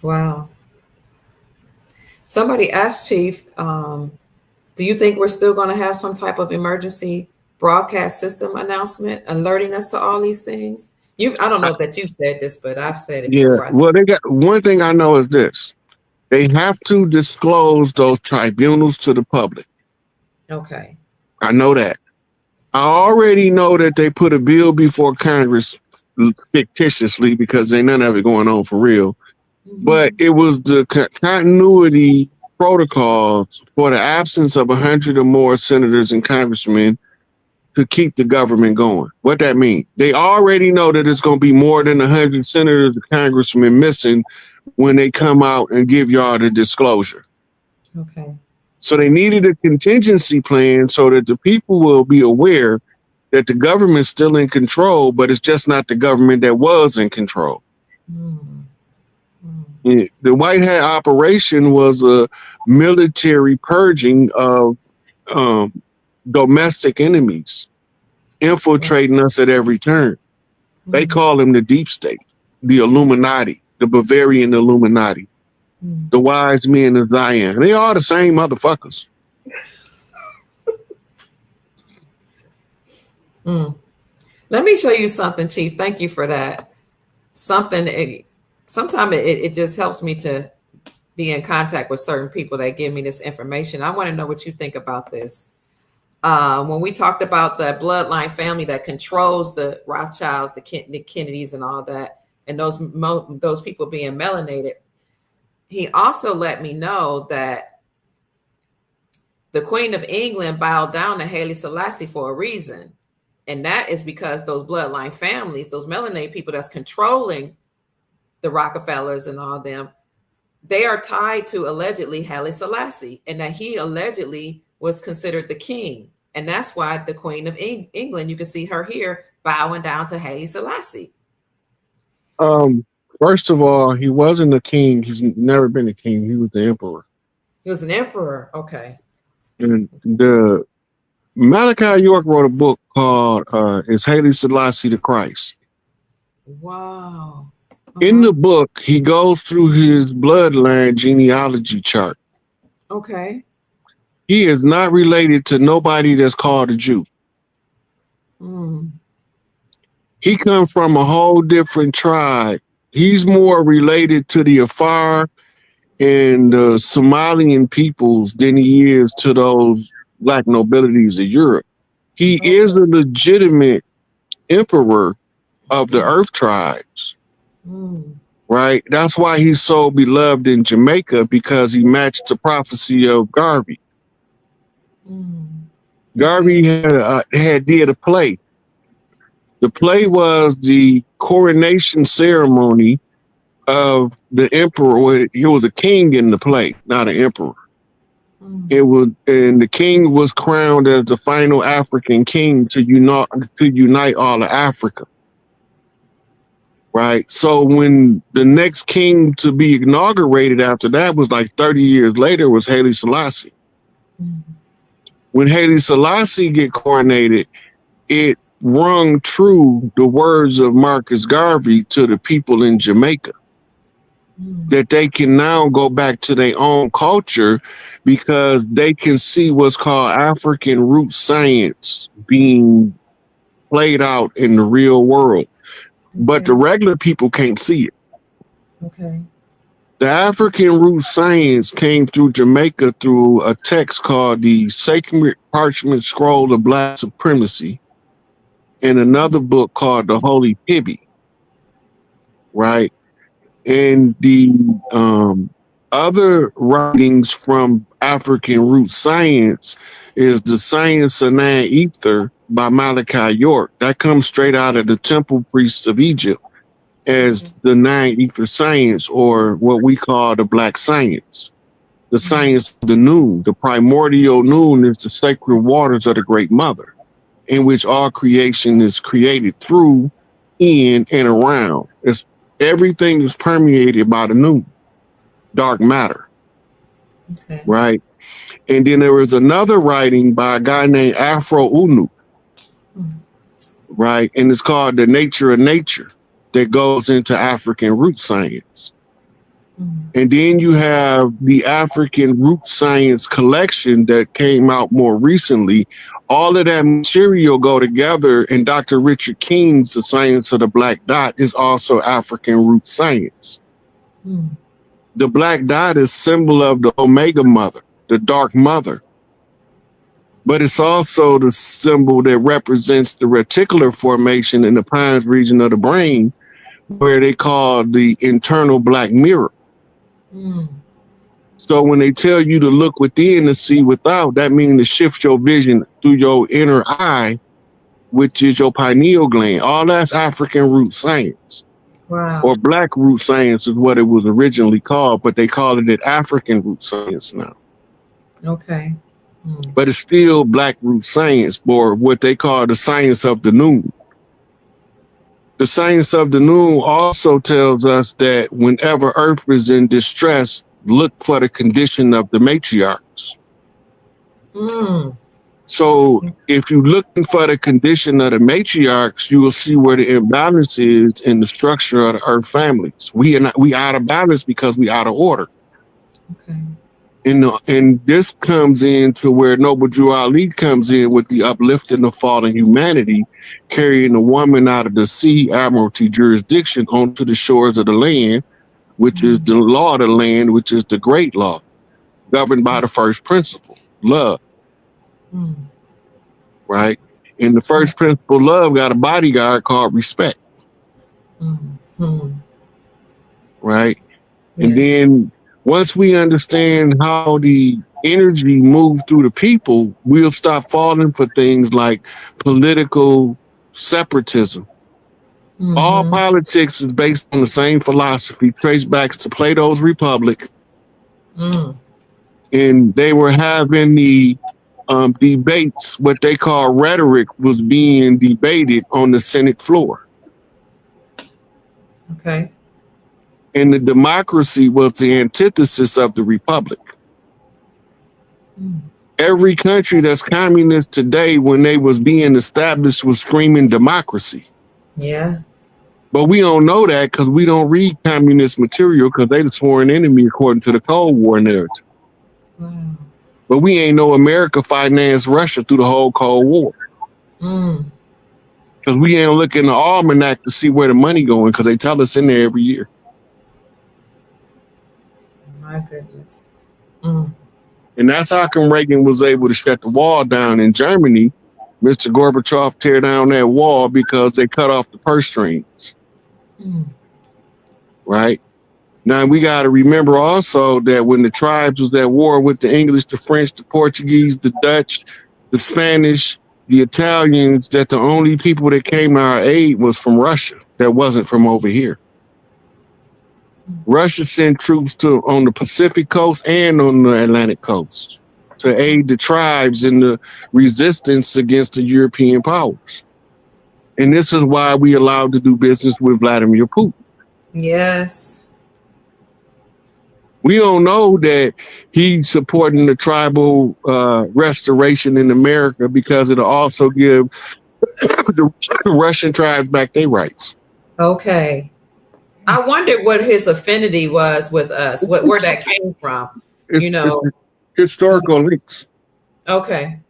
Wow. Somebody asked Chief, do you think we're still going to have some type of emergency broadcast system announcement alerting us to all these things? I don't know that you've said this, but I've said it Yeah. before. Well, they got one thing I know is this: they have to disclose those tribunals to the public. Okay. I know that. I already know that they put a bill before Congress fictitiously because ain't none of it going on for real. Mm-hmm. But it was the continuity protocols for the absence of 100 or more senators and congressmen to keep the government going. What that means? They already know that it's going to be more than 100 senators and congressmen missing when they come out and give y'all the disclosure. Okay. So they needed a contingency plan so that the people will be aware that the government's still in control, but it's just not the government that was in control. Mm. The White Hat operation was a military purging of domestic enemies infiltrating us at every turn. They call them the deep state, the Illuminati, the Bavarian Illuminati, the wise men of Zion. They are the same motherfuckers. Let me show you something, Chief. Thank you for that. Sometimes it just helps me to be in contact with certain people that give me this information. I want to know what you think about this. When we talked about the bloodline family that controls the Rothschilds, the Kennedys, and all that, and those people being melanated, he also let me know that the Queen of England bowed down to Haile Selassie for a reason. And that is because those bloodline families, those melanated people that's controlling the Rockefellers and all them, they are tied to allegedly Haile Selassie, and that he allegedly was considered the king. And that's why the Queen of England, you can see her here bowing down to Haile Selassie. First of all, he wasn't a king. He's never been a king. He was the emperor. He was an emperor. Okay. And the Malachi York wrote a book called Is Haile Selassie the Christ? Wow. In the book, he goes through his bloodline genealogy chart. Okay. He is not related to nobody that's called a Jew. He comes from a whole different tribe. He's more related to the Afar and the Somalian peoples than he is to those black nobilities of Europe. He is a legitimate emperor of the Earth tribes. Right? That's why he's so beloved in Jamaica, because he matched the prophecy of Garvey. Garvey had did a play. The play was the coronation ceremony of the emperor. He was a king in the play, not an emperor. It was, and the king was crowned as the final African king to unite all of Africa. Right. So when the next king to be inaugurated after that was like 30 years later was Haile Selassie. When Haile Selassie get coronated, it rung true the words of Marcus Garvey to the people in Jamaica, that they can now go back to their own culture because they can see what's called African root science being played out in the real world. But the regular people can't see it. Okay. The African root science came through Jamaica through a text called the Sacred Parchment Scroll of Black Supremacy and another book called the Holy Pibby. Right? And the Other writings from African root science is The Science of Nine Ether by Malachi York. That comes straight out of the temple priests of Egypt as the Nine Ether science, or what we call the Black science. The science of the noon. The primordial noon is the sacred waters of the Great Mother, in which all creation is created through, in, and around. Everything is permeated by the noon, dark matter. Okay. Right? And then there was another writing by a guy named Afro Unu, right? And it's called The Nature of Nature, that goes into African root science. And then you have the African root science collection that came out more recently. All of that material go together, and Dr. Richard King's The Science of the Black Dot is also African root science. The black dot is symbol of the Omega Mother, the Dark Mother. But it's also the symbol that represents the reticular formation in the pons region of the brain, where they call the internal black mirror. So when they tell you to look within to see without, that means to shift your vision through your inner eye, which is your pineal gland. All that's African root science. Wow. Or black root science is what it was originally called, but they call it African root science now. Okay. But it's still black root science, or what they call the science of the noon. The science of the noon also tells us that whenever Earth is in distress, look for the condition of the matriarchs. So if you're looking for the condition of the matriarchs, you will see where the imbalance is in the structure of the Earth families. We out of balance because we out of order. Okay. And this comes into where Noble Drew Ali comes in with the uplifting of fallen humanity, carrying the woman out of the sea admiralty jurisdiction onto the shores of the land, which is the law of the land, which is the great law, governed by the first principle, love. Right? And the first principle, love, got a bodyguard called respect. Right? Yes. And then once we understand how the energy moves through the people, we'll stop falling for things like political separatism. All politics is based on the same philosophy, traced back to Plato's Republic. And they were having the debates, what they call rhetoric, was being debated on the Senate floor. Okay. And the democracy was the antithesis of the republic. Every country that's communist today, when they was being established, was screaming democracy. Yeah. But we don't know that because we don't read communist material, because they the sworn enemy according to the Cold War narrative. Wow. But we ain't know America financed Russia through the whole Cold War. Because we ain't looking in the almanac to see where the money going, because they tell us in there every year. My goodness. And that's how come Reagan was able to shut the wall down in Germany. Mr. Gorbachev tear down that wall because they cut off the purse strings. Right? Now, we got to remember also that when the tribes was at war with the English, the French, the Portuguese, the Dutch, the Spanish, the Italians, that the only people that came to our aid was from Russia. That wasn't from over here. Russia sent troops on the Pacific coast and on the Atlantic coast to aid the tribes in the resistance against the European powers. And this is why we allowed to do business with Vladimir Putin. Yes. We don't know that he's supporting the tribal restoration in America, because it'll also give the Russian tribes back their rights. Okay. I wondered what his affinity was with us, where that came from. It's historical links. Okay.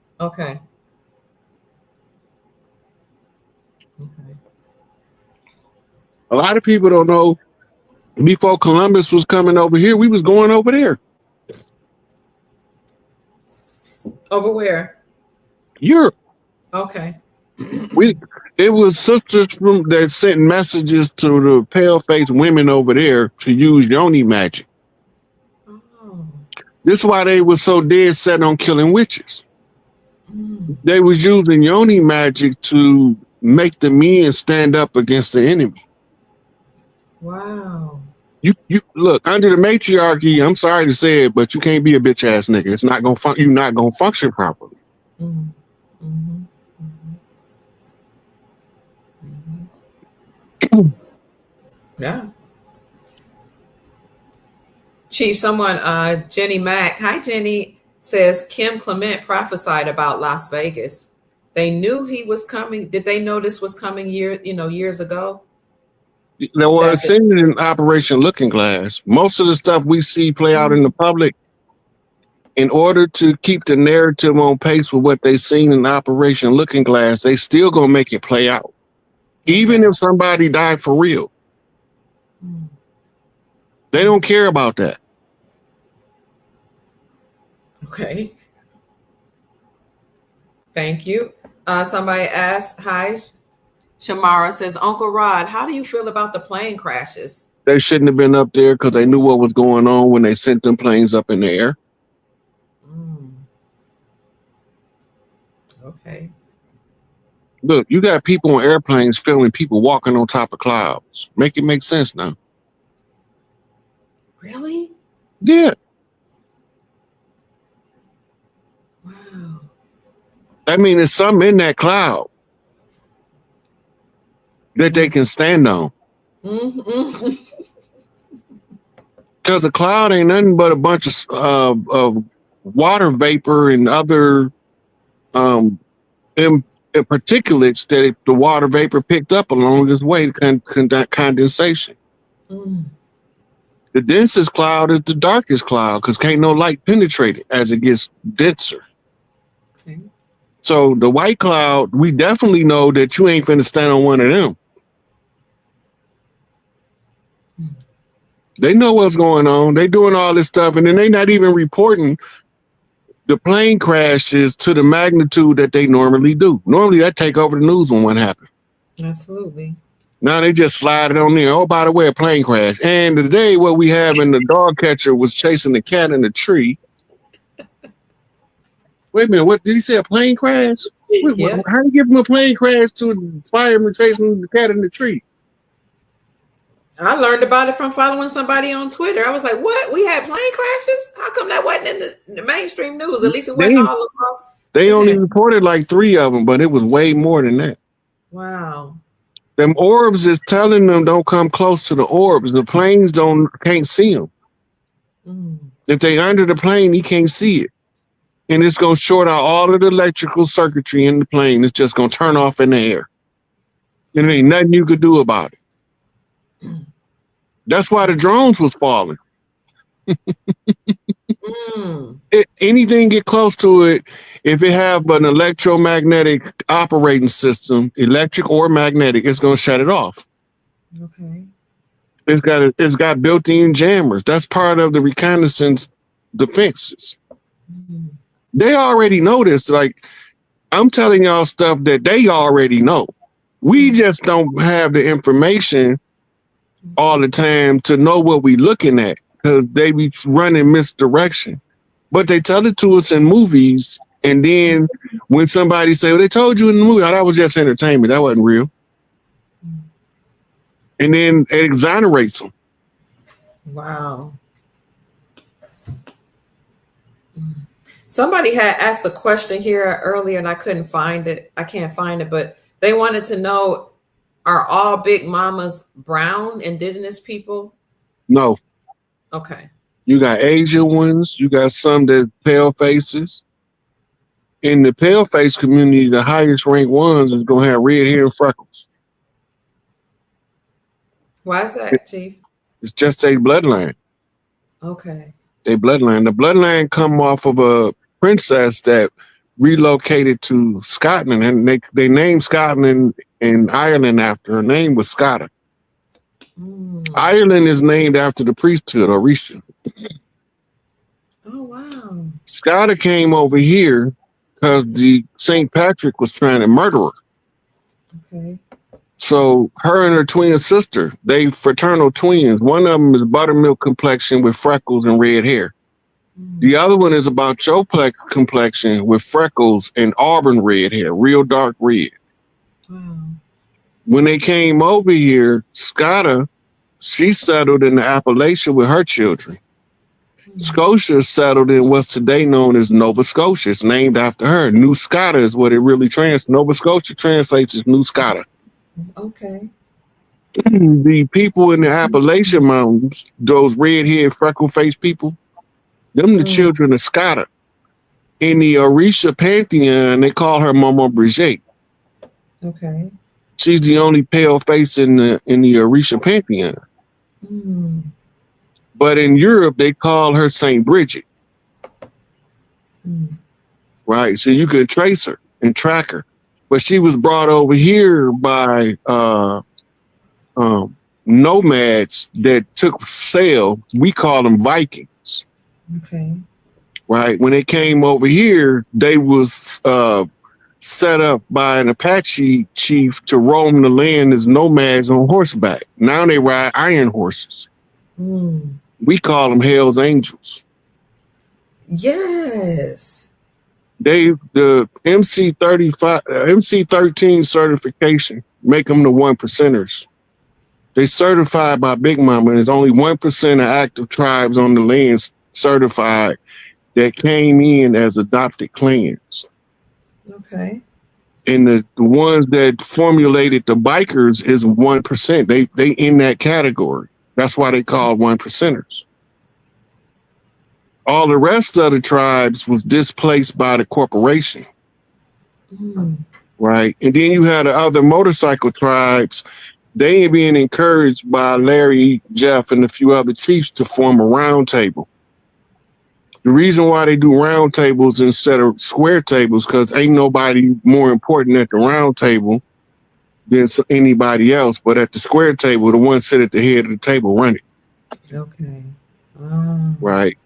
A lot of people don't know, before Columbus was coming over here, we was going over there. Over where? Europe. Okay. It was sisters that sent messages to the pale-faced women over there to use yoni magic. Oh. This is why they were so dead set on killing witches. They was using yoni magic to make the men stand up against the enemy. Wow. You look under the matriarchy. I'm sorry to say it, but you can't be a bitch ass nigga. It's not gonna you're not gonna function properly. Mm-hmm. Mm-hmm. Mm-hmm. Yeah. Chief, someone, Jenny Mack, hi Jenny, says Kim Clement prophesied about Las Vegas. They knew he was coming. Did they know this was coming years ago? There was seen in Operation Looking Glass. Most of the stuff we see play out in the public, in order to keep the narrative on pace with what they seen in Operation Looking Glass, they still gonna make it play out. Even if somebody died for real. They don't care about that. Okay. Thank you. Somebody asked, hi, Shamara says, Uncle Rod, how do you feel about the plane crashes? They shouldn't have been up there because they knew what was going on when they sent them planes up in the air. Okay. Look, you got people on airplanes filming people walking on top of clouds. Make it make sense now. Really? Yeah. Wow. I mean, there's something in that cloud that they can stand on. Because a cloud ain't nothing but a bunch of water vapor and other particulates that the water vapor picked up along this way, condensation. The densest cloud is the darkest cloud because can't no light penetrate it as it gets denser. Okay. So the white cloud, we definitely know that you ain't finna stand on one of them. They know what's going on. They doing all this stuff, and then they not even reporting the plane crashes to the magnitude that they normally do. Normally, that take over the news when one happens. Absolutely. Now they just slide it on there. Oh, by the way, a plane crash. And today, what we have in the dog catcher was chasing the cat in the tree. Wait a minute, what did he say? A plane crash? Yeah. How do you give him a plane crash to a fireman chasing the cat in the tree? I learned about it from following somebody on Twitter. I was like, what? We had plane crashes? How come that wasn't in the mainstream news? At least it wasn't all across. They only reported like 3 of them, but it was way more than that. Wow. Them orbs is telling them don't come close to the orbs. The planes can't see them. If they under the plane, you can't see it. And it's going to short out all of the electrical circuitry in the plane. It's just going to turn off in the air. And there ain't nothing you could do about it. That's why the drones was falling. Anything get close to it, if it have an electromagnetic operating system, electric or magnetic, it's going to shut it off. Okay. It's got built-in jammers. That's part of the reconnaissance defenses. They already know this. Like, I'm telling y'all stuff that they already know. We just don't have the information all the time to know what we looking at because they be running misdirection. But they tell it to us in movies, and then when somebody say, well, they told you in the movie, oh, that was just entertainment. That wasn't real. And then it exonerates them. Wow. Somebody had asked a question here earlier and I couldn't find it. I can't find it, but they wanted to know, are all Big Mamas brown indigenous people? No. Okay. You got Asian ones. You got some that pale faces. In the pale face community, the highest ranked ones is going to have red hair and freckles. Why is that, Chief? It's just a bloodline. Okay. A bloodline. The bloodline come off of a princess that relocated to Scotland, and they named Scotland and Ireland after her. Name was Scotta. Ireland is named after the priesthood, Orisha. Oh, wow. Scotta came over here because the St. Patrick was trying to murder her. Okay. So her and her twin sister, they fraternal twins. One of them is buttermilk complexion with freckles and red hair. The other one is about your complexion with freckles and auburn red hair, real dark red. Wow. When they came over here, Scotta, she settled in the Appalachia with her children. Scotia settled in what's today known as Nova Scotia. It's named after her. New Scotta is what it really Nova Scotia translates as New Scotta. Okay. The people in the Appalachian Mountains, those red-haired, freckle-faced people, them the children of Scotta. In the Orisha pantheon, they call her Mama Brigitte. Okay. She's the only pale face in the Orisha pantheon. But in Europe, they call her Saint Bridget. Right? So you could trace her and track her. But she was brought over here by nomads that took sail. We call them Vikings. Okay. Right? When they came over here, they was set up by an Apache chief to roam the land as nomads on horseback. Now they ride iron horses. We call them Hell's Angels. Yes. The MC13 certification make them the 1%ers. They certified by Big Mama. There's only 1% of active tribes on the land certified that came in as adopted clans. Okay. And the ones that formulated the bikers is 1%. They in that category. That's why they call 1%ers. All the rest of the tribes was displaced by the corporation. Right? And then you had the other motorcycle tribes. They ain't being encouraged by Larry, Jeff, and a few other chiefs to form a round table. The reason why they do round tables instead of square tables, because ain't nobody more important at the round table than anybody else. But at the square table, the one sit at the head of the table running. Okay. Right.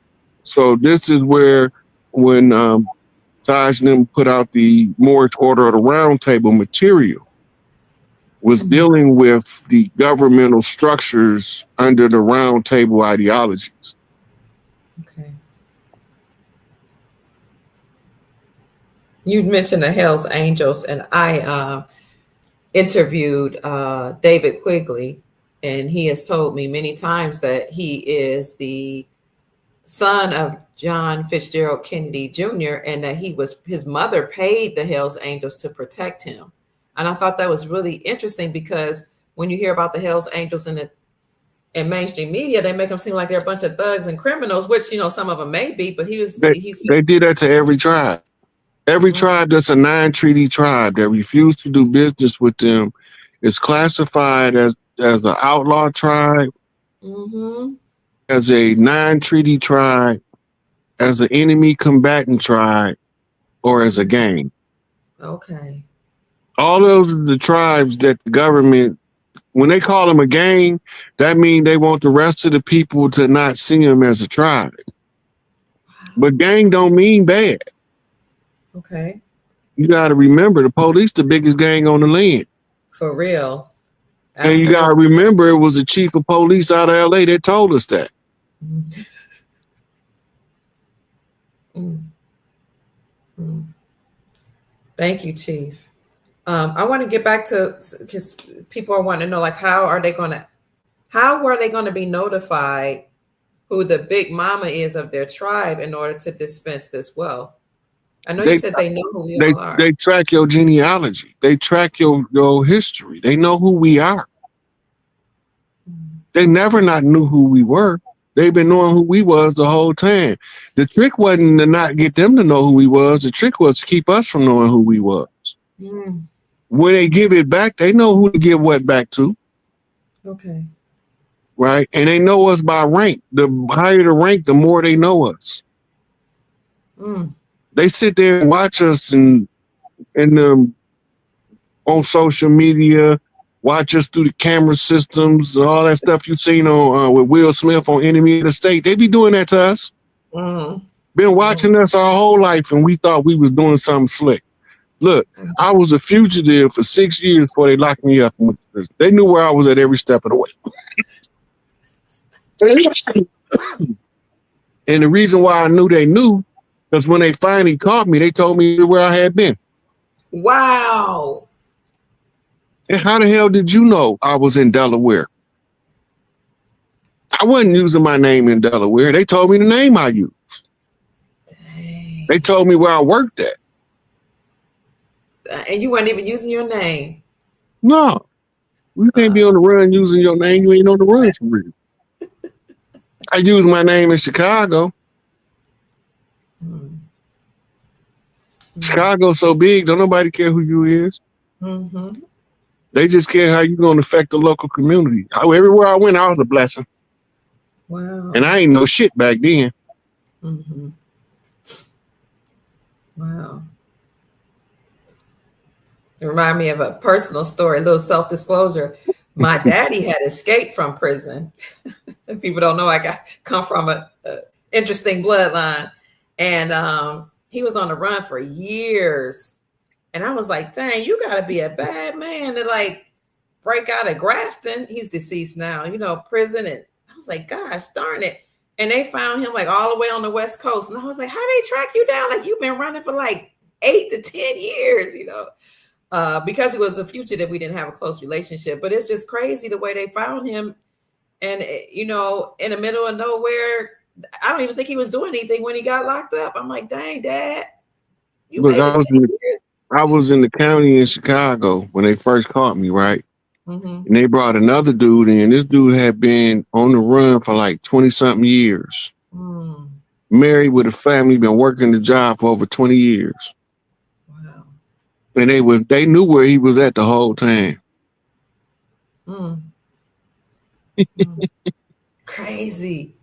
So this is where when Taj and them put out the Moorish Order of the Round Table material, was dealing with the governmental structures under the Round Table ideologies. Okay. You mentioned the Hell's Angels, and I interviewed David Quigley, and he has told me many times that he is the son of John Fitzgerald Kennedy Jr., and that his mother paid the Hell's Angels to protect him. And I thought that was really interesting, because when you hear about the Hell's Angels in mainstream media, they make them seem like they're a bunch of thugs and criminals, which, some of them may be, but they did that to every tribe. Every tribe that's a non-treaty tribe that refused to do business with them is classified as an outlaw tribe, as a non-treaty tribe, as an enemy combatant tribe, or as a gang. Okay. All those are the tribes that the government, when they call them a gang, that means they want the rest of the people to not see them as a tribe. But gang don't mean bad. Okay. You got to remember, the police the biggest gang on the land. For real. Absolutely. And you got to remember, it was the chief of police out of LA that told us that. Thank you, Chief. I want to get back to, because people are wanting to know, like, how were they going to be notified who the big mama is of their tribe in order to dispense this wealth? I know you said they know who we all are. They track your genealogy. They track your history. They know who we are. They never not knew who we were. They've been knowing who we was the whole time. The trick wasn't to not get them to know who we was. The trick was to keep us from knowing who we was. When they give it back, they know who to give what back to. Okay. Right? And they know us by rank. The higher the rank, the more they know us. They sit there and watch us and on social media, watch us through the camera systems, all that stuff you seen on with Will Smith on Enemy of the State. They be doing that to us. Been watching us our whole life, and we thought we was doing something slick. Look, I was a fugitive for 6 years before they locked me up. They knew where I was at every step of the way. And the reason why I knew they knew, because when they finally caught me, they told me where I had been. Wow. And how the hell did you know I was in Delaware? I wasn't using my name in Delaware. They told me the name I used. Dang. They told me where I worked at. And you weren't even using your name. No. You can't be on the run using your name. You ain't on the run for real. I used my name in Chicago. Mm-hmm. Chicago's so big, don't nobody care who you is. Mm-hmm. They just care how you going to affect the local community. Everywhere I went, I was a blessing. Wow. And I ain't know shit back then. Mm-hmm. Wow. It reminded me of a personal story, a little self-disclosure. My daddy had escaped from prison. People don't know I come from a interesting bloodline. And he was on the run for years. And I was like, dang, you got to be a bad man to like break out of Grafton. He's deceased now, prison. And I was like, gosh, darn it. And they found him like all the way on the West Coast. And I was like, how they track you down? Like you've been running for like 8 to 10 years, because he was a fugitive, we didn't have a close relationship. But it's just crazy the way they found him. And, in the middle of nowhere, I don't even think he was doing anything when he got locked up. I'm like, dang, Dad, you Look, made it 10 years. I was in the county in Chicago when they first caught me, right? Mm-hmm. And they brought another dude in. This dude had been on the run for like 20-something years. Mm. Married with a family, been working the job for over 20 years. Wow. And they knew where he was at the whole time. Mm. Crazy.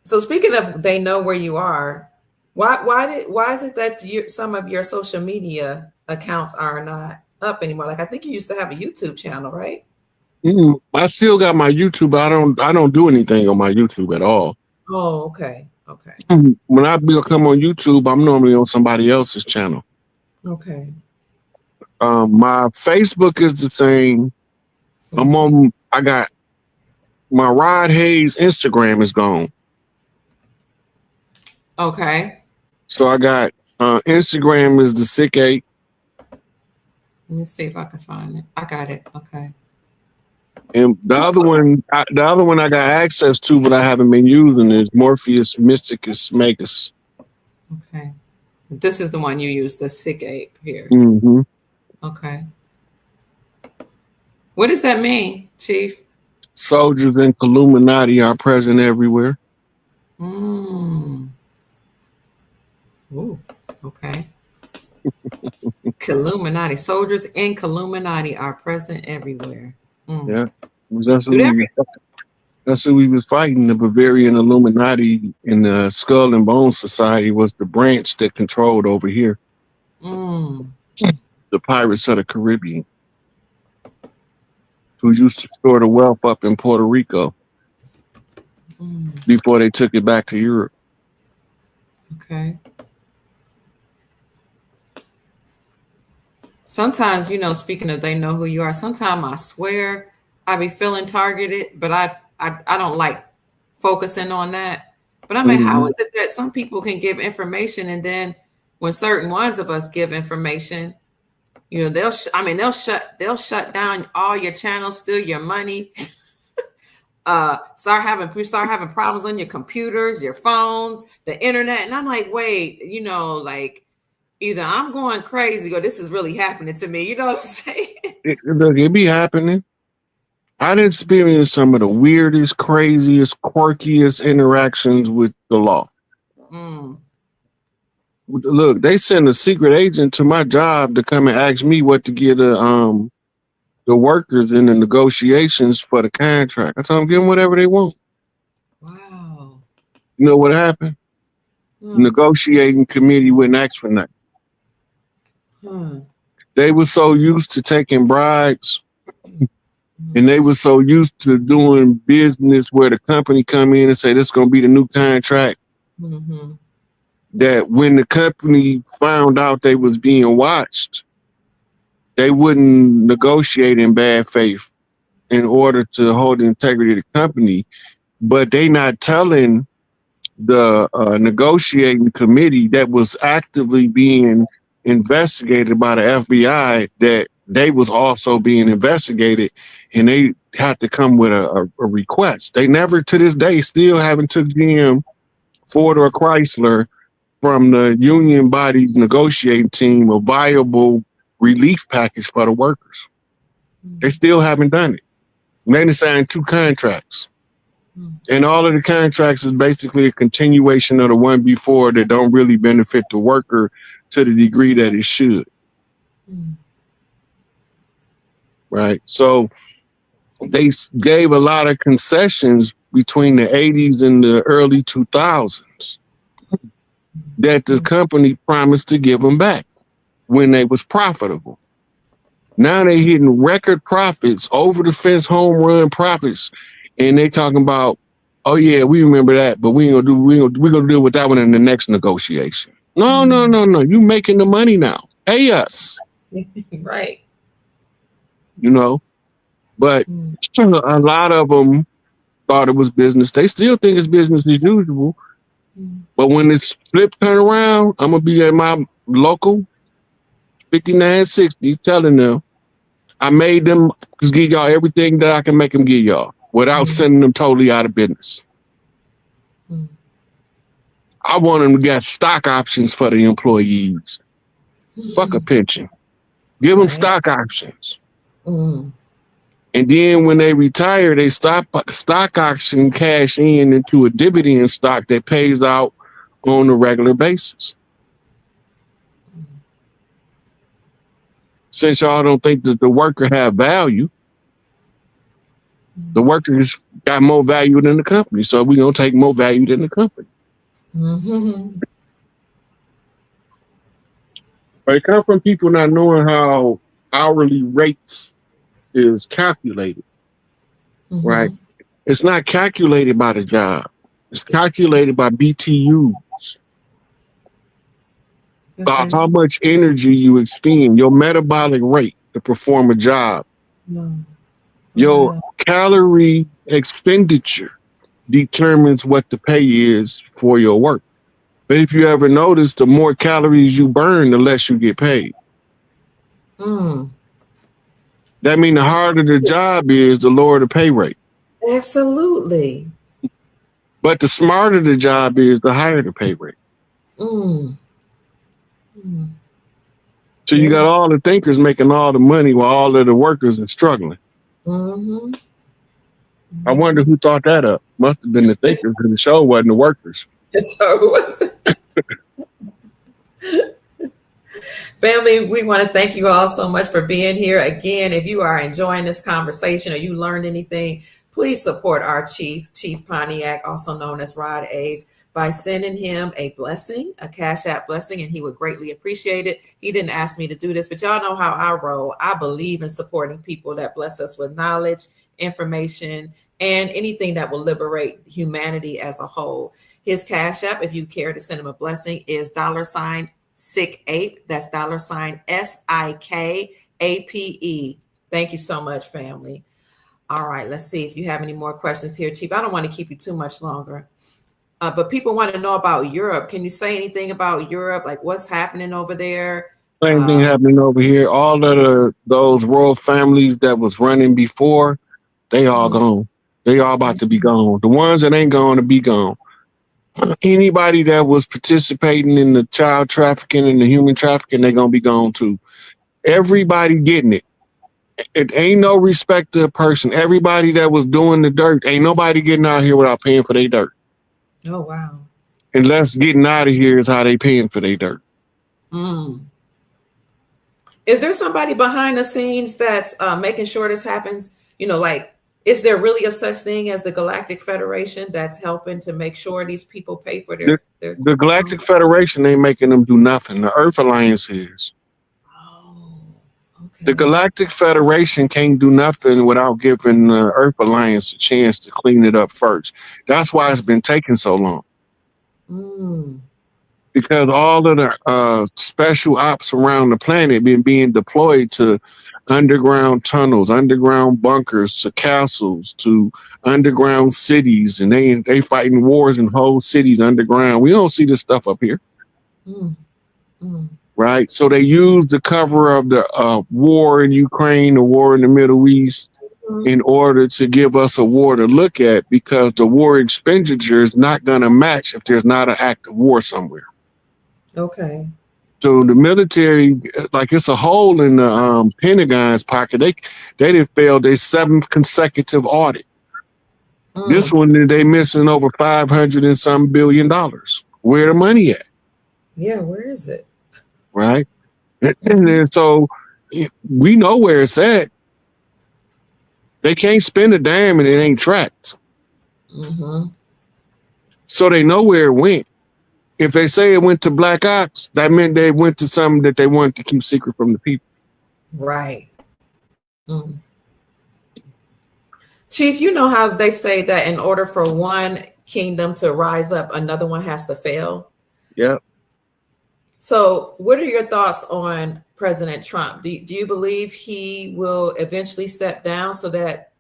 So speaking of, they know where you are. Why is it that some of your social media accounts are not up anymore? Like I think you used to have a YouTube channel, right? I still got my YouTube, but I don't do anything on my YouTube at all. Oh, okay. Okay. When I come on YouTube, I'm normally on somebody else's channel. Okay. My Facebook is the same. I got my Rod Hayes Instagram is gone. Okay. So I got Instagram is the Sick 8. Let me see if I can find it. I got it. Okay. And the other one I got access to, but I haven't been using is Morpheus Mysticus Magus. Okay. This is the one you use, the Sick Ape here. Mm-hmm. Okay. What does that mean, Chief? Soldiers and Illuminati are present everywhere. Ooh, okay. Illuminati. Soldiers in Illuminati are present everywhere. Yeah. That's who we was fighting. The Bavarian Illuminati in the Skull and Bones Society was the branch that controlled over here. The Pirates of the Caribbean, who used to store the wealth up in Puerto Rico before they took it back to Europe. Okay. Sometimes, speaking of they know who you are, sometimes I swear I be feeling targeted, but I don't like focusing on that. But I mean, how is it that some people can give information and then when certain ones of us give information, they'll shut down all your channels, steal your money, start having problems on your computers, your phones, the internet. And I'm like, wait, like either I'm going crazy or this is really happening to me. You know what I'm saying? It be happening. I'd experienced some of the weirdest, craziest, quirkiest interactions with the law. Look, they send a secret agent to my job to come and ask me what to get the workers in the negotiations for the contract. I told them, give them whatever they want. Wow. You know what happened? The negotiating committee wouldn't ask for nothing. They were so used to taking bribes and they were so used to doing business where the company come in and say, this is going to be the new contract. That when the company found out they was being watched, they wouldn't negotiate in bad faith in order to hold the integrity of the company. but they not telling the negotiating committee that was actively being investigated by the FBI that they was also being investigated, and they had to come with a request. They never, to this day, still haven't took GM, Ford, or Chrysler from the union body's negotiating team a viable relief package for the workers. They still haven't done it. They signed 2 contracts. And all of the contracts is basically a continuation of the one before that don't really benefit the worker to the degree that it should. Right? So they gave a lot of concessions between the 80s and the early 2000s that the company promised to give them back when they was profitable. Now they hitting record profits, over the fence home run profits, and they talking about, oh yeah, we remember that, but we're gonna deal with that one in the next negotiation. No. You making the money now. Pay us. Right. You know, but a lot of them thought it was business. They still think it's business as usual. But when it's flipped, turn around, I'm gonna be at my local 5960 telling them I made them just give y'all everything that I can make them give y'all without sending them totally out of business. I want them to get stock options for the employees. Fuck a pension. Give them stock options. And then when they retire, they stock option cash into a dividend stock that pays out on a regular basis. Since y'all don't think that the worker have value, the workers got more value than the company. So we're going to take more value than the company. But it comes from people not knowing how hourly rates is calculated, right? It's not calculated by the job. It's calculated by BTUs. About how much energy you expend, your metabolic rate to perform a job. Your calorie expenditure determines what the pay is for your work. But if you ever notice, the more calories you burn, the less you get paid. That means the harder the job is, the lower the pay rate. Absolutely. But the smarter the job is, the higher the pay rate. So you got all the thinkers making all the money while all of the workers are struggling. I wonder who thought that up. Must have been the thinkers, because the show wasn't the workers. Family, we want to thank you all so much for being here. Again, if you are enjoying this conversation or you learned anything, please support our Chief Pontiac, also known as Rod A's, by sending him a blessing, a Cash App blessing, and he would greatly appreciate it. He didn't ask me to do this, but y'all know how I roll. I believe in supporting people that bless us with knowledge, information, and anything that will liberate humanity as a whole. His Cash App, if you care to send him a blessing, is $SICAPE. That's $SIKAPE. Thank you so much, family. All right, let's see if you have any more questions here, Chief. I don't want to keep you too much longer. But people want to know about Europe. Can you say anything about Europe? Like what's happening over there? Same thing happening over here. All of those royal families that was running before, they all gone. They all about to be gone. The ones that ain't going to be gone. Anybody that was participating in the child trafficking and the human trafficking, they're going to be gone too. Everybody getting it. It ain't no respect to a person. Everybody that was doing the dirt, ain't nobody getting out here without paying for their dirt. Oh, wow. Unless getting out of here is how they paying for their dirt. Is there somebody behind the scenes that's making sure this happens? You know, like, is there really a such thing as the Galactic Federation that's helping to make sure these people pay for their The Galactic Federation ain't making them do nothing. The Earth Alliance is. The Galactic Federation can't do nothing without giving the Earth Alliance a chance to clean it up first. That's why it's been taking so long. because all of the special ops around the planet been being deployed to underground tunnels, underground bunkers, to castles, to underground cities, and they fighting wars in whole cities underground. We don't see this stuff up here. Mm. Mm. Right. So they use the cover of the war in Ukraine, the war in the Middle East, in order to give us a war to look at, because the war expenditure is not going to match if there's not an active war somewhere. Okay. So the military, like, it's a hole in the Pentagon's pocket. They didn't fail their 7th consecutive audit. This one, they missing over $500 and some billion. Where the money at? Yeah, where is it? Right. And then so we know where it's at. They can't spend a dime and it ain't tracked. So they know where it went. If they say it went to Black Ops, that meant they went to something that they wanted to keep secret from the people. Right. Chief, you know how they say that in order for one kingdom to rise up, another one has to fail? Yeah. So what are your thoughts on President Trump? Do you believe he will eventually step down so that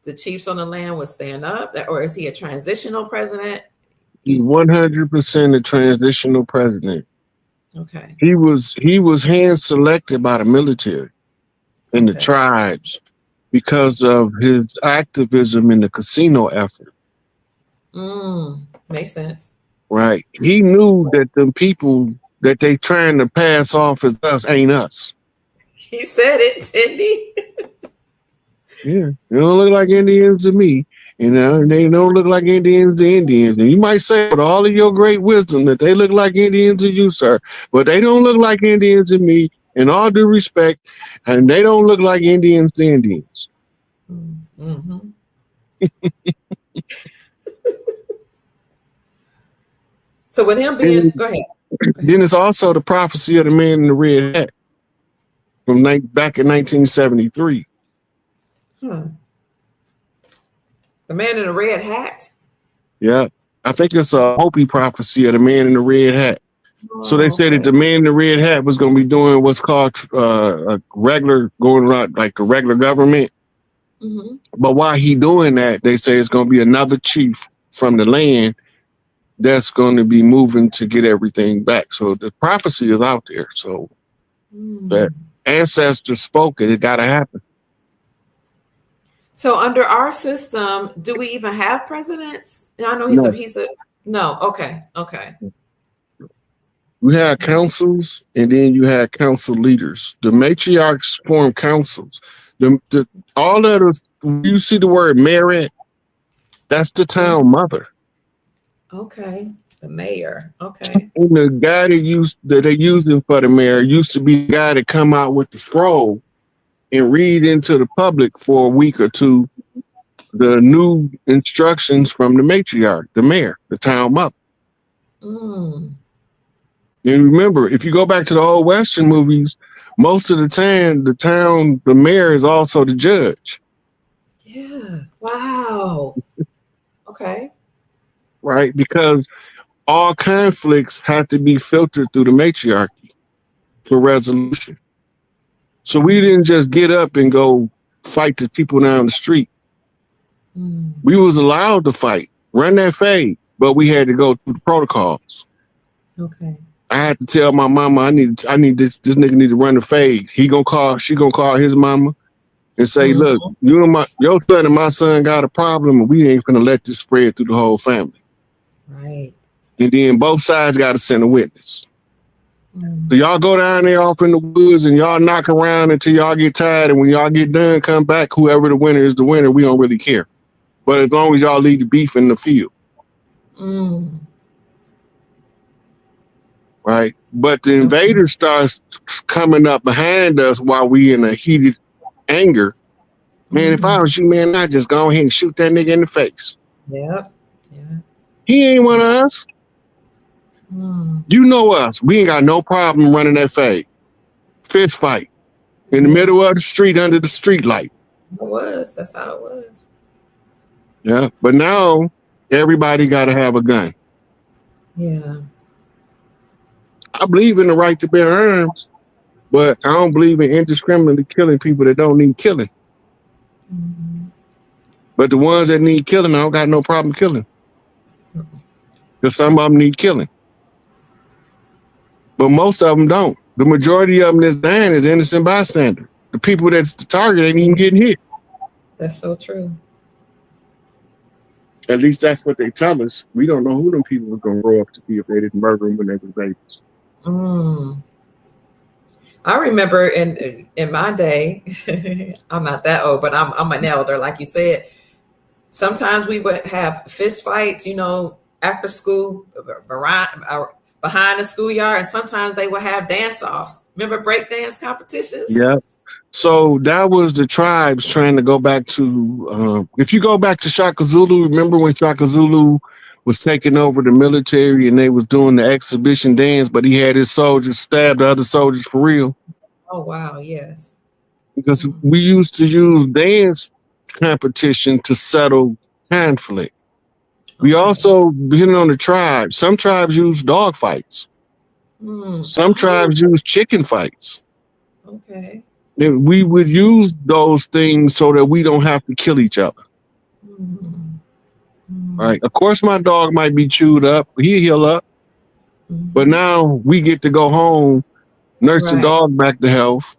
the chiefs on the land will stand up? Or is he a transitional president? He's 100% a transitional president. Okay. He was hand selected by the military and the tribes because of his activism in the casino effort. Makes sense. Right. He knew that the people that they trying to pass off as us ain't us. He said it, didn't he? Yeah. They don't look like Indians to me. You know, they don't look like Indians to Indians. And you might say with all of your great wisdom that they look like Indians to you, sir. But they don't look like Indians to me, in all due respect. And they don't look like Indians to Indians. So with him being, go ahead. Then it's also the prophecy of the man in the red hat from back in 1973. The man in the red hat? Yeah. I think it's a Hopi prophecy of the man in the red hat. So they said that the man in the red hat was going to be doing what's called a regular, going around like the regular government. But while he doing that, they say it's going to be another chief from the land that's going to be moving to get everything back. So the prophecy is out there. So that ancestors spoke it. It got to happen. So under our system, do we even have presidents? I know he's the no. Okay. You had councils, and then you had council leaders. The matriarchs form councils. All of those, you see the word mayor, that's the town mother. Okay, the mayor. Okay. And the guy that they using for the mayor used to be the guy that come out with the scroll and read into the public for a week or two the new instructions from the matriarch, the mayor, the town mother. And remember, if you go back to the old Western movies, most of the time, the mayor is also the judge. Yeah. Wow. Okay. Right? Because all conflicts have to be filtered through the matriarchy for resolution. So we didn't just get up and go fight the people down the street. We was allowed to fight, run that fade, but we had to go through the protocols. Okay. I had to tell my mama, I need this nigga need to run the fade. She gonna call his mama and say, look, your son and my son got a problem, and we ain't gonna let this spread through the whole family. Right. And then both sides got to send a witness. So y'all go down there off in the woods and y'all knock around until y'all get tired. And when y'all get done, come back. Whoever the winner is the winner. We don't really care. But as long as y'all leave the beef in the field. Right. But the invader starts coming up behind us while we in a heated anger. Man, if I was you, man, I'd just go ahead and shoot that nigga in the face. Yeah. He ain't one of us. You know us. We ain't got no problem running that fade. Fist fight in the middle of the street under the street light. That's how it was. Yeah. But now everybody got to have a gun. Yeah. I believe in the right to bear arms, but I don't believe in indiscriminately killing people that don't need killing. Mm-hmm. But the ones that need killing, I don't got no problem killing. Because some of them need killing. But most of them don't. The majority of them that's dying is innocent bystander. The people that's the target ain't even getting hit. That's so true. At least that's what they tell us. We don't know who them people were going to grow up to be if they didn't murder them when they were babies. I remember in my day, I'm not that old, but I'm an elder, like you said. Sometimes we would have fist fights, after school, behind the schoolyard, and sometimes they would have dance offs. Remember break dance competitions? Yeah. So that was the tribes trying to go back to, if you go back to Shaka Zulu, remember when Shaka Zulu was taking over the military and they was doing the exhibition dance, but he had his soldiers stab the other soldiers for real? Oh, wow, yes. Because we used to use dance competition to settle conflict. We also, depending on the tribe, some tribes use dog fights. Some tribes use chicken fights. Okay. We would use those things so that we don't have to kill each other. Right. Of course, my dog might be chewed up. He'll heal up. But now we get to go home, nurse the dog back to health,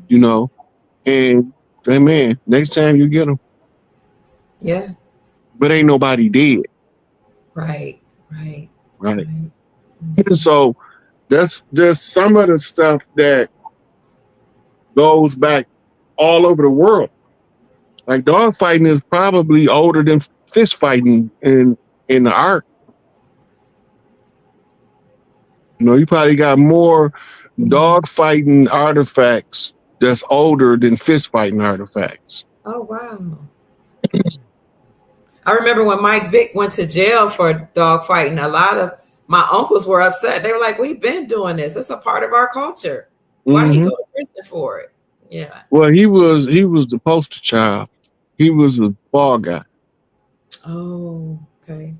and say, man, next time you get him. Yeah. But ain't nobody dead. Right. So there's some of the stuff that goes back all over the world. Like dog fighting is probably older than fist fighting in the art. You probably got more dog fighting artifacts that's older than fist fighting artifacts. Oh, wow. I remember when Mike Vick went to jail for dog fighting, a lot of my uncles were upset. They were like, we've been doing this. It's a part of our culture. Why he go to prison for it? Yeah. Well, he was the poster child. He was a fall guy. Oh, okay.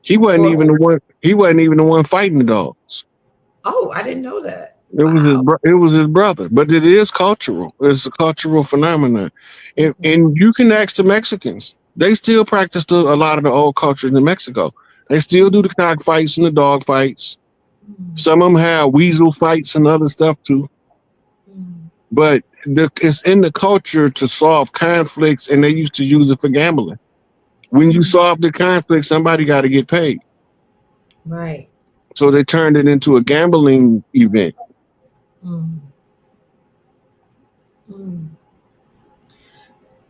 He wasn't even the one. He wasn't even the one fighting the dogs. Oh, I didn't know that. It was his brother. But it is cultural. It's a cultural phenomenon, and you can ask the Mexicans. They still practice a lot of the old cultures in Mexico. They still do the cock fights and the dog fights. Some of them have weasel fights and other stuff too. But it's in the culture to solve conflicts, and they used to use it for gambling. When you solve the conflict, somebody got to get paid. Right. So they turned it into a gambling event.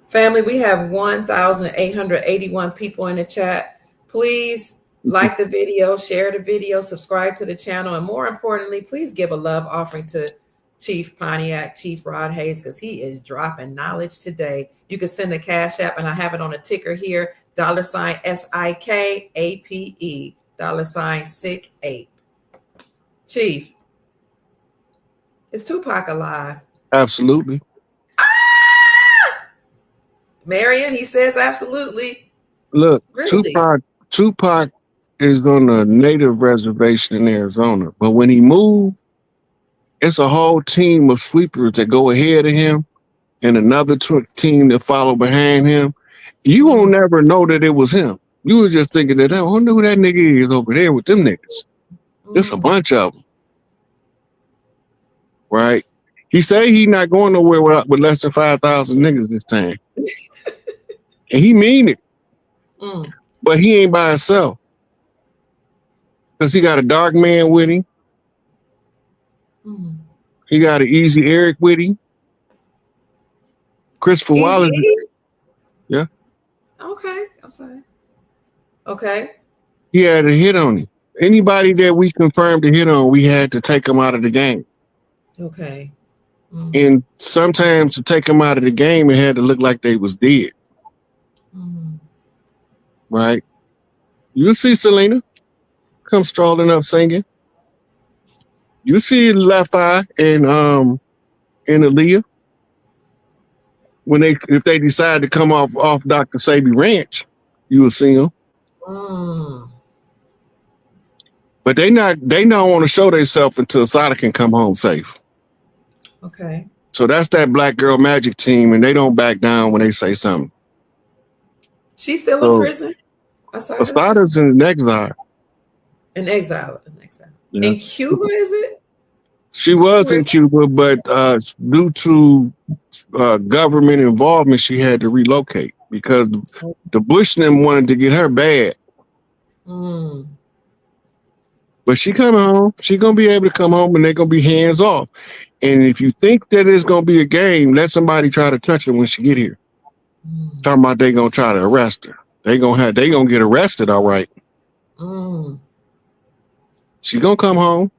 Family, we have 1,881 people in the chat. Please like the video, share the video, subscribe to the channel, and more importantly, please give a love offering to Chief Pontiac, Chief Rod Hayes, because he is dropping knowledge today. You can send the Cash App, and I have it on a ticker here, $SIKAPE, $SICK8. Chief, is Tupac alive? Absolutely. Marion, he says absolutely. Look, really? Tupac is on a native reservation in Arizona, but when he moved, it's a whole team of sweepers that go ahead of him and another team that follow behind him. You won't never know that it was him. You was just thinking that, I wonder who that nigga is over there with them niggas. There's a bunch of them. Right? He say he not going nowhere with less than 5,000 niggas this time. And he mean it. But he ain't by himself. Because he got a dark man with him. He got an Easy Eric with him. Christopher Wallace. Yeah. Okay. I'm sorry. Okay. He had a hit on him. Anybody that we confirmed a hit on, we had to take him out of the game. Okay. And sometimes to take them out of the game, it had to look like they was dead. Right? You see Selena come strolling up singing. You see Left Eye and Aaliyah if they decide to come off Dr. Sabi Ranch, you will see them. But they don't want to show themselves until Sada can come home safe. Okay. So that's that Black Girl Magic team, and they don't back down when they say something. She's still in So prison. Asada's in exile. In exile. In exile. Yeah. In Cuba, is it? She was in Cuba, but due to government involvement, she had to relocate because the Bushmen wanted to get her bad. Mm. But she coming home. She gonna be able to come home, and they're gonna be hands off. And if you think that it's gonna be a game, let somebody try to touch her when she get here. Mm. Talking about they gonna try to arrest her. They gonna get arrested, all right. Mm. She gonna come home.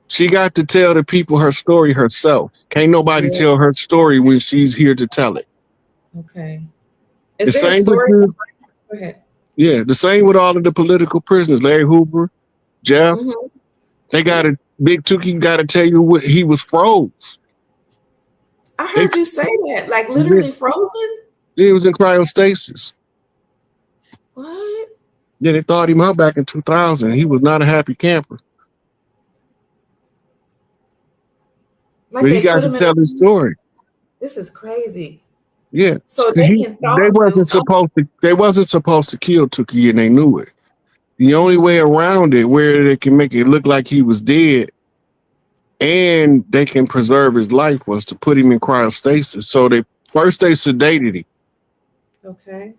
She got to tell the people her story herself. Can't nobody tell her story when she's here to tell it. Okay. Is there a story? Go ahead. Yeah, the same with all of the political prisoners. Larry Hoover, Jeff. Mm-hmm. They got a Big Tookie got to tell you what he was froze. I heard you say that, like literally frozen. He was in cryostasis. What? Yeah, they thawed him out back in 2000. He was not a happy camper. Like but he got to tell his story. This is crazy. Yeah. So they wasn't supposed to kill Tookie, and they knew it. The only way around it, where they can make it look like he was dead, and they can preserve his life, was to put him in cryostasis. So they sedated him. Okay.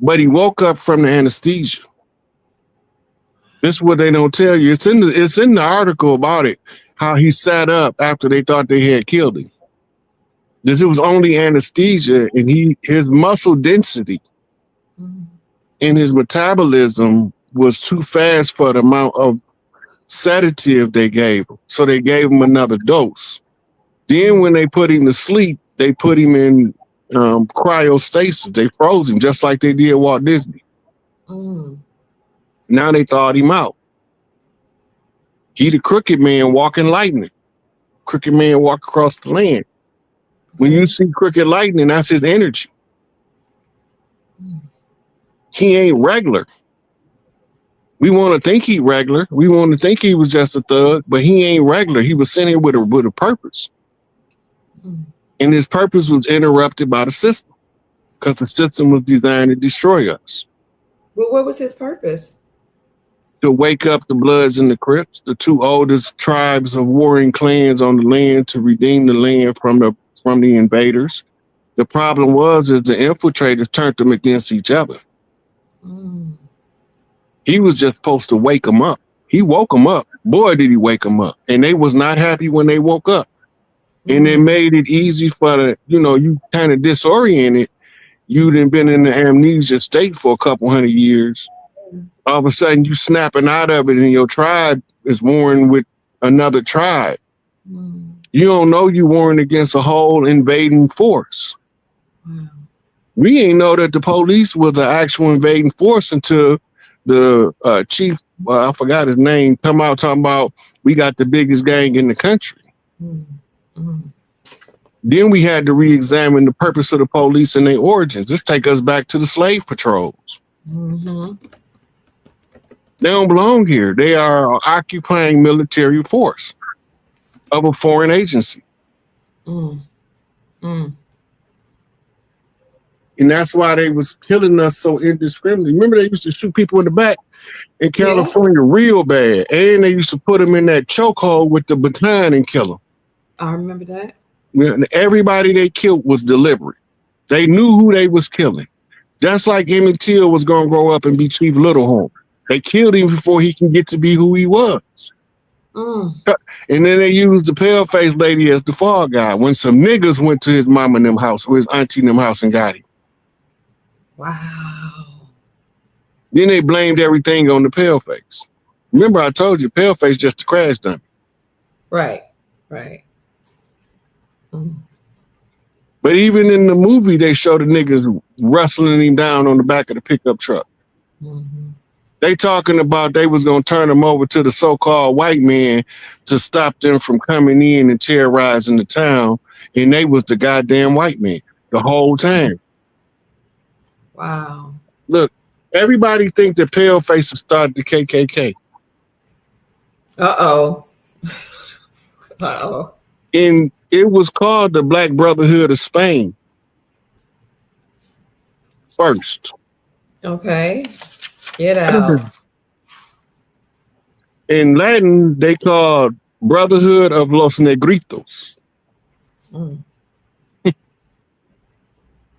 But he woke up from the anesthesia. This is what they don't tell you. It's in the article about it. How he sat up after they thought they had killed him. It was only anesthesia, and his muscle density and his metabolism was too fast for the amount of sedative they gave him. So they gave him another dose. Then when they put him to sleep, they put him in cryostasis. They froze him just like they did Walt Disney. Now they thawed him out. He the crooked man walking lightning. Crooked man walk across the land. When you see crooked lightning, that's his energy. He ain't regular. We want to think he regular. We want to think he was just a thug, but he ain't regular. He was sent here with a purpose. And his purpose was interrupted by the system because the system was designed to destroy us. Well, what was his purpose? To wake up the Bloods and the Crips, the two oldest tribes of warring clans on the land, to redeem the land from the invaders. The problem is the infiltrators turned them against each other. He was just supposed to wake them up. He woke them up. Boy, did he wake them up. And they was not happy when they woke up. And it made it easy for you kind of disoriented. You'd been in the amnesia state for a couple hundred years. All of a sudden you snapping out of it, and your tribe is warring with another tribe. You don't know you warring against a whole invading force. We ain't know that the police was an actual invading force until the chief, I forgot his name, come out talking about we got the biggest gang in the country. Then we had to re-examine the purpose of the police and their origins. This take us back to the slave patrols. They don't belong here. They are an occupying military force of a foreign agency. And that's why they was killing us so indiscriminately. Remember, they used to shoot people in the back in California real bad. And they used to put them in that chokehold with the baton and kill them. I remember that. Everybody they killed was deliberate. They knew who they was killing. Just like Emmett Till was going to grow up and be Chief Littlehorn. They killed him before he can get to be who he was. And then they used the pale-faced lady as the fall guy when some niggas went to his mama and them house, or his auntie and them house, and got him. Wow. Then they blamed everything on the pale-face. Remember I told you, pale-face just a crash dummy. Right. But even in the movie, they show the niggas wrestling him down on the back of the pickup truck. They talking about they was going to turn him over to the so-called white man to stop them from coming in and terrorizing the town. And they was the goddamn white man the whole time. Wow. Look, everybody think that pale faces started the KKK. Uh-oh. Uh-oh. And it was called the Black Brotherhood of Spain first. Okay. Get out. In Latin, they called Brotherhood of los Negritos. Mm.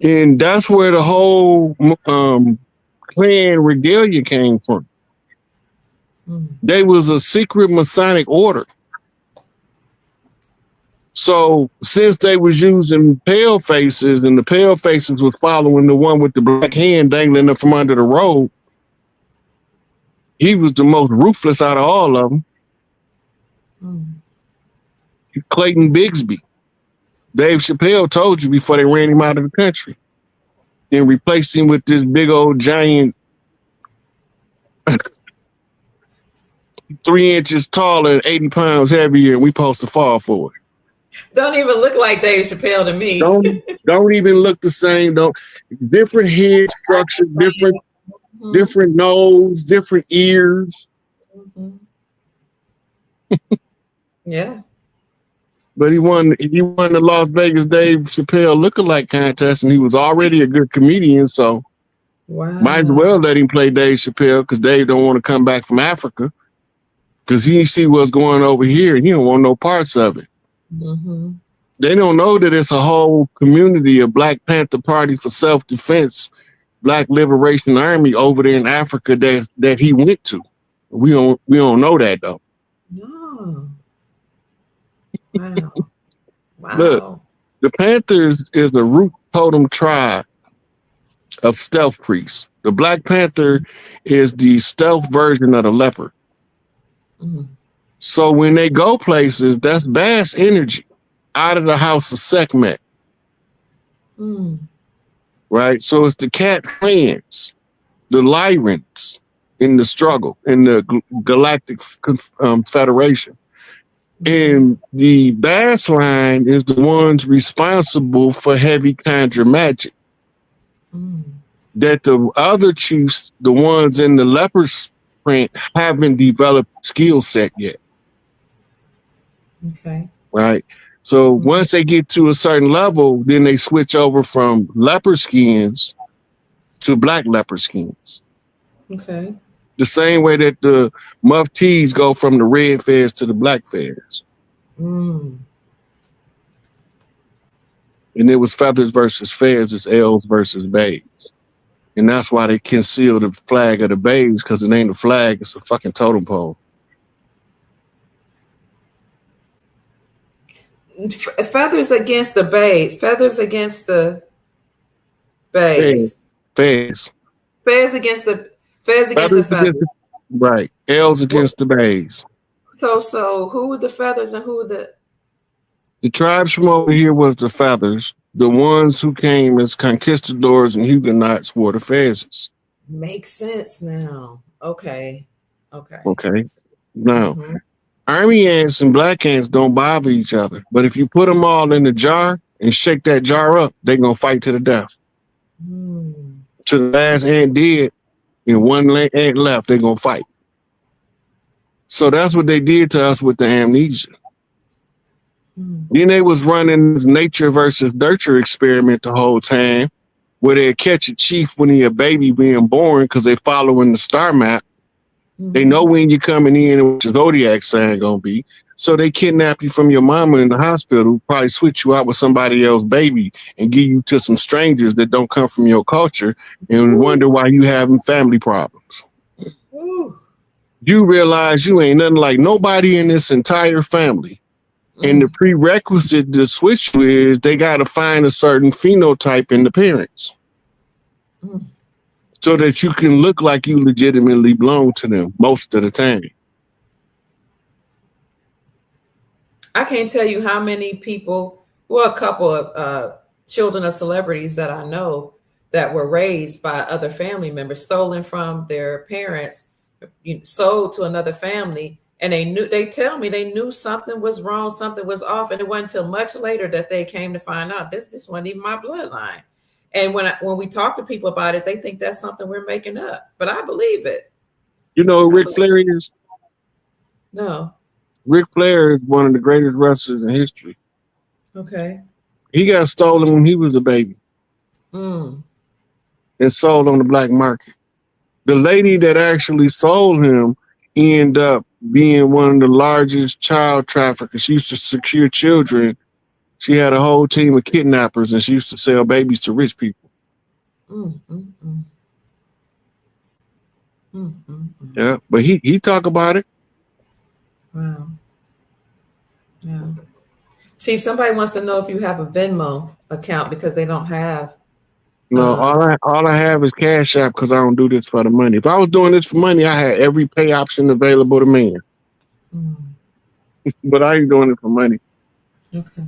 And that's where the whole clan regalia came from. Mm. They was a secret Masonic order. So since they was using pale faces and the pale faces was following the one with the black hand dangling up from under the robe, he was the most ruthless out of all of them. Mm. Clayton Bigsby. Dave Chappelle told you before they ran him out of the country and replaced him with this big old giant 3 inches taller and 80 pounds heavier, and we supposed to fall for it. Don't even look like Dave Chappelle to me. Don't even look the same. Don't different head structure, different nose, different ears. Mm-hmm. Yeah. But he won the Las Vegas Dave Chappelle lookalike contest, and he was already a good comedian, so might as well let him play Dave Chappelle because Dave don't want to come back from Africa because he see what's going over here and he don't want no parts of it. Mm-hmm. They don't know that it's a whole community of Black Panther Party for Self-Defense, Black Liberation Army over there in Africa that he went to. We don't know that though. No. Wow. Wow. Look, the Panthers is a root totem tribe of stealth priests. The Black Panther is the stealth version of the leopard. Mm. So when they go places, that's Bass energy out of the house of Sekhmet. Mm. Right? So it's the Cat clans, the Lyrans in the struggle, in the Galactic Federation. And the Bass line is the ones responsible for heavy conjure magic. Mm. That the other chiefs, the ones in the leopard's print, haven't developed skill set yet. Okay. Right. So once they get to a certain level, then they switch over from leopard skins to black leopard skins. Okay. The same way that the muftis go from the red fez to the black fez. Mm. And it was feathers versus fez, it's L's versus bays. And that's why they conceal the flag of the bays, because it ain't a flag, it's a fucking totem pole. Feathers against the bays. Feathers against the bays. Fez. Fez against the feathers. Right. L's against the bays. So who were the feathers and who were the tribes from over here was the feathers. The ones who came as conquistadors and Huguenots were the fezes. Makes sense now. Okay. Now, army ants and black ants don't bother each other. But if you put them all in a jar and shake that jar up, they're going to fight to the death. To the last ant dead and one ant left, they're going to fight. So that's what they did to us with the amnesia. Then they was running this nature versus nurture experiment the whole time, where they catch a chief when he a baby being born because they following the star map. They know when you're coming in and what your zodiac sign gonna be. So they kidnap you from your mama in the hospital, probably switch you out with somebody else's baby and give you to some strangers that don't come from your culture and wonder why you having family problems. You realize you ain't nothing like nobody in this entire family. And the prerequisite to switch you is they got to find a certain phenotype in the parents so that you can look like you legitimately belong to them most of the time. I can't tell you how many people, well, a couple of children of celebrities that I know that were raised by other family members, stolen from their parents, sold to another family. And they tell me they knew something was wrong, something was off. And it wasn't until much later that they came to find out this wasn't even my bloodline. And when we talk to people about it, they think that's something we're making up. But I believe it. You know who Ric Flair is? No. Ric Flair is one of the greatest wrestlers in history. Okay. He got stolen when he was a baby Mm. and sold on the black market. The lady that actually sold him ended up being one of the largest child traffickers. She used to secure children. She had a whole team of kidnappers, and she used to sell babies to rich people. Mm. Mm. Mm. Mm. Mm. Mm. Yeah, but he talk about it. Wow. Yeah. Chief, somebody wants to know if you have a Venmo account because they don't have. No, Um, all I have is Cash App because I don't do this for the money. If I was doing this for money, I had every pay option available to me. mm, But I ain't doing it for money. okay.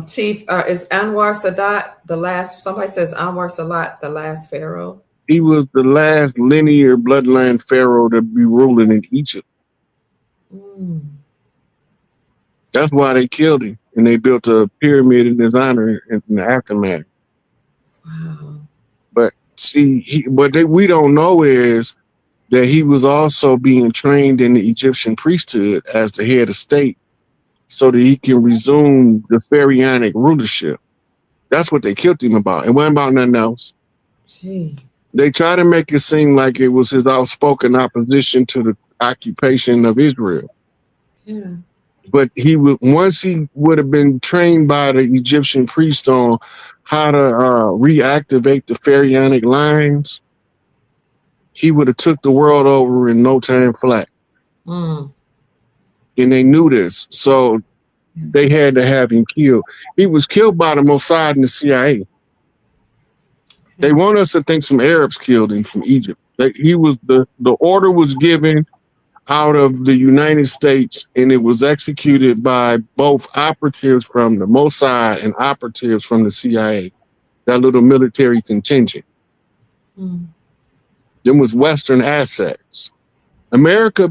Chief, is Anwar Sadat the last? Somebody says Anwar Sadat the last pharaoh. He was the last linear bloodline pharaoh to be ruling in Egypt. Mm, That's why they killed him, and they built a pyramid in his honor in the aftermath. wow. But see, we don't know is that he was also being trained in the Egyptian priesthood as the head of state, so that he can resume the pharaonic rulership. That's what they killed him about. It wasn't about nothing else. Gee. They try to make it seem like it was his outspoken opposition to the occupation of Israel. Yeah. But once he would have been trained by the Egyptian priest on how to reactivate the pharaonic lines, he would have took the world over in no time flat. Mm, And they knew this, so they had to have him killed. He was killed by the Mossad and the CIA. They okay. want us to think some Arabs killed him from Egypt. The order was given out of the United States, and it was executed by both operatives from the Mossad and operatives from the CIA. That little military contingent. Mm, Them was Western assets. America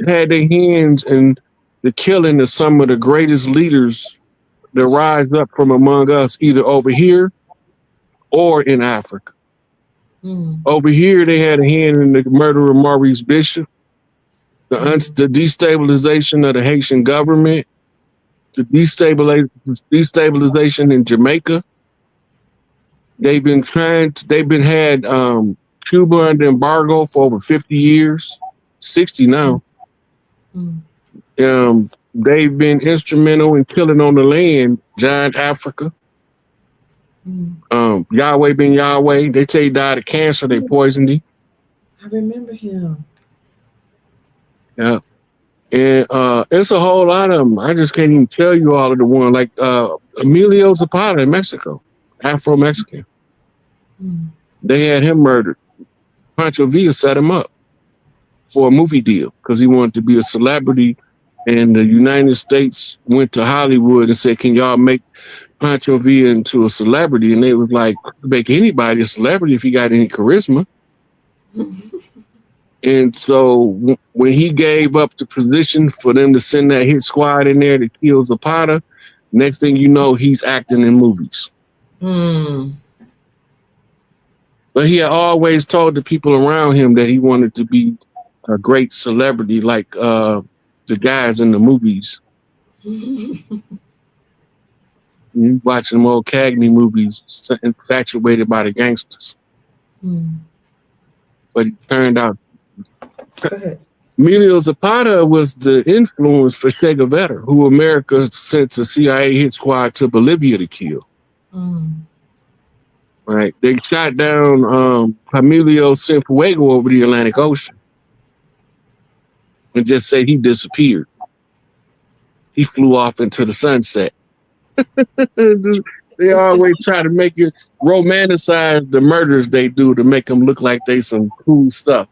had their hands in the killing of some of the greatest leaders that rise up from among us, either over here or in Africa. mm, Over here, they had a hand in the murder of Maurice Bishop, the destabilization of the Haitian government, the destabilization in Jamaica. They've been had Cuba under embargo for over 50 years, 60 now. mm, They've been instrumental in killing on the land, giant Africa. mm. Yahweh ben Yahweh, they say he died of cancer, they poisoned him. I remember him. Yeah. And it's a whole lot of them. I just can't even tell you all of the one. Like Emilio Zapata in Mexico, Afro-Mexican. Mm. They had him murdered. Pancho Villa set him up for a movie deal because he wanted to be a celebrity. And the United States went to Hollywood and said, can y'all make Pancho Villa into a celebrity? And they was like, make anybody a celebrity if he got any charisma. And so when he gave up the position for them to send that hit squad in there to kill Zapata, next thing you know, he's acting in movies. Mm. But he had always told the people around him that he wanted to be a great celebrity like the guys in the movies. You watching them old Cagney movies, infatuated by the gangsters. Mm. But it turned out Go ahead. Emilio Zapata was the influence for Che Guevara, who America sent a CIA hit squad to Bolivia to kill. Mm. Right? They shot down Emilio Cienfuegos over the Atlantic Ocean and just said he disappeared. He flew off into the sunset. They always try to make it romanticize the murders they do to make them look like they some cool stuff.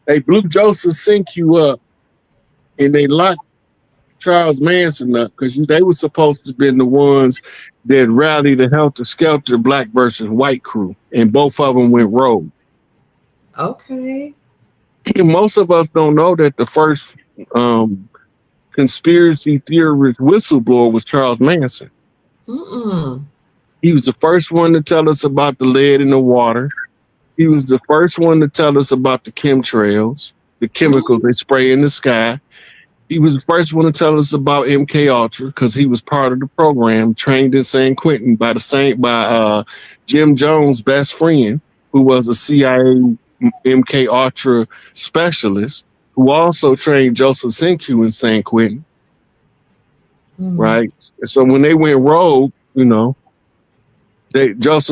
They blew Joseph Sink you up and they locked Charles Manson up because they were supposed to have been the ones that rallied the Helter Skelter Black versus White crew, and both of them went rogue. Okay. And most of us don't know that the first conspiracy theorist whistleblower was Charles Manson. Mm-mm. He was the first one to tell us about the lead in the water. He was the first one to tell us about the chemtrails, the chemicals they spray in the sky. He was the first one to tell us about MK Ultra because he was part of the program, trained in San Quentin by Jim Jones' best friend, who was a CIA MK Ultra specialist, who also trained Joseph Senku in San Quentin. Right. So when they went rogue, Joseph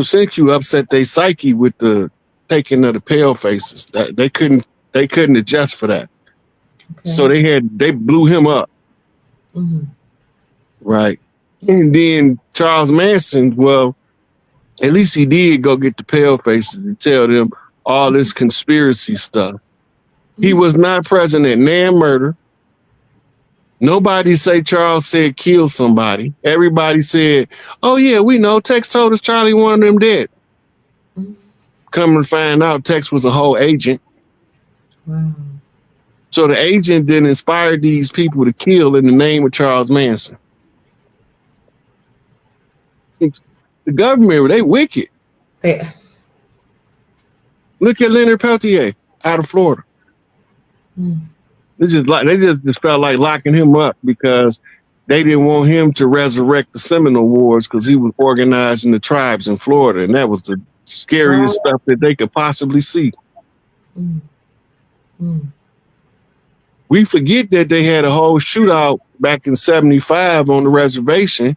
Senku upset their psyche with the taking of the pale faces. That they couldn't adjust for that. Okay. So they blew him up. Right. And then Charles Manson, well, at least he did go get the pale faces and tell them all this conspiracy stuff. He was not present at Nan murder. Nobody say Charles said kill somebody. Everybody said, oh yeah, we know. Tex told us Charlie wanted them dead. Come and find out Tex was a whole agent. Wow. So the agent then inspired these people to kill in the name of Charles Manson. The government, they wicked. Look at Leonard Peltier out of Florida. They just felt like locking him up because they didn't want him to resurrect the Seminole Wars because he was organizing the tribes in Florida, and that was the scariest stuff that they could possibly see. We forget that they had a whole shootout back in '75 on the reservation,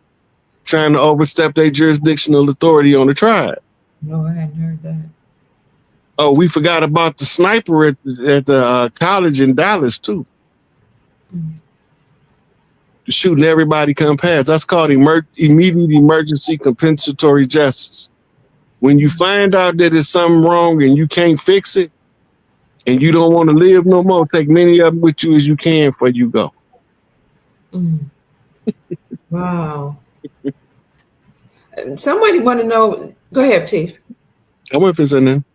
trying to overstep their jurisdictional authority on the tribe. No, I hadn't heard that. Oh, we forgot about the sniper at the college in Dallas too. Shooting everybody come past. That's called immediate emergency compensatory justice. When you find out that there's something wrong and you can't fix it, and you don't want to live no more, take many of them with you as you can before you go. Wow. Somebody want to know. Go ahead, Chief. I went for something.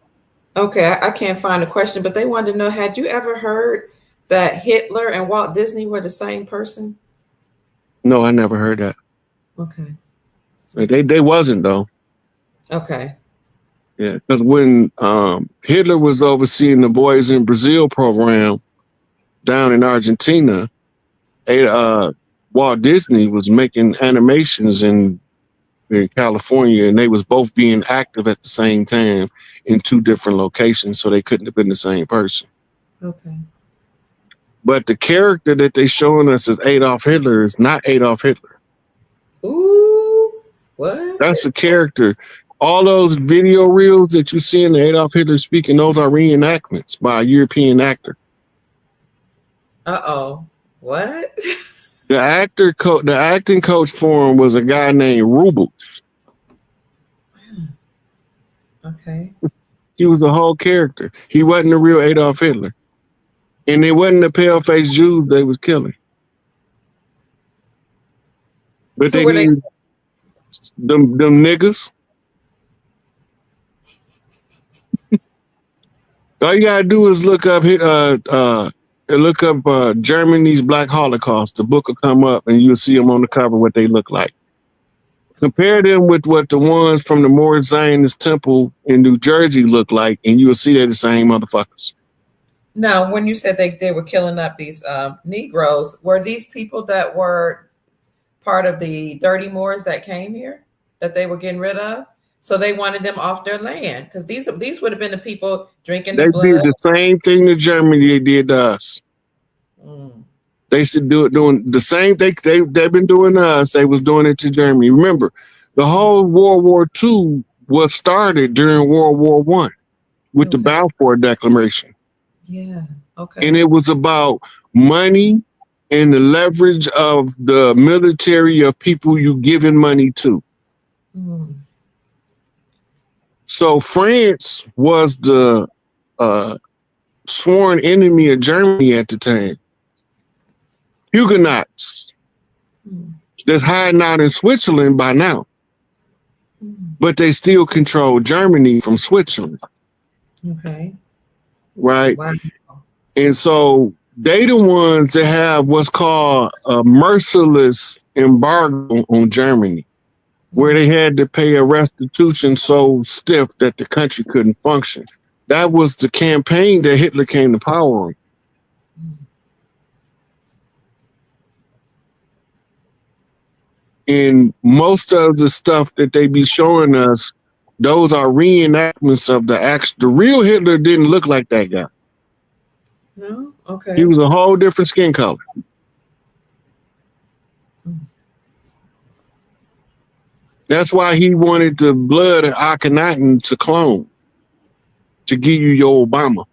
Okay, I can't find a question, but they wanted to know, had you ever heard that Hitler and Walt Disney were the same person? No, I never heard that. Okay. They wasn't, though. Okay. Yeah, because when Hitler was overseeing the Boys in Brazil program down in Argentina, Walt Disney was making animations in California, and they was both being active at the same time in two different locations, so they couldn't have been the same person. Okay. But the character that they showing us as Adolf Hitler is not Adolf Hitler. Ooh, what? That's a character. All those video reels that you see in the Adolf Hitler speaking, those are reenactments by a European actor. Uh-oh. What? The acting coach for him was a guy named Rubels. Okay. He was a whole character. He wasn't the real Adolf Hitler. And it wasn't the pale-faced Jews they was killing. But they needed them niggas. All you gotta do is look up Germany's Black Holocaust. The book will come up and you'll see them on the cover what they look like. Compare them with what the ones from the Moorish Zionist Temple in New Jersey look like, and you will see they're the same motherfuckers. Now, when you said they were killing up these Negroes, were these people that were part of the dirty Moors that came here that they were getting rid of? So they wanted them off their land because these would have been the people drinking the blood. They did the same thing to Germany they did to us. They should doing the same thing they've been doing to us. They was doing it to Germany. Remember, the whole World War II was started during World War I with the Balfour Declaration. Yeah. Okay. And it was about money and the leverage of the military of people you giving money to. So France was the sworn enemy of Germany at the time. Huguenots that's hiding out in Switzerland by now. But they still control Germany from Switzerland. Okay. Right? Wow. And so they the ones that have what's called a merciless embargo on Germany, where they had to pay a restitution so stiff that the country couldn't function. That was the campaign that Hitler came to power on. And most of the stuff that they be showing us, those are reenactments of the action. The real Hitler didn't look like that guy. No? Okay. He was a whole different skin color. That's why he wanted the blood of Akhenaten to clone, to give you your Obama.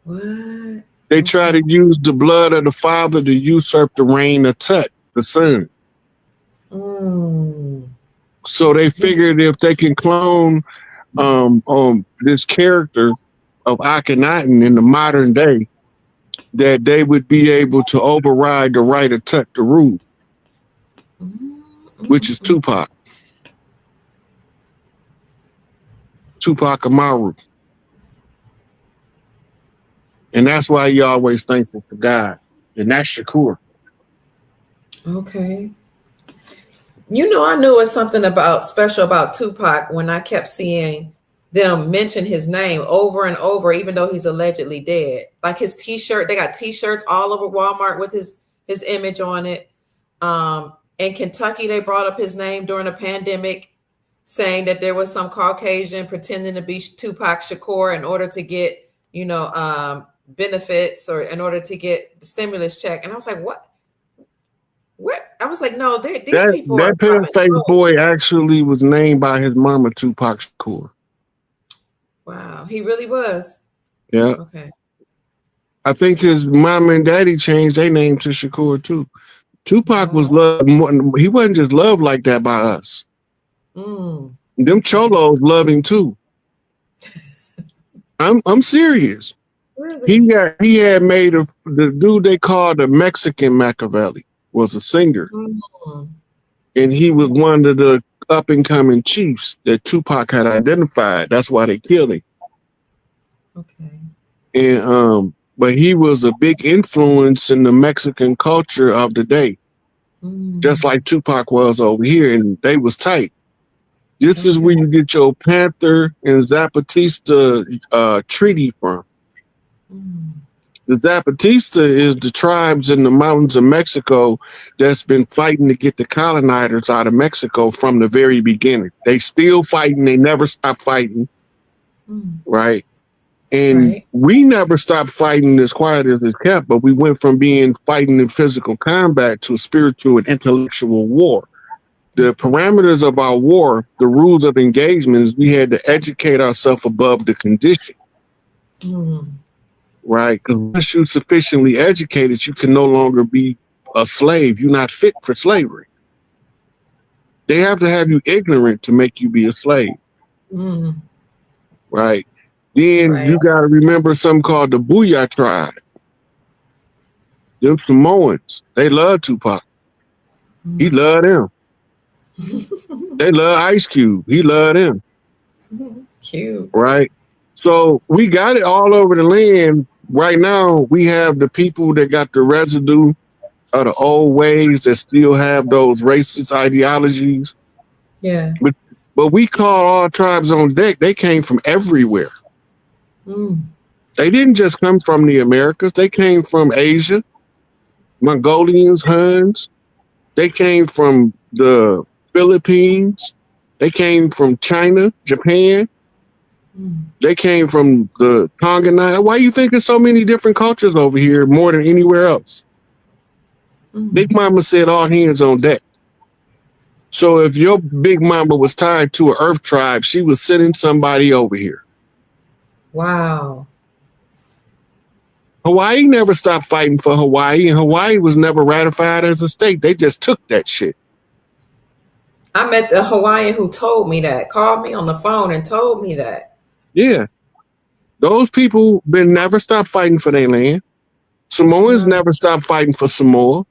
What? They try to use the blood of the father to usurp the reign of Tut, the son. So they figured if they can clone this character of Akhenaten in the modern day, that they would be able to override the right of Tut to rule, which is Tupac. Tupac Amaru. And that's why you're always thankful for God. And that's Shakur. Okay. You know, I knew it was something special about Tupac when I kept seeing them mention his name over and over, even though he's allegedly dead. Like his T-shirt, they got T-shirts all over Walmart with his image on it. In Kentucky, they brought up his name during a pandemic, saying that there was some Caucasian pretending to be Tupac Shakur in order to get, benefits or in order to get the stimulus check. And I was like, what? I was like, no, these people. That pale-faced boy actually was named by his mama Tupac Shakur. Wow, he really was. Yeah. Okay. I think his mom and daddy changed their name to Shakur too. Tupac was loved more. He wasn't just loved like that by us. Them cholos love him too. I'm serious. Really? He had made the dude they called the Mexican Machiavelli was a singer. And he was one of the up and coming chiefs that Tupac had identified. That's why they killed him. Okay. And but he was a big influence in the Mexican culture of the day. Just like Tupac was over here, and they was tight. This is where you get your Panther and Zapatista treaty from. The Zapatista is the tribes in the mountains of Mexico that's been fighting to get the colonizers out of Mexico from the very beginning. They still fighting. They never stop fighting. Right? And we never stopped fighting as quiet as it kept, but we went from being fighting in physical combat to spiritual and intellectual war. The parameters of our war, the rules of engagement, is we had to educate ourselves above the condition. Right? Because once you're sufficiently educated, you can no longer be a slave. You're not fit for slavery. They have to have you ignorant to make you be a slave. Right? Then you got to remember something called the Booyah tribe. Them Samoans, they love Tupac. He loved them. They love Ice Cube. He loved them. Cute. Right? So we got it all over the land. Right now, we have the people that got the residue of the old ways that still have those racist ideologies. Yeah. But we call all tribes on deck. They came from everywhere. They didn't just come from the Americas. They came from Asia, Mongolians, Huns. They came from the Philippines. They came from China, Japan. They came from the Tongan. Why do you think there's so many different cultures over here more than anywhere else? Big Mama said all hands on deck. So if your Big Mama was tied to an Earth tribe, she was sending somebody over here. Wow. Hawaii never stopped fighting for Hawaii, and Hawaii was never ratified as a state. They just took that shit. I met the Hawaiian who told me that, called me on the phone and told me that. Yeah. Those people never stopped fighting for their land. Samoans never stopped fighting for Samoa.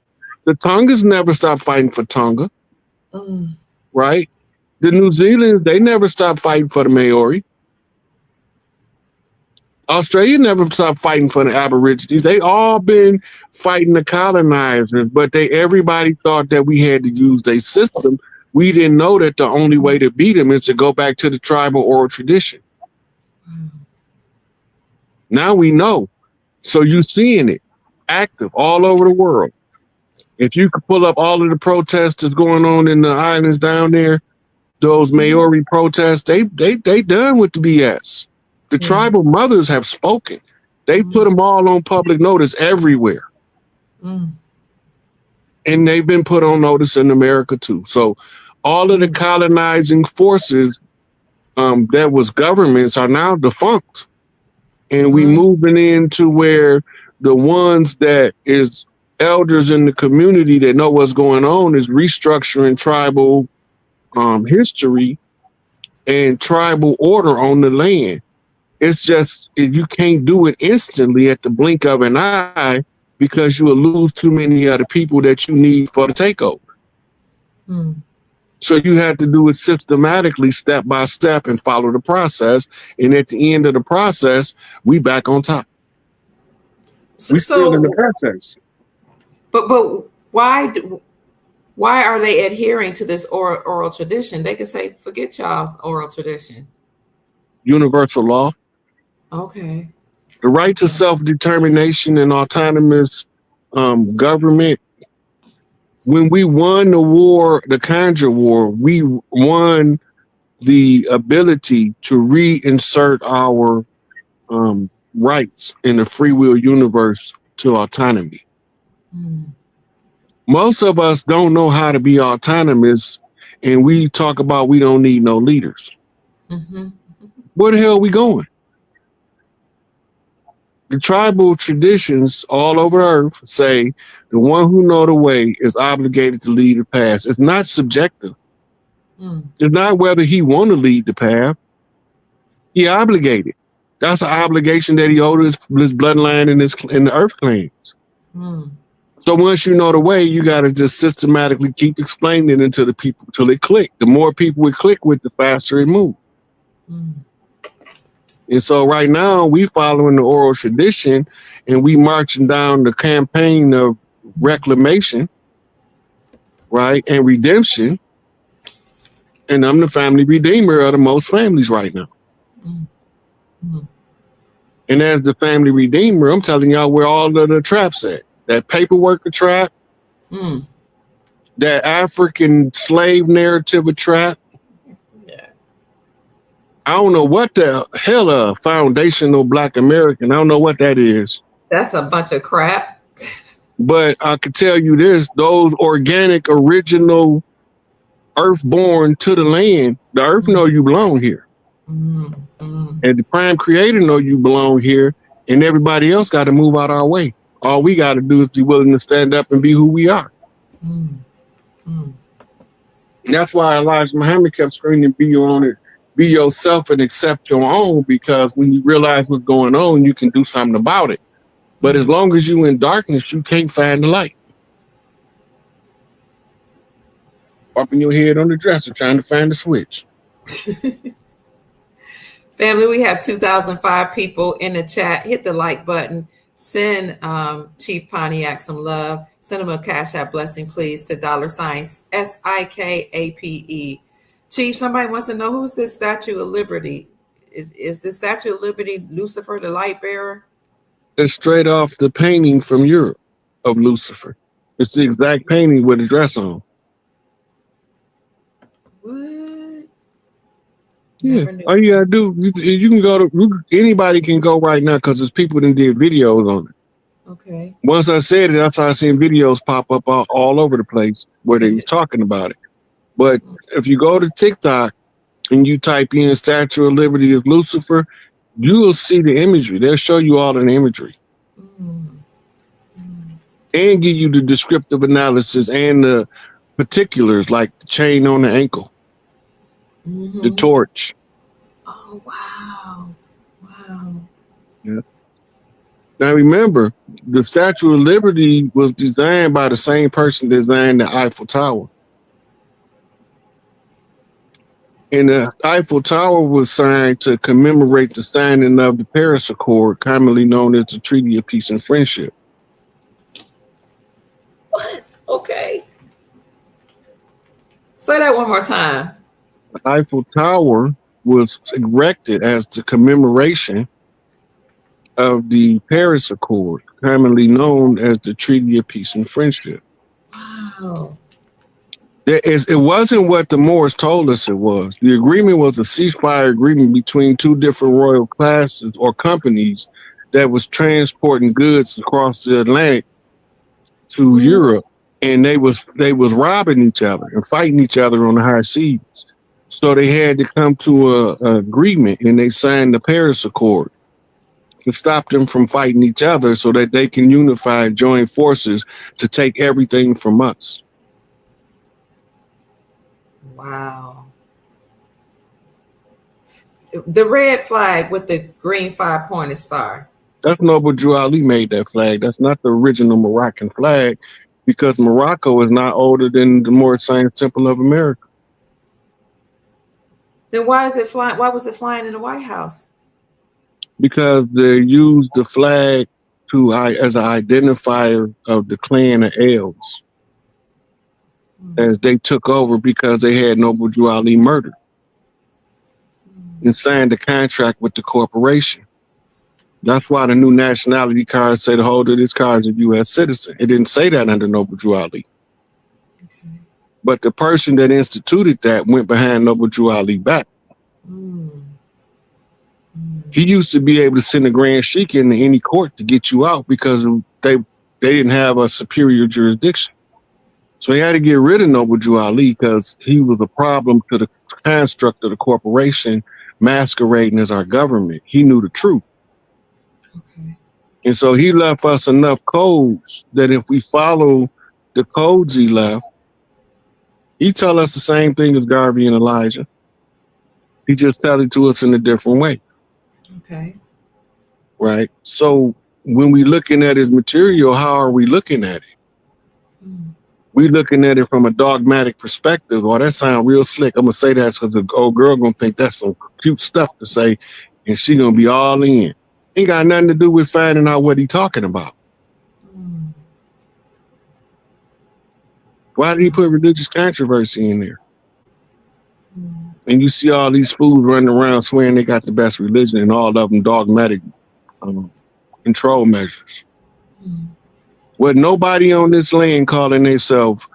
The Tongans never stopped fighting for Tonga. Right? The New Zealanders, they never stopped fighting for the Maori. Australia never stopped fighting for the Aborigines. They all been fighting the colonizers, but everybody thought that we had to use their system. We didn't know that the only way to beat them is to go back to the tribal oral tradition. Now we know. So you're seeing it active all over the world. If you could pull up all of the protests that's going on in the islands down there, those Maori protests, they done with the BS. The tribal mothers have spoken. They put them all on public notice everywhere. And they've been put on notice in America too. So all of the colonizing forces that was governments are now defunct. And we moving into where the ones that is elders in the community that know what's going on is restructuring tribal history and tribal order on the land. It's just you can't do it instantly at the blink of an eye because you will lose too many of the people that you need for the takeover. So you have to do it systematically, step by step, and follow the process. And at the end of the process, we back on top. We still in the process. But why are they adhering to this oral tradition? They could say, forget y'all's oral tradition. Universal law. Okay. The right to self-determination and autonomous government. When we won the war, the Conjure War, we won the ability to reinsert our rights in the free will universe to autonomy. Most of us don't know how to be autonomous, and we talk about we don't need no leaders. Where the hell are we going? The tribal traditions all over Earth say the one who know the way is obligated to lead the path. It's not subjective. It's not whether he want to lead the path. He obligated. That's an obligation that he owed his bloodline in the Earth claims. So once you know the way, you got to just systematically keep explaining it to the people till it click. The more people it click with, the faster it moves. And so right now we following the oral tradition and we marching down the campaign of reclamation, right, and redemption. And I'm the family redeemer of the most families right now. And as the family redeemer, I'm telling y'all where all of the traps at. That paperwork a trap, that African slave narrative a trap. I don't know what the hell a foundational Black American. I don't know what that is. That's a bunch of crap. But I can tell you this, those organic, original, earth-born to the land, the earth know you belong here. And the prime creator know you belong here, and everybody else got to move out our way. All we got to do is be willing to stand up and be who we are. And that's why Elijah Muhammad kept screaming, be on it. Be yourself and accept your own, because when you realize what's going on, you can do something about it. But as long as you're in darkness, you can't find the light. Bumping your head on the dresser, trying to find the switch. Family, we have 2,005 people in the chat. Hit the like button. Send Chief Pontiac some love. Send him a Cash App blessing, please, to $SIKAPE. Chief, somebody wants to know, who's this Statue of Liberty? Is the Statue of Liberty Lucifer, the light bearer? It's straight off the painting from Europe of Lucifer. It's the exact painting with the dress on. What? Yeah, all you gotta do, you can go to, anybody can go right now because there's people that did videos on it. Okay. Once I said it, I started seeing videos pop up all over the place where they was talking about it. But if you go to TikTok and you type in Statue of Liberty of Lucifer, you will see the imagery. They'll show you all the imagery. And give you the descriptive analysis and the particulars, like the chain on the ankle, the torch. Oh, wow. Wow. Yeah. Now remember, the Statue of Liberty was designed by the same person that designed the Eiffel Tower. And the Eiffel Tower was signed to commemorate the signing of the Paris Accord, commonly known as the Treaty of Peace and Friendship. What? Okay. Say that one more time. The Eiffel Tower was erected as the commemoration of the Paris Accord, commonly known as the Treaty of Peace and Friendship. Wow. It wasn't what the Moors told us it was. The agreement was a ceasefire agreement between two different royal classes or companies that was transporting goods across the Atlantic to Europe, and they was robbing each other and fighting each other on the high seas. So they had to come to a agreement, and they signed the Paris Accord to stop them from fighting each other, so that they can unify and join forces to take everything from us. Wow. The red flag with the green 5-pointed star. That's Noble Drew Ali made that flag. That's not the original Moroccan flag, because Morocco is not older than the Moorish Science Temple of America. Then why is it flying? Why was it flying in the White House? Because they used the flag as an identifier of the clan of Els as they took over, because they had Noble Drew Ali murdered and signed a contract with the corporation. That's why the new nationality card said the holder of this card is a U.S. citizen. It didn't say that under Noble Drew Ali. Okay. But the person that instituted that went behind Noble Drew Ali back. He used to be able to send a grand sheik into any court to get you out, because they didn't have a superior jurisdiction. So he had to get rid of Noble Drew Ali, because he was a problem to the construct of the corporation masquerading as our government. He knew the truth. Okay. And so he left us enough codes that if we follow the codes he left, he tell us the same thing as Garvey and Elijah. He just tell it to us in a different way. Okay. Right. So when we looking at his material, how are we looking at it? We looking at it from a dogmatic perspective. Oh, that sounds real slick. I'm gonna say that because the old girl gonna think that's some cute stuff to say, and she gonna be all in. Ain't got nothing to do with finding out what he talking about. Why did he put religious controversy in there? And you see all these fools running around swearing they got the best religion, and all of them dogmatic control measures. With nobody on this land calling themselves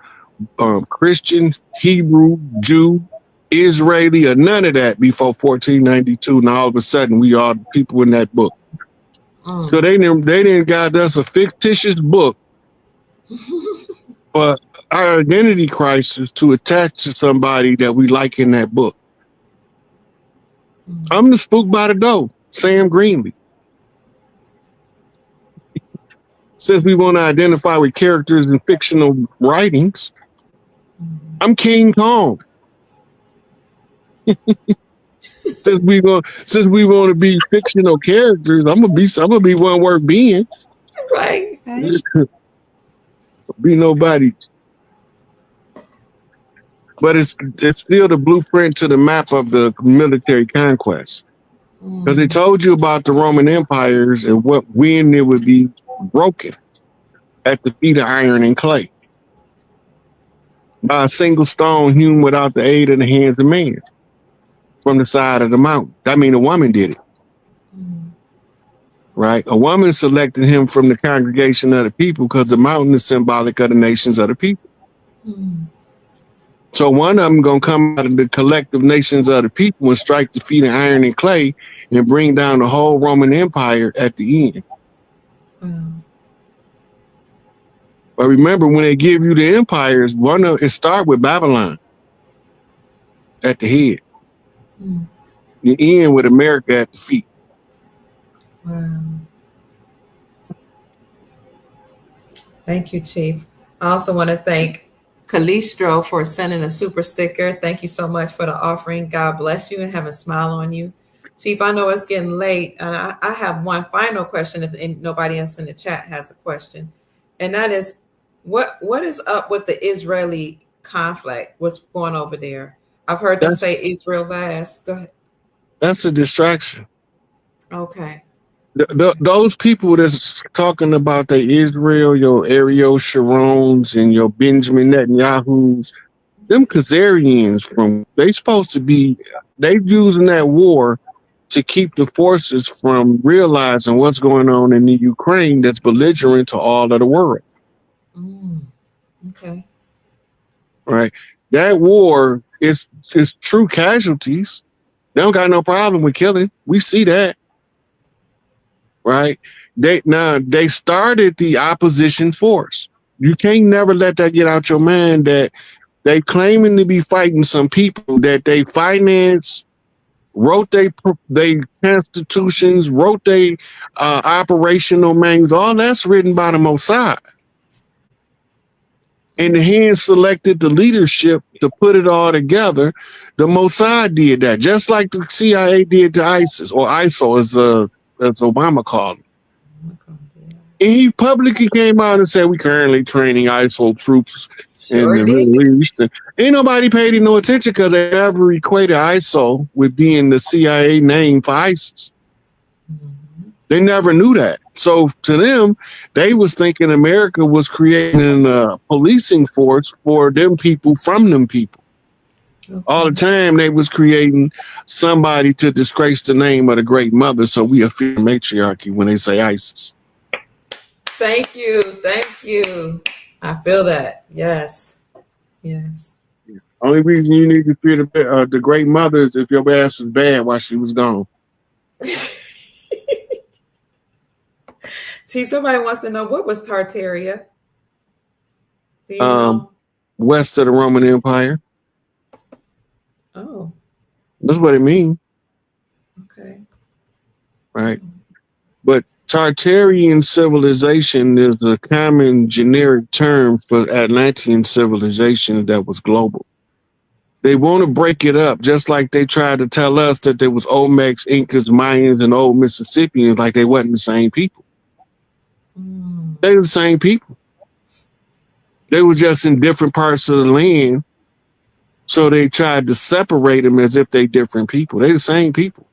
Christian, Hebrew, Jew, Israeli, or none of that before 1492. And all of a sudden, we are the people in that book. So they didn't got us a fictitious book for our identity crisis to attach to somebody that we like in that book. I'm the spook by the door, Sam Greenlee. Since we want to identify with characters in fictional writings, I'm King Kong. Since we want to be fictional characters, I'm gonna be one worth being. Right. Be nobody. But it's still the blueprint to the map of the military conquest. Because they told you about the Roman empires and when it would be broken at the feet of iron and clay by a single stone hewn without the aid of the hands of man from the side of the mountain. I mean, a woman did it. Right? A woman selected him from the congregation of the people, because the mountain is symbolic of the nations of the people. So one of them going to come out of the collective nations of the people and strike the feet of iron and clay and bring down the whole Roman Empire at the end. But remember, when they give you the empires, it start with Babylon at the head. You end with America at the feet. Wow. Thank you, Chief. I also want to thank Calistro for sending a super sticker. Thank you so much for the offering. God bless you and have a smile on you. Chief, I know it's getting late, and I have one final question if nobody else in the chat has a question. And that is, what is up with the Israeli conflict? What's going over there? I've heard them say Israel last. Go ahead. That's a distraction. Okay. Those people that's talking about the Israel, your Ariel Sharons and your Benjamin Netanyahus, them Khazarians they supposed to be They using that war to keep the forces from realizing what's going on in the Ukraine that's belligerent to all of the world. Okay. Right? That war is true casualties. They don't got no problem with killing. We see that. Right? They started the opposition force. You can't never let that get out your mind that they claiming to be fighting some people that they finance, wrote they constitutions, wrote they operational manuals. All that's written by the Mossad. And the hand selected the leadership to put it all together. The Mossad did that, just like the CIA did to ISIS, or ISIL, as Obama called it. And he publicly came out and said, we currently training ISIL troops in the Middle East. And ain't nobody paid him no attention because they never equated ISIL with being the CIA name for ISIS. They never knew that. So to them, they was thinking America was creating a policing force for them people from them people. Okay. All the time they was creating somebody to disgrace the name of the great mother. So we fear matriarchy when they say ISIS. Thank you. Thank you. I feel that. Yes. Yes. Only reason you need to fear the great mother is if your ass was bad while she was gone. See, somebody wants to know, what was Tartaria? Do you know? West of the Roman Empire. Oh. That's what it means. Okay. Right. But Tartarian civilization is a common generic term for Atlantean civilization that was global. They want to break it up, just like they tried to tell us that there was Olmecs, Incas, Mayans, and old Mississippians, like they wasn't the same people. They were the same people. They were just in different parts of the land. So they tried to separate them as if they different people. They the same people.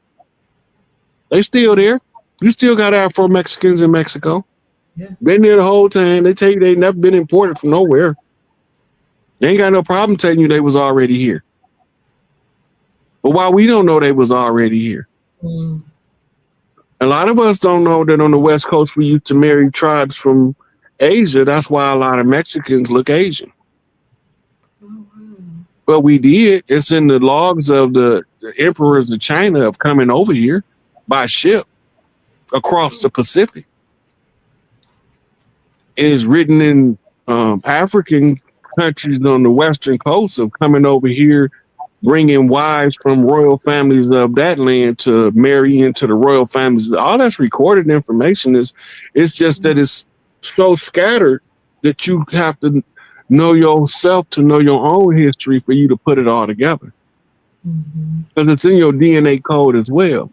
They still there. You still got Afro-Mexicans in Mexico. Yeah. Been there the whole time. They tell you they never been imported from nowhere. They ain't got no problem telling you they was already here. But why we don't know they was already here? A lot of us don't know that on the West Coast we used to marry tribes from Asia. That's why a lot of Mexicans look Asian. But we did. It's in the logs of the emperors of China of coming over here by ship across the Pacific. It is written in African countries on the Western coast of coming over here, bringing wives from royal families of that land to marry into the royal families. All that's recorded information. It's just that it's so scattered that you have to know yourself to know your own history for you to put it all together. Because it's in your DNA code as well.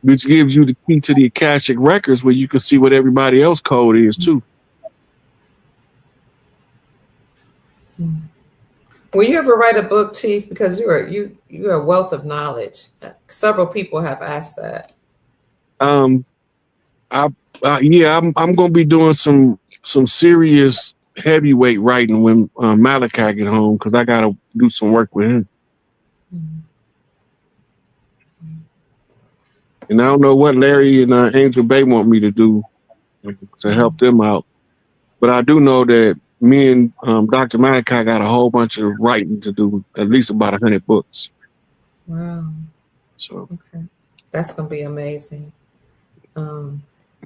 Which gives you the key to the Akashic records where you can see what everybody else's code is too. Will you ever write a book, Chief? Because you're a wealth of knowledge. Several people have asked that. I'm gonna be doing some serious heavyweight writing when Malachi get home because I gotta do some work with him. And I don't know what Larry and Angel Bay want me to do to help them out, but I do know that me and Dr. Malachi got a whole bunch of writing to do, at least about 100 books. Wow. So okay, that's gonna be amazing.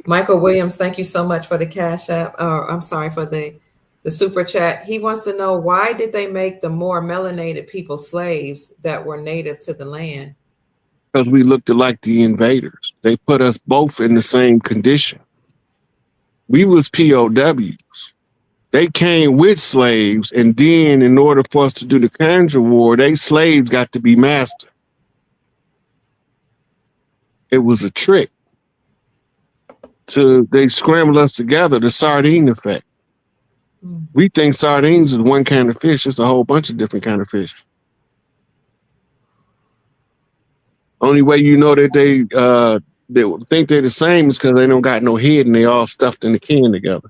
Michael Williams, thank you so much for the Cash App. I'm sorry for the super chat. He wants to know, why did they make the more melanated people slaves that were native to the land? Because we looked like the invaders. They put us both in the same condition. We was POWs. They came with slaves, and then in order for us to do the Kandra War, they slaves got to be mastered. It was a trick. They scrambled us together, the sardine effect. We think sardines is one kind of fish. It's a whole bunch of different kind of fish. Only way you know that they think they're the same is because they don't got no head and they all stuffed in the can together.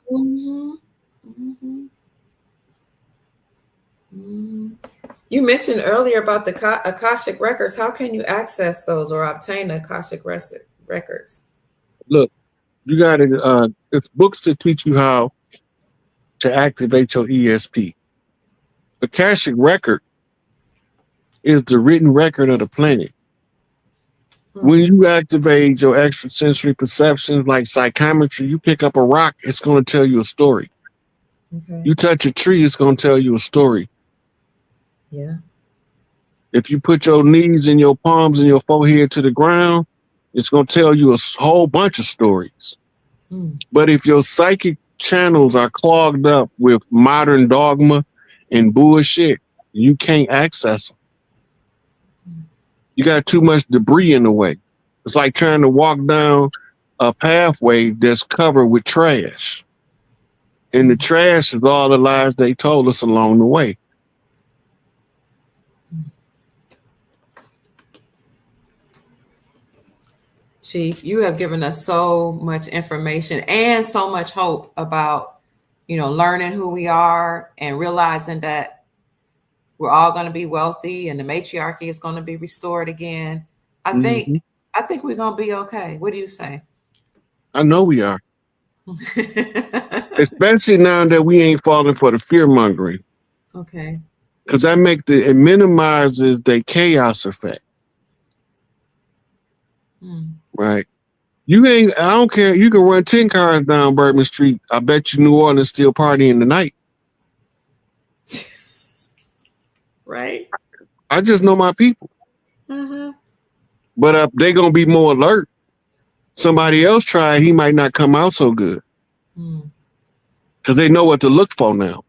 You mentioned earlier about the Akashic records. How can you access those or obtain the Akashic records? Look, you got to, it's books to teach you how to activate your ESP. Akashic record is the written record of the planet. When you activate your extrasensory perceptions like psychometry, you pick up a rock, it's going to tell you a story. Okay. You touch a tree, it's going to tell you a story. Yeah. If you put your knees and your palms and your forehead to the ground, it's going to tell you a whole bunch of stories. But if your psychic channels are clogged up with modern dogma and bullshit, you can't access them. You got too much debris in the way. It's like trying to walk down a pathway that's covered with trash. And the trash is all the lies they told us along the way. Chief, you have given us so much information and so much hope about, learning who we are and realizing that we're all going to be wealthy and the matriarchy is going to be restored again. I think we're going to be okay. What do you say? I know we are. Especially now that we ain't falling for the fear mongering. Okay. Because it minimizes the chaos effect. Right. I don't care. You can run 10 cars down Bourbon Street. I bet you New Orleans still partying tonight. Right. I just know my people. But they're going to be more alert. Somebody else tried, he might not come out so good. Because they know what to look for now.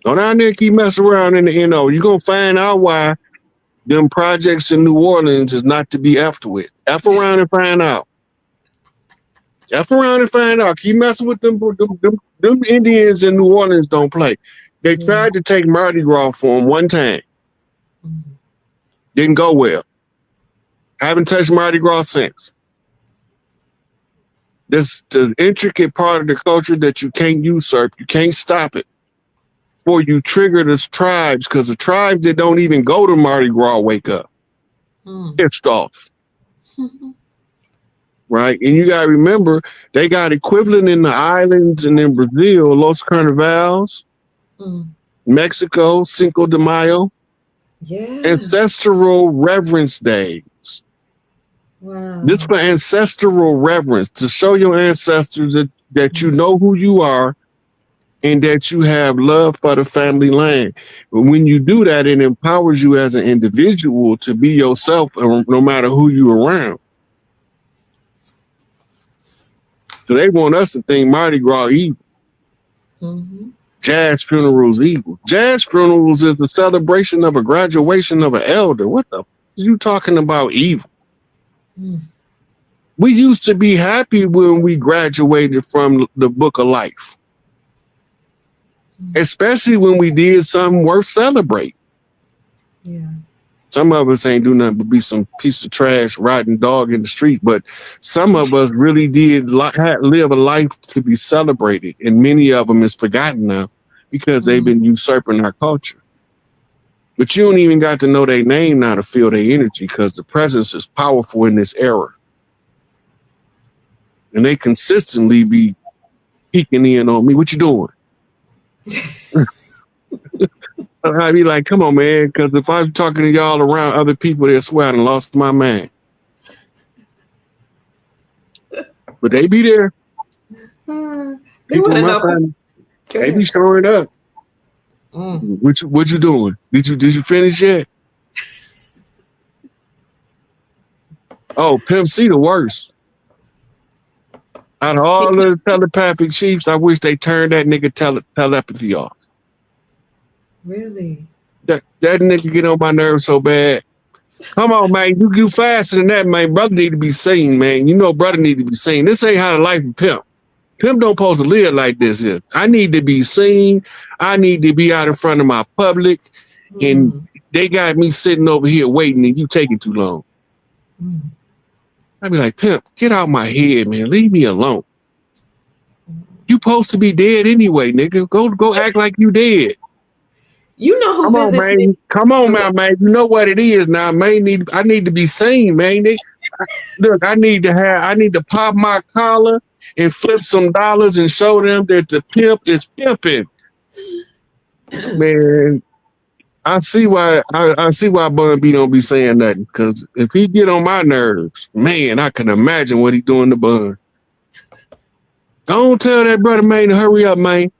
Go down there, keep messing around in the you're going to find out why them projects in New Orleans is not to be effed with. F around and find out. F around and find out. Keep messing with them Indians in New Orleans don't play. They tried to take Mardi Gras for them one time. Didn't go well. Haven't touched Mardi Gras since. This the intricate part of the culture that you can't usurp. You can't stop it. Before you trigger the tribes, because the tribes that don't even go to Mardi Gras wake up. Pissed off. Right? And you got to remember, they got equivalent in the islands and in Brazil, Los Carnavals, Mexico, Cinco de Mayo, ancestral reverence days. Wow. This for ancestral reverence, to show your ancestors that you know who you are and that you have love for the family land. But when you do that, it empowers you as an individual to be yourself no matter who you're around. So they want us to think Mardi Gras evil. Jazz funerals evil. Jazz funerals is the celebration of a graduation of an elder. What the f are you talking about evil? We used to be happy when we graduated from the book of life. Especially when we did something worth celebrating. Yeah. Some of us ain't do nothing but be some piece of trash, rotten dog in the street. But some of us really did live a life to be celebrated. And many of them is forgotten now because they've been usurping our culture. But you don't even got to know their name now to feel their energy, because the presence is powerful in this era. And they consistently be peeking in on me. What you doing? I'd be like, come on, man, because if I'm talking to y'all around other people, they'll swear I done lost my mind. But they be there. They be showing up. What you doing? Did you finish yet? Oh, Pimp C the worst. Out of all the telepathic chiefs, I wish they turned that nigga telepathy off. Really? That nigga get on my nerves so bad. Come on, man. You faster than that, man. Brother need to be seen, man. You know brother need to be seen. This ain't how the life of Pimp. Pimp don't supposed to live like this here. I need to be seen. I need to be out in front of my public. And they got me sitting over here waiting and you taking too long. I'd be like, Pimp, get out my head, man. Leave me alone. You supposed to be dead anyway, nigga. Go act like you dead. You know who Come on, visits me? man. Come on, man. You know what it is now, man. I need to be seen, man. Look, I need to pop my collar and flip some dollars and show them that the pimp is pimping. Man, I see why Bun B don't be saying nothing. Because if he get on my nerves, man, I can imagine what he doing to Bun. Don't tell that brother, man, to hurry up, man.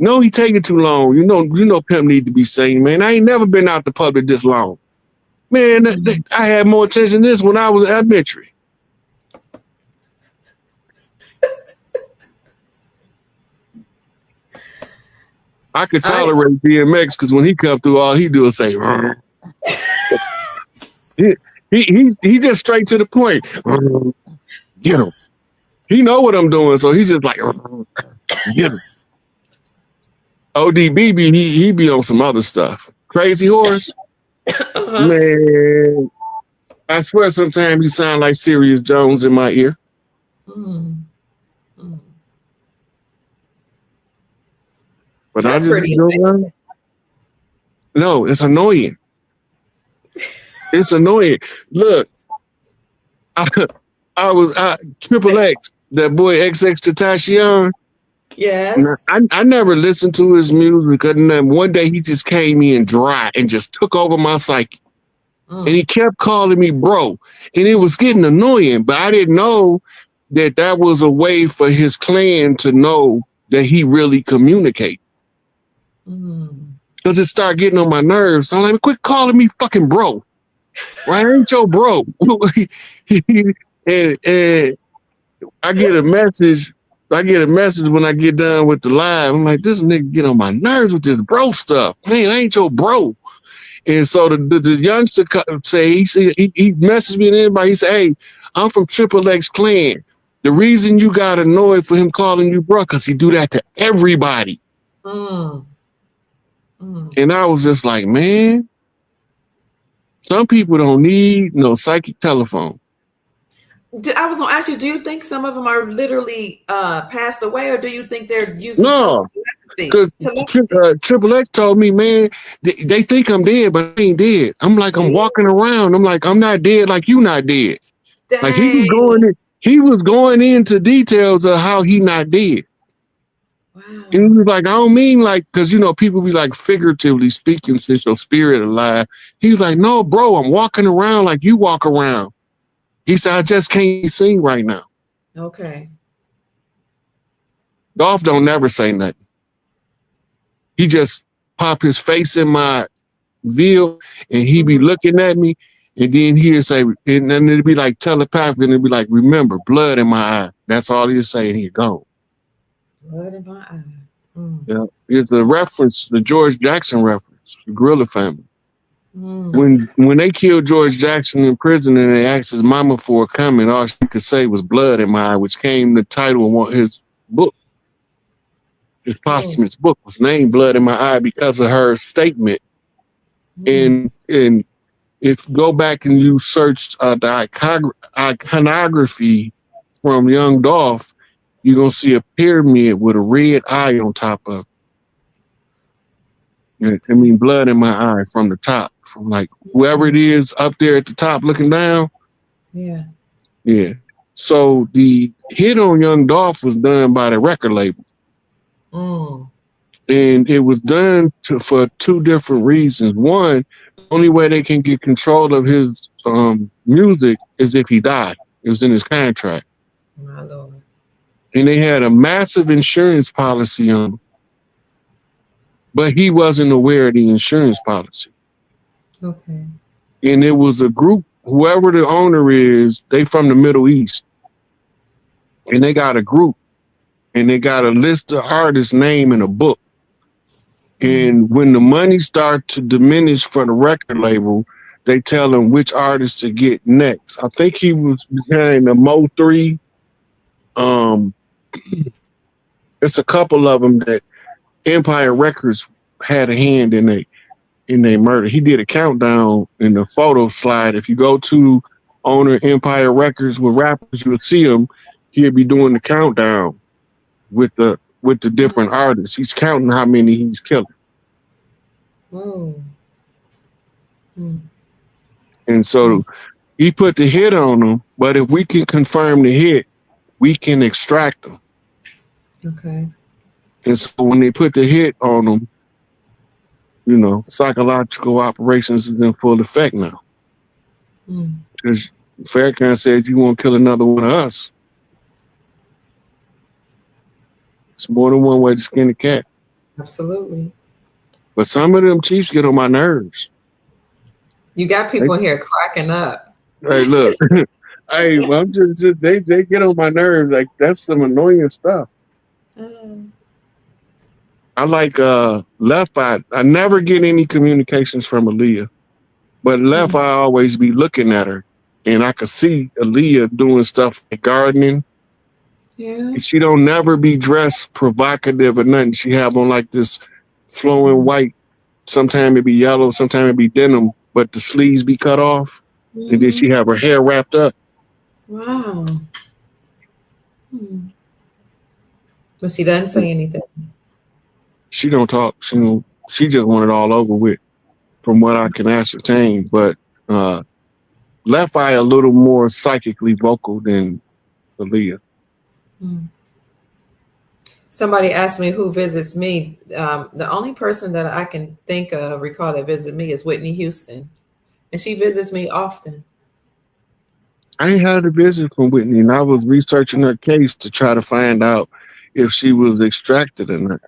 No, he taking too long. You know, pimp need to be seen, man. I ain't never been out the public this long. Man, I had more attention to this when I was elementary. I could tolerate DMX because when he come through, all he do is say, he just straight to the point. Get him. He know what I'm doing, so he's just like, get him. ODB, he be on some other stuff. Crazy Horse. Man, I swear sometimes he sound like Sirius Jones in my ear. But that's pretty amazing. No, it's annoying. It's annoying. Look, I was Triple X, that boy XX Tentacion. Yes. I never listened to his music. And then one day he just came in dry and just took over my psyche. And he kept calling me bro. And it was getting annoying. But I didn't know that was a way for his clan to know that he really communicates. Because it started getting on my nerves. So I'm like, quit calling me fucking bro. Why ain't your bro? and I get a message when I get done with the live. I'm like, this nigga get on my nerves with this bro stuff. Man, I ain't your bro. And so the youngster say, he messaged me and everybody. He said, hey, I'm from Triple X Clan. The reason you got annoyed for him calling you bro, because he do that to everybody. And I was just like, man, some people don't need no psychic telephone. I was going to ask you, do you think some of them are literally passed away, or do you think they're using because Triple X told me, man, they think I'm dead, but I ain't dead. I'm like, I'm walking around. I'm like, I'm not dead like you not dead. Dang. Like he was going into details of how he not dead. Wow. And he was like, I don't mean like, because, people be like figuratively speaking since your spirit alive. He was like, no, bro, I'm walking around like you walk around. He said, I just can't be seen right now. Okay. Dolph don't never say nothing. He just pop his face in my veil and he be looking at me, and then he'll say, and then it'd be like telepathic, and it'd be like, remember, blood in my eye. That's all he'll say, and he'll go. Blood in my eye. Yeah, it's a reference, the George Jackson reference, the Gorilla Family. When they killed George Jackson in prison and they asked his mama for a comment, all she could say was blood in my eye, which came the title of his book. His posthumous book was named Blood in My Eye because of her statement. And if you go back and you search the iconography from Young Dolph, you're going to see a pyramid with a red eye on top of it. I mean, blood in my eye from the top, from like whoever it is up there at the top looking down. Yeah. Yeah. So the hit on Young Dolph was done by the record label. And it was done for two different reasons. One, the only way they can get control of his music is if he died. It was in his contract. My Lord. And they had a massive insurance policy on him. But he wasn't aware of the insurance policy. Okay. And it was a group, whoever the owner is, they from the Middle East. And they got a group. And they got a list of artists' name in a book. And when the money starts to diminish for the record label, they tell them which artists to get next. I think he was behind the Mo 3. It's a couple of them that Empire Records had a hand in their murder. He did a countdown in the photo slide. If you go to owner Empire Records with rappers, you'll see him. He'll be doing the countdown with the different artists. He's counting how many he's killing. Oh. Mm. And so he put the hit on them, but if we can confirm the hit, we can extract them. Okay. And so when they put the hit on them, you know, psychological operations is in full effect now. Because Farrakhan said, you won't kill another one of us. It's more than one way to skin a cat. Absolutely. But some of them chiefs get on my nerves. You got people here cracking up. Hey, look. Hey, well, I'm just they get on my nerves. Like, that's some annoying stuff. I like Left Eye. I never get any communications from Aaliyah. But Left Eye always be looking at her. And I could see Aaliyah doing stuff like gardening. Yeah. She don't never be dressed provocative or nothing. She have on like this flowing white. Sometimes it be yellow, sometimes it be denim, but the sleeves be cut off. And then she have her hair wrapped up. Wow. But she doesn't say anything. She don't talk. She just want it all over with, from what I can ascertain. But Left Eye a little more psychically vocal than Aaliyah. Somebody asked me who visits me. The only person that I can recall that visit me is Whitney Houston. And she visits me often. I ain't had a visit from Whitney, and I was researching her case to try to find out if she was extracted or not.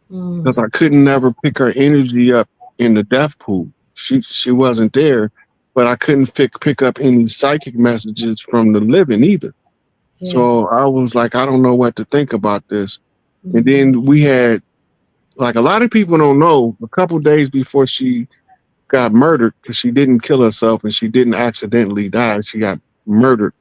Because I couldn't never pick her energy up in the death pool. She wasn't there, but I couldn't pick up any psychic messages from the living either. Yeah. So I was like, I don't know what to think about this. And then we had, like, a lot of people don't know, a couple days before she got murdered, because she didn't kill herself and she didn't accidentally die, she got murdered.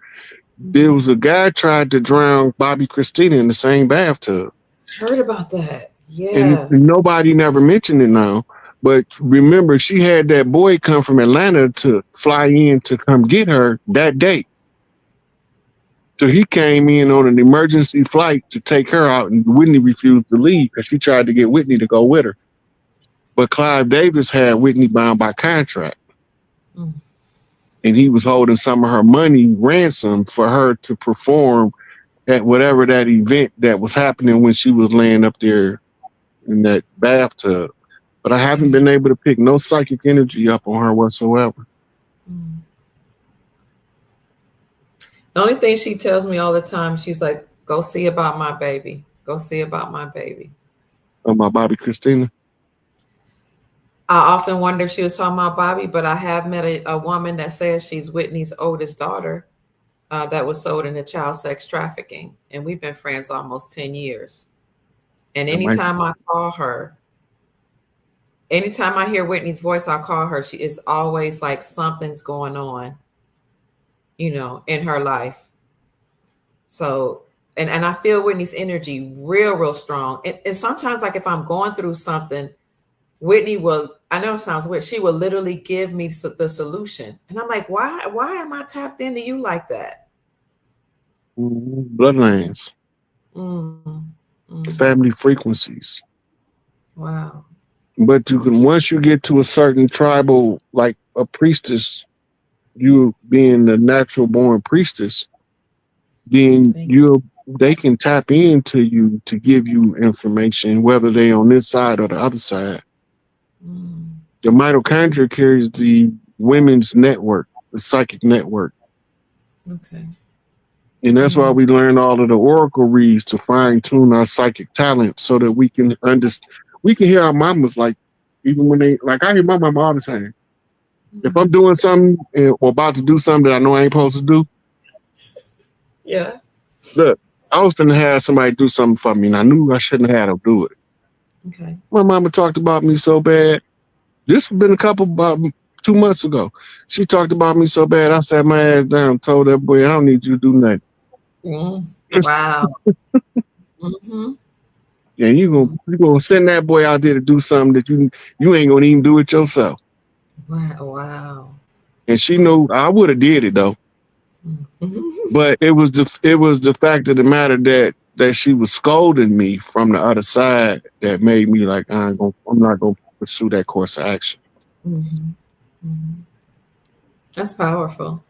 There was a guy tried to drown Bobby Christina in the same bathtub. Heard about that. Yeah. And nobody never mentioned it now. But remember, she had that boy come from Atlanta to fly in to come get her that day. So he came in on an emergency flight to take her out, and Whitney refused to leave because she tried to get Whitney to go with her. But Clive Davis had Whitney bound by contract. And he was holding some of her money ransom for her to perform at whatever that event that was happening when she was laying up there in that bathtub. But I haven't been able to pick no psychic energy up on her whatsoever. The only thing she tells me all the time, she's like, go see about my baby. Go see about my baby. Oh, my Bobby Christina? I often wonder if she was talking about Bobby, but I have met a woman that says she's Whitney's oldest daughter that was sold into child sex trafficking. And we've been friends almost 10 years. And anytime I call her, anytime I hear Whitney's voice, I'll call her. She is always like something's going on, you know, in her life. So, and I feel Whitney's energy real strong. And sometimes, like if I'm going through something, Whitney will, I know it sounds weird, she will literally give me the solution. And I'm like, why am I tapped into you like that? Bloodlines. Family frequencies. Wow. But you can, once you get to a certain tribal, like a priestess, you being the natural born priestess, then they can tap into you to give you information, whether they on this side or the other side. The mitochondria carries the women's network, the psychic network. Okay. And that's why we learn all of the oracle reads, to fine tune our psychic talent so that we can understand. We can hear our mamas, like, even when they, like, I hear my mama all the time. If I'm doing something or about to do something that I know I ain't supposed to do. Yeah. Look, I was going to have somebody do something for me, and I knew I shouldn't have had them do it. Okay. My mama talked about me so bad. This has been about 2 months ago. She talked about me so bad, I sat my ass down and told that boy, I don't need you to do nothing. Wow. Yeah, you gonna send that boy out there to do something that you ain't gonna even do it yourself. Wow. And she knew I would have did it though. But it was the fact of the matter that she was scolding me from the other side that made me like, I'm not gonna pursue that course of action. Mm-hmm. Mm-hmm. That's powerful.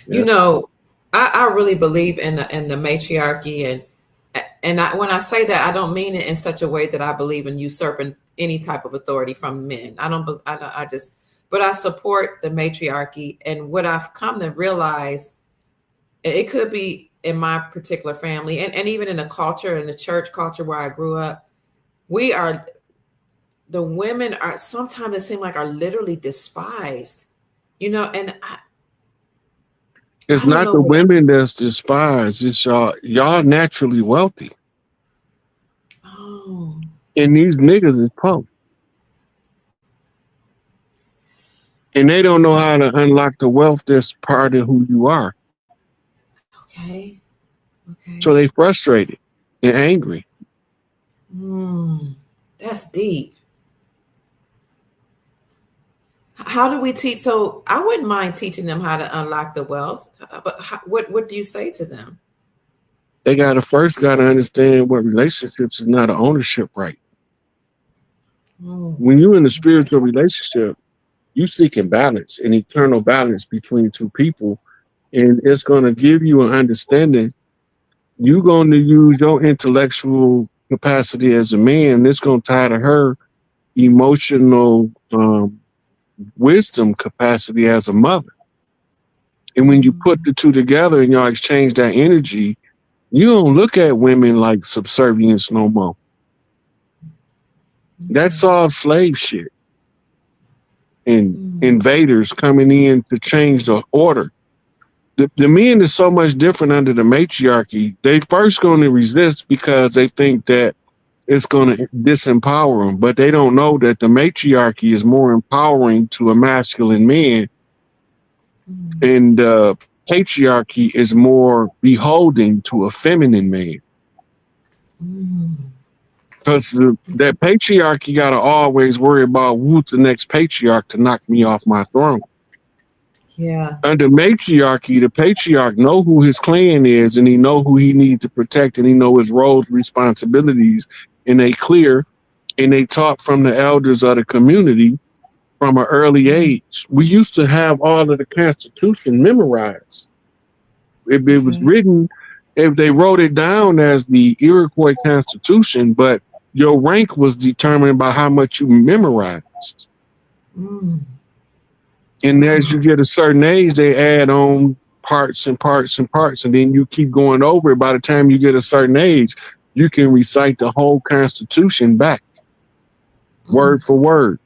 You Yeah. know, I really believe in the matriarchy, when I say that, I don't mean it in such a way that I believe in usurping any type of authority from men. I just, but I support the matriarchy, and what I've come to realize, it could be in my particular family, and even in the culture, in the church culture where I grew up, we are the women are sometimes it seems like are literally despised, and It's I don't not know the what. women that's despised. It's y'all. Y'all naturally wealthy, Oh, and these niggas is poor, and they don't know how to unlock the wealth that's part of who you are. okay, okay. So they frustrated and angry. Mm, that's deep. How do we teach? So I wouldn't mind teaching them how to unlock the wealth, but what do you say to them? They gotta understand what relationships is not an ownership right. Oh, When you're in a okay. spiritual relationship, you seeking balance, an eternal balance between two people, and it's gonna give you an understanding. You're gonna use your intellectual capacity as a man. It's gonna tie to her emotional wisdom capacity as a mother. And when you put Mm, the two together and y'all exchange that energy, you don't look at women like subservience no more. That's okay. all slave shit and Mm, invaders coming in to change the order. The men is so much different under the matriarchy. They first going to resist because they think that it's going to disempower them, but they don't know that the matriarchy is more empowering to a masculine man, mm, and patriarchy is more beholding to a feminine man. mm. Because that patriarchy got to always worry about who's the next patriarch to knock me off my throne. Yeah. Under matriarchy, the patriarch know who his clan is, and he know who he needs to protect, and he know his roles, responsibilities, and they clear, and they taught from the elders of the community from an early Mm, age. We used to have all of the Constitution memorized. If it was okay. written, if they wrote it down as the Iroquois Constitution, but your rank was determined by how much you memorized. Mm, And as you wow. get a certain age, they add on parts and parts and parts, and then you keep going over it. By the time you get a certain age, you can recite the whole Constitution back, Mm, word for word.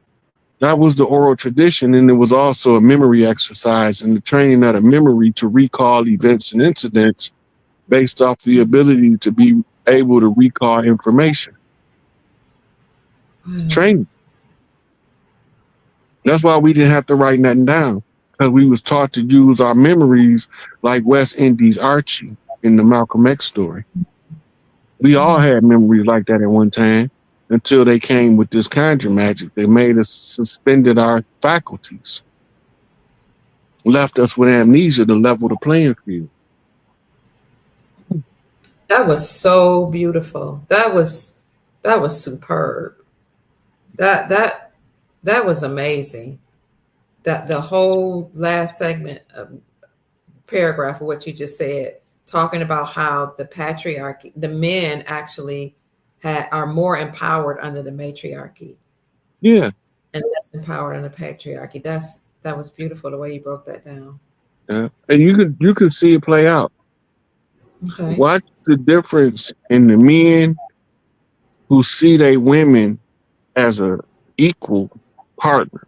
That was the oral tradition, and it was also a memory exercise and the training of the memory to recall events and incidents based off the ability to be able to recall information. wow. Training. That's why we didn't have to write nothing down, because we was taught to use our memories like West Indies Archie in the Malcolm X story. We all Mm, had memories like that at one time until they came with this conjure magic. They made us suspended our faculties, left us with amnesia to level the playing field. that was so beautiful. That was superb. That that that was amazing. That the whole last segment paragraph of what you just said, talking about how the patriarchy, the men actually are more empowered under the matriarchy Yeah. and less empowered under patriarchy. That was beautiful the way you broke that down. Yeah. And you could see it play out. Okay. Watch the difference in the men who see their women as a equal partner.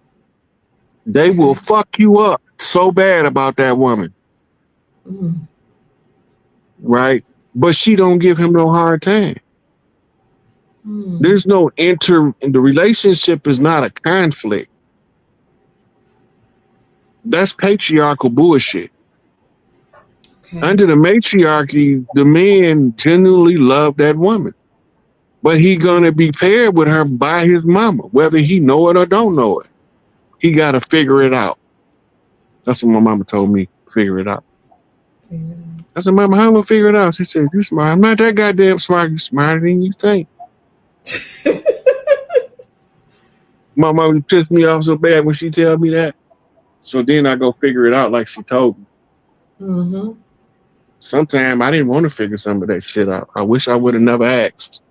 They will Okay. fuck you up so bad about that woman, Mm, right? But she don't give him no hard time. mm, There's no the relationship is not a conflict. That's patriarchal bullshit. okay. Under the matriarchy, the man genuinely loved that woman, but he gonna be paired with her by his mama, whether he know it or don't know it. He gotta figure it out. That's what my mama told me. Figure it out. I said, Mama, how am I gonna figure it out? She said, you smart. I'm not that goddamn smart. You smarter than you think. My mom pissed me off so bad when she tell me that. So then I go figure it out like she told me. Mm-hmm. Sometimes I didn't want to figure some of that shit out. I wish I would have never asked.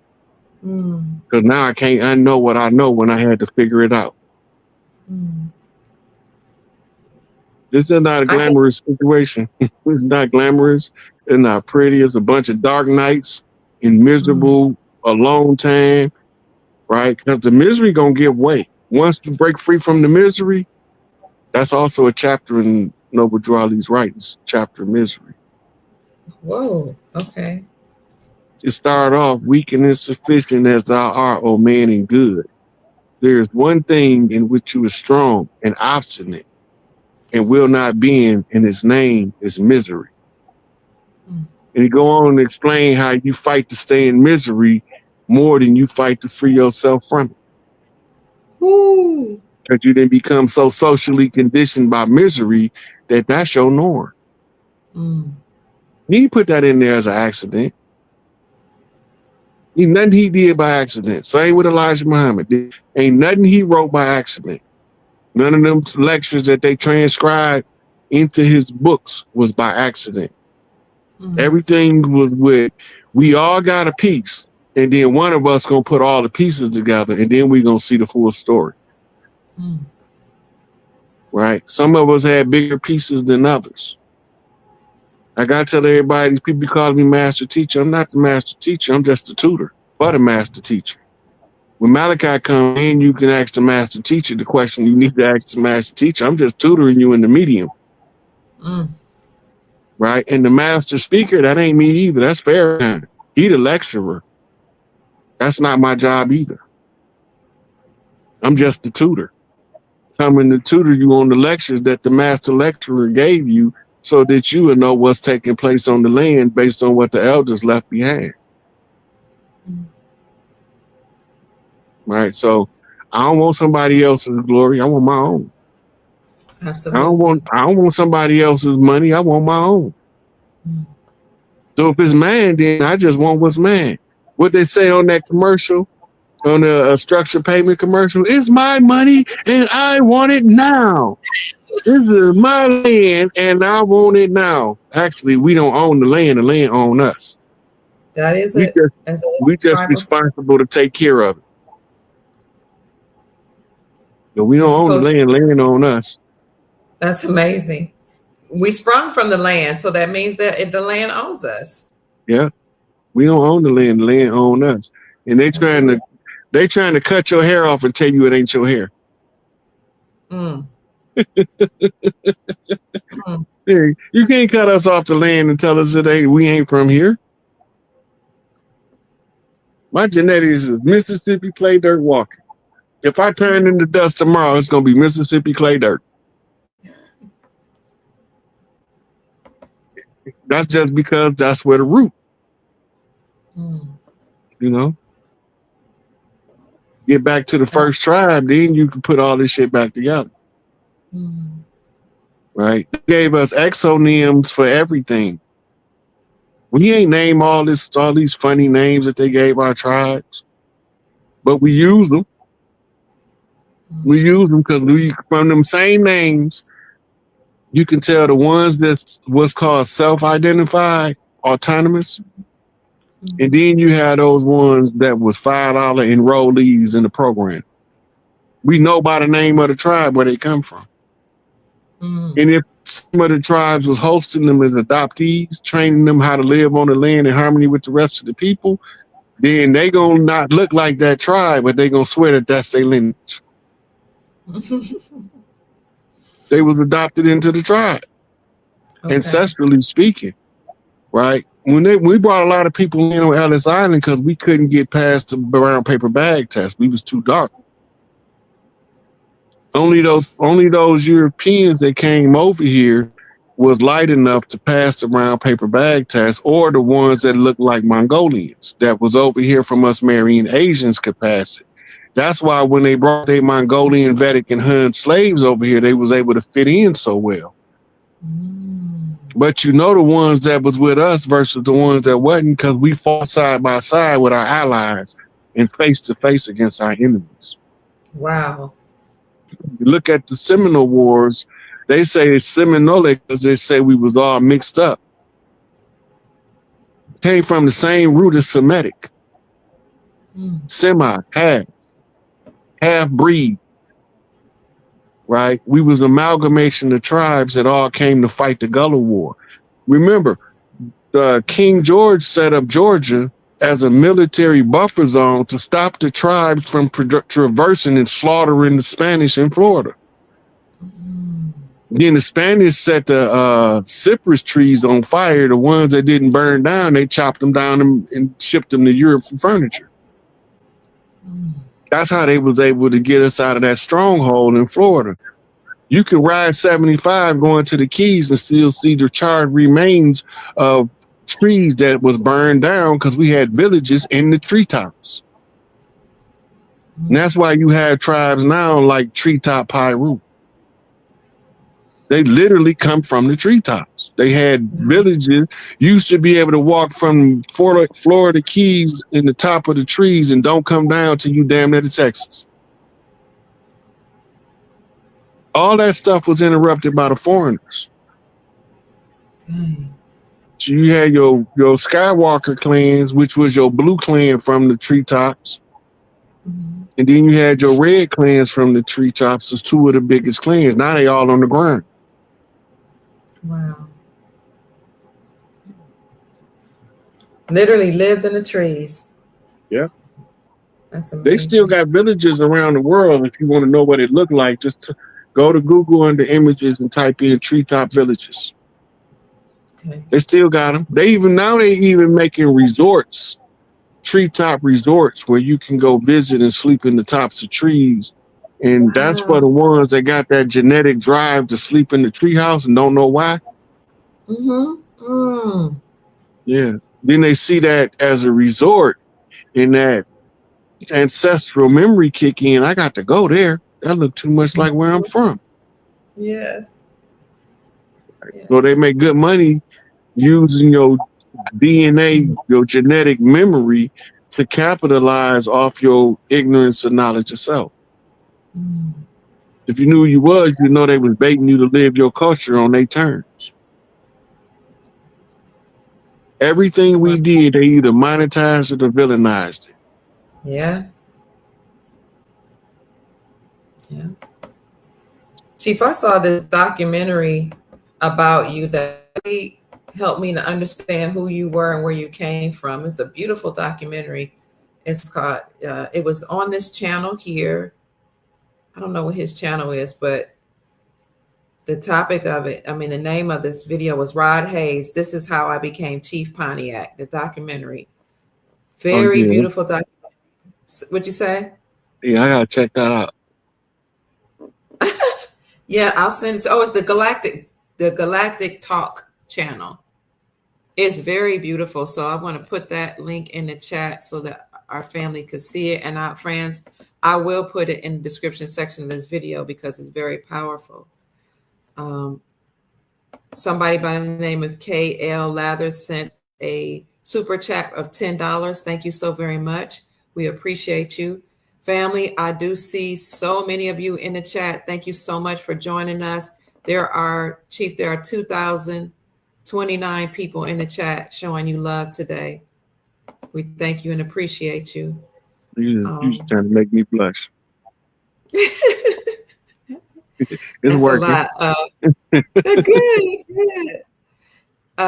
Mm. Because now I can't unknow what I know when I had to figure it out. Mm. This is not a I think. glamorous situation. It's not glamorous. It's not pretty. It's a bunch of dark nights and Mm. miserable, alone time, right? Because the misery gonna give way. Once you break free from the misery, that's also a chapter in Noble Drew Ali's writings, chapter misery. Whoa. Okay. To start off, weak and insufficient as thou art, O man, and good. There is one thing in which you are strong and obstinate and will not bend, and his name is misery. Mm. And you go on and explain how you fight to stay in misery more than you fight to free yourself from it. Woo. Because you didn't become so socially conditioned by misery that that's your norm. Mm. He put that in there as an accident. Ain't nothing he did by accident. Same with Elijah Muhammad. Ain't nothing he wrote by accident. None of them lectures that they transcribed into his books was by accident. Mm. Everything was with, we all got a piece, and then one of us gonna put all the pieces together, and then we gonna see the full story. Mm. Right? Some of us had bigger pieces than others. I gotta tell everybody, these people call me master teacher. I'm not the master teacher. I'm just the tutor for the master teacher. When Malachi comes in, you can ask the master teacher the question you need to ask the master teacher. I'm just tutoring you in the medium. Mm. Right? And the master speaker, that ain't me either. That's Farrakhan. He the lecturer. That's not my job either. I'm just the tutor. Coming to tutor you on the lectures that the master lecturer gave you so that you will know what's taking place on the land based on what the elders left behind. Mm. Right? So I don't want somebody else's glory. I want my own. Absolutely. I don't want somebody else's money. I want my own. Mm. So if it's mine, then I just want what's mine. What they say on that commercial, on the structured payment commercial, it's my money and I want it now. This is my land and I want it now. Actually, we don't own the land owns us. That is We it. we just responsible to take care of it. But we don't own the land owns us. That's amazing. We sprung from the land, so that means that the land owns us. Yeah. We don't own the land owns us. And they trying to cut your hair off and tell you it ain't your hair. Mm. Mm. You can't cut us off the land and tell us that we ain't from here. My genetics is Mississippi clay dirt walking. If I turn into dust tomorrow, it's going to be Mississippi clay dirt. That's just because that's where the root. Mm. You know? Get back to the first tribe, then you can put all this shit back together. Mm. Right? They gave us exonyms for everything. We ain't named all these funny names that they gave our tribes, but we use them. We use them because from them same names, you can tell the ones that's what's called self-identified, autonomous, and then you have those ones that was $5 enrollees in the program. We know by the name of the tribe where they come from. Mm. And if some of the tribes was hosting them as adoptees, training them how to live on the land in harmony with the rest of the people, then they gonna not look like that tribe, but they gonna swear that that's their lineage. They was adopted into the tribe, ancestrally speaking, right? When we brought a lot of people in on Ellis Island because we couldn't get past the brown paper bag test. We was too dark. Only those Europeans that came over here was light enough to pass the brown paper bag test, or the ones that looked like Mongolians that was over here from us marrying Asians could pass it. That's why when they brought their Mongolian, Vedic, and Hun slaves over here, they was able to fit in so well. Mm. But you know the ones that was with us versus the ones that wasn't, because we fought side by side with our allies and face to face against our enemies. Wow. You look at the Seminole Wars, they say it's Seminole because they say we was all mixed up. Came from the same root as Semitic. Semi, half breed, right? We was amalgamation of tribes that all came to fight the Gullah War. Remember, King George set up Georgia as a military buffer zone to stop the tribes from traversing and slaughtering the Spanish in Florida. Then the Spanish set the cypress trees on fire. The ones that didn't burn down, they chopped them down and shipped them to Europe for furniture. That's how they was able to get us out of that stronghold in Florida. You can ride 75 going to the Keys and still see the charred remains of trees that was burned down because we had villages in the treetops. And that's why you have tribes now like Treetop Piru. They literally come from the treetops. They had villages. Used to be able to walk from Florida Keys in the top of the trees and don't come down till you damn near to Texas. All that stuff was interrupted by the foreigners. So you had your Skywalker clans, which was your blue clan from the treetops. And then you had your red clans from the treetops as two of the biggest clans. Now they all on the ground. Wow. Literally lived in the trees. Yeah. That's amazing. They still got villages around the world. If you want to know what it looked like, just go to Google under images and type in treetop villages. Okay. They still got them. They even making resorts, treetop resorts where you can go visit and sleep in the tops of trees. And that's for the ones that got that genetic drive to sleep in the treehouse and don't know why. Yeah. Then they see that as a resort and that ancestral memory kick in. I got to go there. That look too much like where I'm from. Yes. So they make good money using your DNA, your genetic memory to capitalize off your ignorance and knowledge of self. If you knew who you was, you know they was baiting you to live your culture on their terms. Everything we did, they either monetized it or villainized it. Yeah. Yeah. Chief, I saw this documentary about you that really helped me to understand who you were and where you came from. It's a beautiful documentary. It's called, it was on this channel here. I don't know what his channel is, but the topic of it, I mean, the name of this video was Rod Hayes. This is How I Became Chief Pontiac, the documentary. Very beautiful documentary. What'd you say? Yeah, I gotta check that out. Yeah, I'll send it to, it's the Galactic Talk channel. It's very beautiful. So I want to put that link in the chat so that our family could see it. And our friends, I will put it in the description section of this video because it's very powerful. Somebody by the name of KL Lathers sent a super chat of $10. Thank you so very much. We appreciate you. Family, I do see so many of you in the chat. Thank you so much for joining us. There are 2,029 people in the chat showing you love today. We thank you and appreciate you. You're trying to make me blush. It's working. A lot. Good.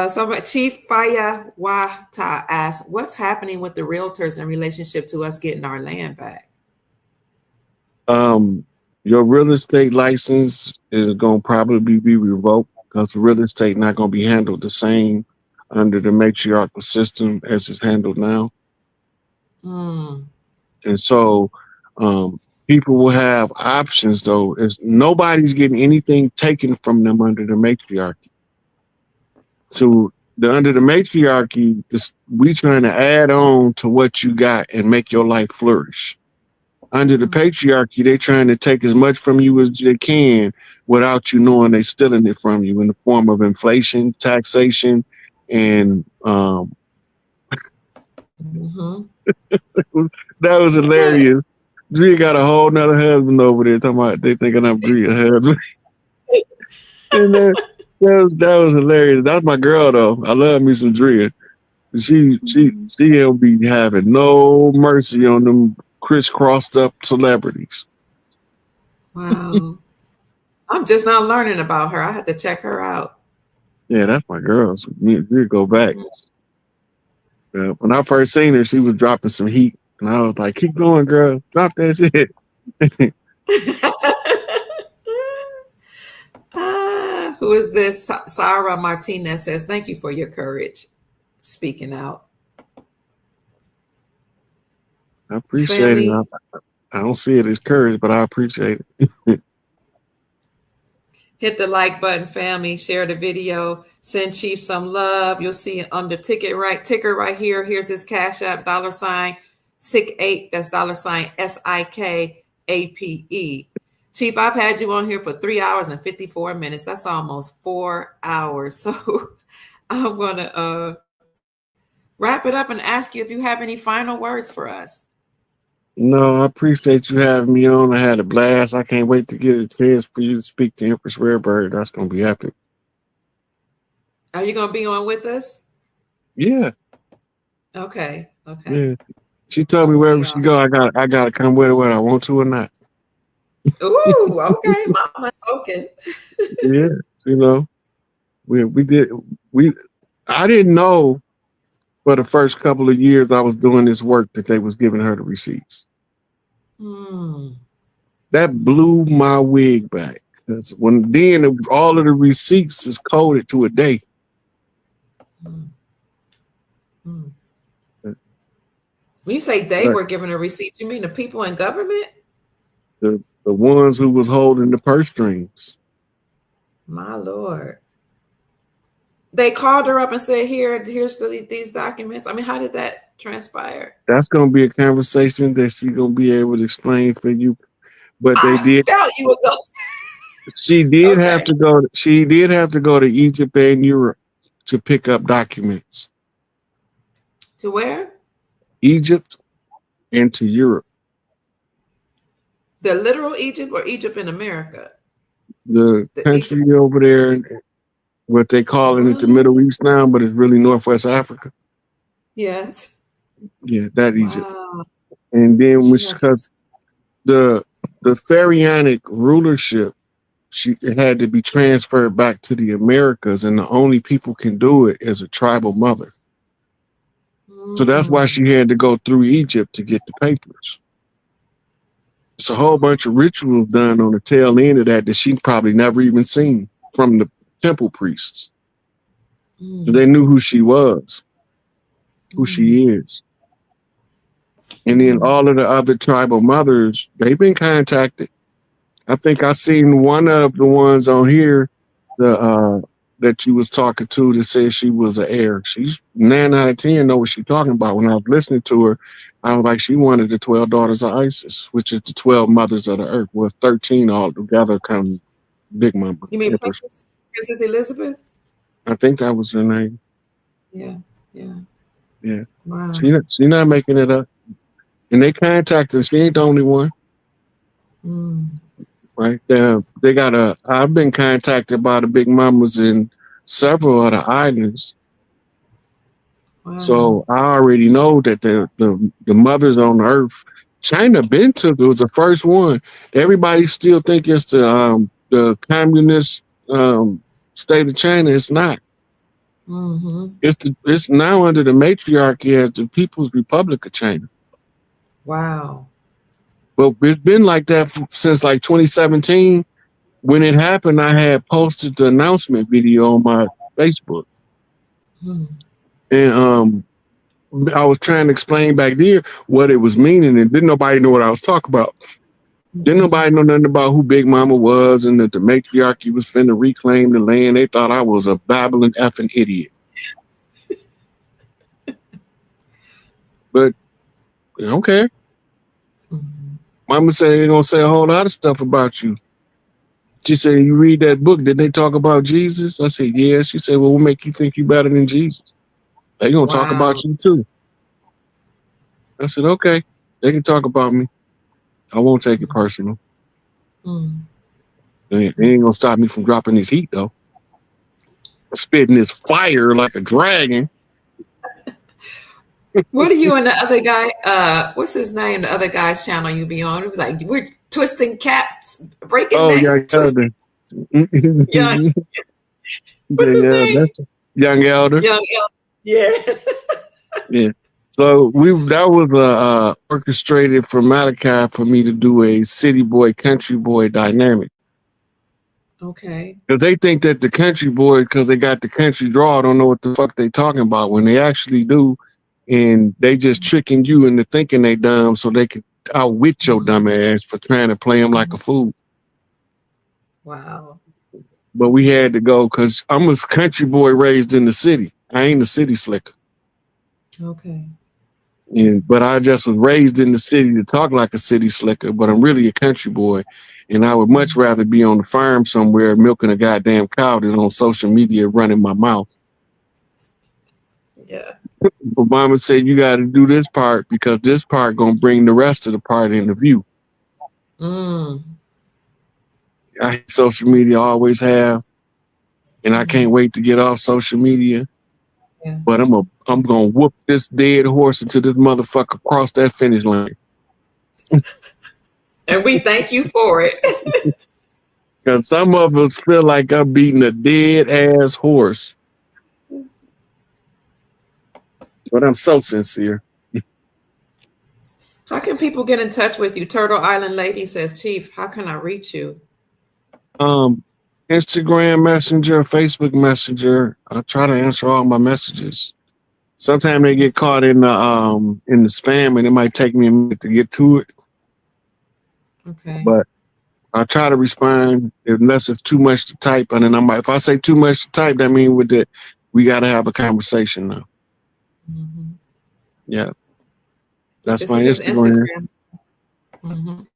So Chief Faya Wata asks, what's happening with the realtors in relationship to us getting our land back? Your real estate license is going to probably be revoked because the real estate not going to be handled the same under the matriarchal system as it's handled now. And so people will have options, though. Nobody's getting anything taken from them under the matriarchy. So under the matriarchy, we trying to add on to what you got and make your life flourish. Under the patriarchy, they're trying to take as much from you as they can without you knowing they're stealing it from you in the form of inflation, taxation, and that was hilarious. Drea got a whole nother husband over there talking about they thinking I'm Drea's husband. And that was hilarious. That's my girl though. I love me some Drea. She'll be having no mercy on them crisscrossed up celebrities. Wow. I'm just now learning about her. I have to check her out. Yeah, that's my girl. So we go back. When I first seen her, she was dropping some heat, and I was like, "Keep going, girl. Drop that shit." Who is this? Sarah Martinez says, "Thank you for your courage, speaking out." I appreciate it. I don't see it as courage, but I appreciate it. Hit the like button, family. Share the video. Send Chief some love. You'll see it under ticker right here. Here's his Cash App, $SIK8. That's $SIKAPE. Chief, I've had you on here for 3 hours and 54 minutes. That's almost 4 hours. So I'm going to wrap it up and ask you if you have any final words for us. No, I appreciate you having me on. I had a blast. I can't wait to get a chance for you to speak to Empress Rarebird. That's going to be epic. Are you going to be on with us? Yeah. Okay. Yeah. She told me wherever she go, I got to come with her whether I want to or not. Ooh, okay. Mama's spoken. Yeah. You know, I didn't know for the first couple of years I was doing this work that they was giving her the receipts. That blew my wig back. Because then all of the receipts is coded to a day. When you say they were giving a receipt, you mean the people in government? The ones who was holding the purse strings. My Lord. They called her up and said, here's these documents. I mean, how did that transpire? That's going to be a conversation that she's going to be able to explain for you. But they did. She did have to go. She did have to go to Egypt and Europe to pick up documents. To where? Egypt and to Europe. The literal Egypt or Egypt in America? The country Egypt over there, what they call it the Middle East now, but it's really Northwest Africa. Yes. Yeah, that Egypt. And then because the pharaonic rulership, it had to be transferred back to the Americas, and the only people can do it is a tribal mother. So that's why she had to go through Egypt to get the papers. It's a whole bunch of rituals done on the tail end of that she probably never even seen from the temple priests. They knew who she was, who she is. And then all of the other tribal mothers, they've been contacted. I think I seen one of the ones on here that you was talking to that said she was an heir. She's 9 out of 10 know what she's talking about. When I was listening to her, I was like, she wanted the 12 daughters of Isis, which is the 12 mothers of the earth. Well, 13 all together come Big Mama. You mean Princess Elizabeth? I think that was her name. Yeah. Wow. She not making it up. And they contacted her. She ain't the only one. Right? I've been contacted by the Big Mamas in several of the islands. Wow. So I already know that the mothers on Earth, China it was the first one. Everybody still think it's the communist state of China. It's not. It's now under the matriarchy as the People's Republic of China. Wow. But it's been like that since like 2017. When it happened, I had posted the announcement video on my Facebook. And I was trying to explain back there what it was meaning, and didn't nobody know what I was talking about. Didn't nobody know nothing about who Big Mama was and that the matriarchy was finna reclaim the land. They thought I was a babbling effing idiot. But I don't care. Mama said they're going to say a whole lot of stuff about you. She said, you read that book, did they talk about Jesus? I said, yeah. She said, well, what make you think you better than Jesus? They're going to talk about you too. I said, okay, they can talk about me. I won't take it personal. Mm. It ain't gonna stop me from dropping this heat though. Spitting this fire like a dragon. What are you and the other guy? What's his name? The other guy's channel you be on? It was like we're twisting caps, breaking Oh, necks, young twisting. elder. Young, what's his Yeah, name? that's young elder. Young. Yeah. Yeah. So that was orchestrated from Malachi for me to do a city boy, country boy dynamic. Okay. Because they think that the country boy, because they got the country draw, don't know what the fuck they talking about when they actually do. And they just tricking you into thinking they dumb so they can outwit your dumb ass for trying to play them like a fool. Wow. But we had to go because I'm a country boy raised in the city. I ain't a city slicker. Okay. But I just was raised in the city to talk like a city slicker, but I'm really a country boy. And I would much rather be on the farm somewhere milking a goddamn cow than on social media running my mouth. Yeah. But mama said you got to do this part because this part going to bring the rest of the part into view. I social media always have, and I can't wait to get off social media. Yeah. But I'm gonna whoop this dead horse until this motherfucker cross that finish line. And we thank you for it. Because some of us feel like I'm beating a dead ass horse. But I'm so sincere. How can people get in touch with you? Turtle Island Lady says, Chief, how can I reach you? Instagram Messenger, Facebook Messenger. I try to answer all my messages. Sometimes they get caught in the spam, and it might take me a minute to get to it. Okay. But I try to respond unless it's too much to type, and then if I say too much to type, that means we got to have a conversation now. Yeah, that's my Instagram.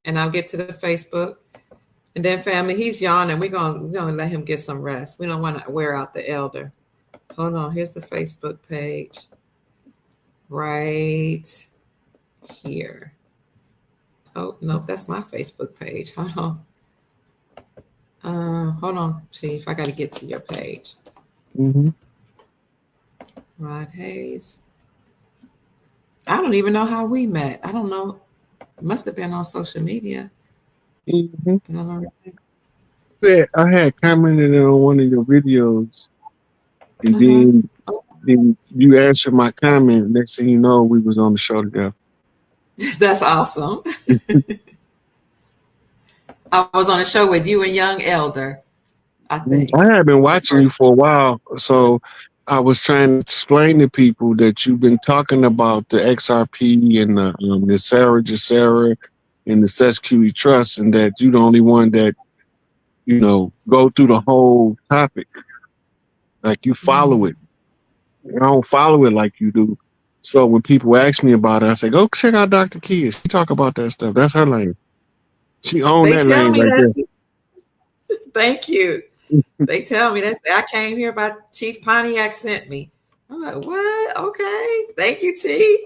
And I'll get to the Facebook. And then family, he's yawning. We're gonna let him get some rest. We don't want to wear out the elder. Hold on, here's the Facebook page. Right here. Oh no, that's my Facebook page. Hold on, Chief. I gotta get to your page. Rod Hayes. I don't even know how we met. I don't know. It must have been on social media. Yeah, I had commented on one of your videos, and then you answered my comment. Next thing you know, we was on the show together. That's awesome. I was on a show with you and Young Elder, I think. I had been watching you for a while, so I was trying to explain to people that you've been talking about the XRP and the Sarah Jacera and the SESQE Trust, and that you're the only one that, go through the whole topic. Like you follow it. I don't follow it like you do. So when people ask me about it, I say, go check out Dr. Kia. She talk about that stuff. That's her lane. She owns that lane right there. Thank you. They tell me that I came here by Chief Pontiac sent me. I'm like, what? Okay. Thank you, Chief.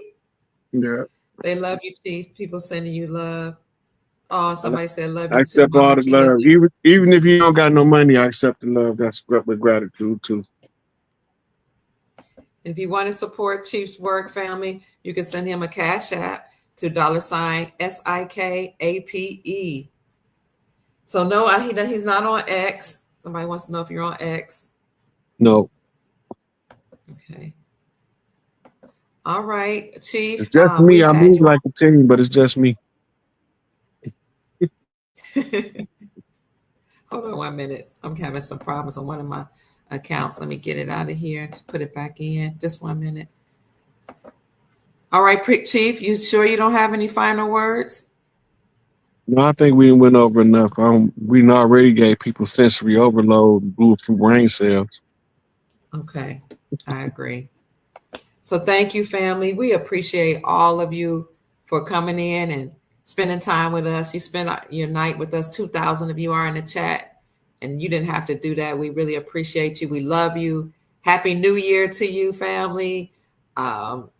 Yeah. They love you, Chief. People sending you love. Oh, somebody said love you. I accept all the love. Even if you don't got no money, I accept the love. That's with gratitude too. If you want to support Chief's work, family, you can send him a cash app to $SIKAPE. So no, he's not on X. Somebody wants to know if you're on X. No. Okay. All right, Chief. It's just me. I move like a team, but it's just me. Hold on 1 minute. I'm having some problems on one of my accounts. Let me get it out of here. Put it back in. Just 1 minute. All right, Chief. You sure you don't have any final words? No, I think we went over enough. We already gave people sensory overload, blew through brain cells. Okay, I agree. So thank you, family. We appreciate all of you for coming in and spending time with us. You spent your night with us. 2,000 of you are in the chat, and you didn't have to do that. We really appreciate you. We love you. Happy New Year to you, family.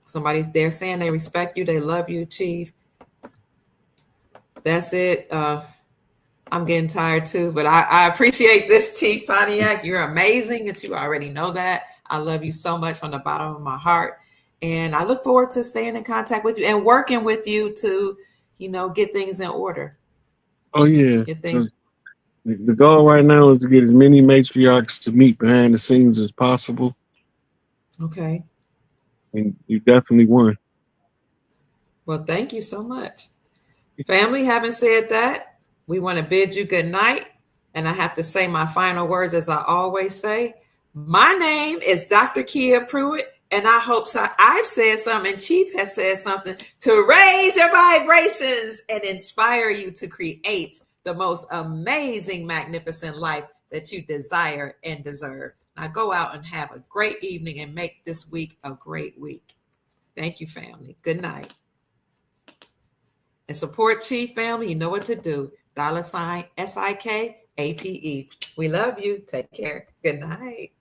Somebody's there saying they respect you. They love you, Chief. That's it. I'm getting tired too, but I appreciate this, Chief Pontiac. You're amazing, that you already know that. I love you so much from the bottom of my heart. And I look forward to staying in contact with you and working with you to, get things in order. Oh yeah. Get things. The goal right now is to get as many matriarchs to meet behind the scenes as possible. Okay. And you definitely won. Well, thank you so much. Family, having said that, we want to bid you good night. And I have to say my final words, as I always say. My name is Dr. Kia Pruitt, and I hope I've said something, and Chief has said something to raise your vibrations and inspire you to create the most amazing, magnificent life that you desire and deserve. Now go out and have a great evening and make this week a great week. Thank you, family. Good night. And support Chief, family. You know what to do. $SIKAPE. We love you. Take care. Good night.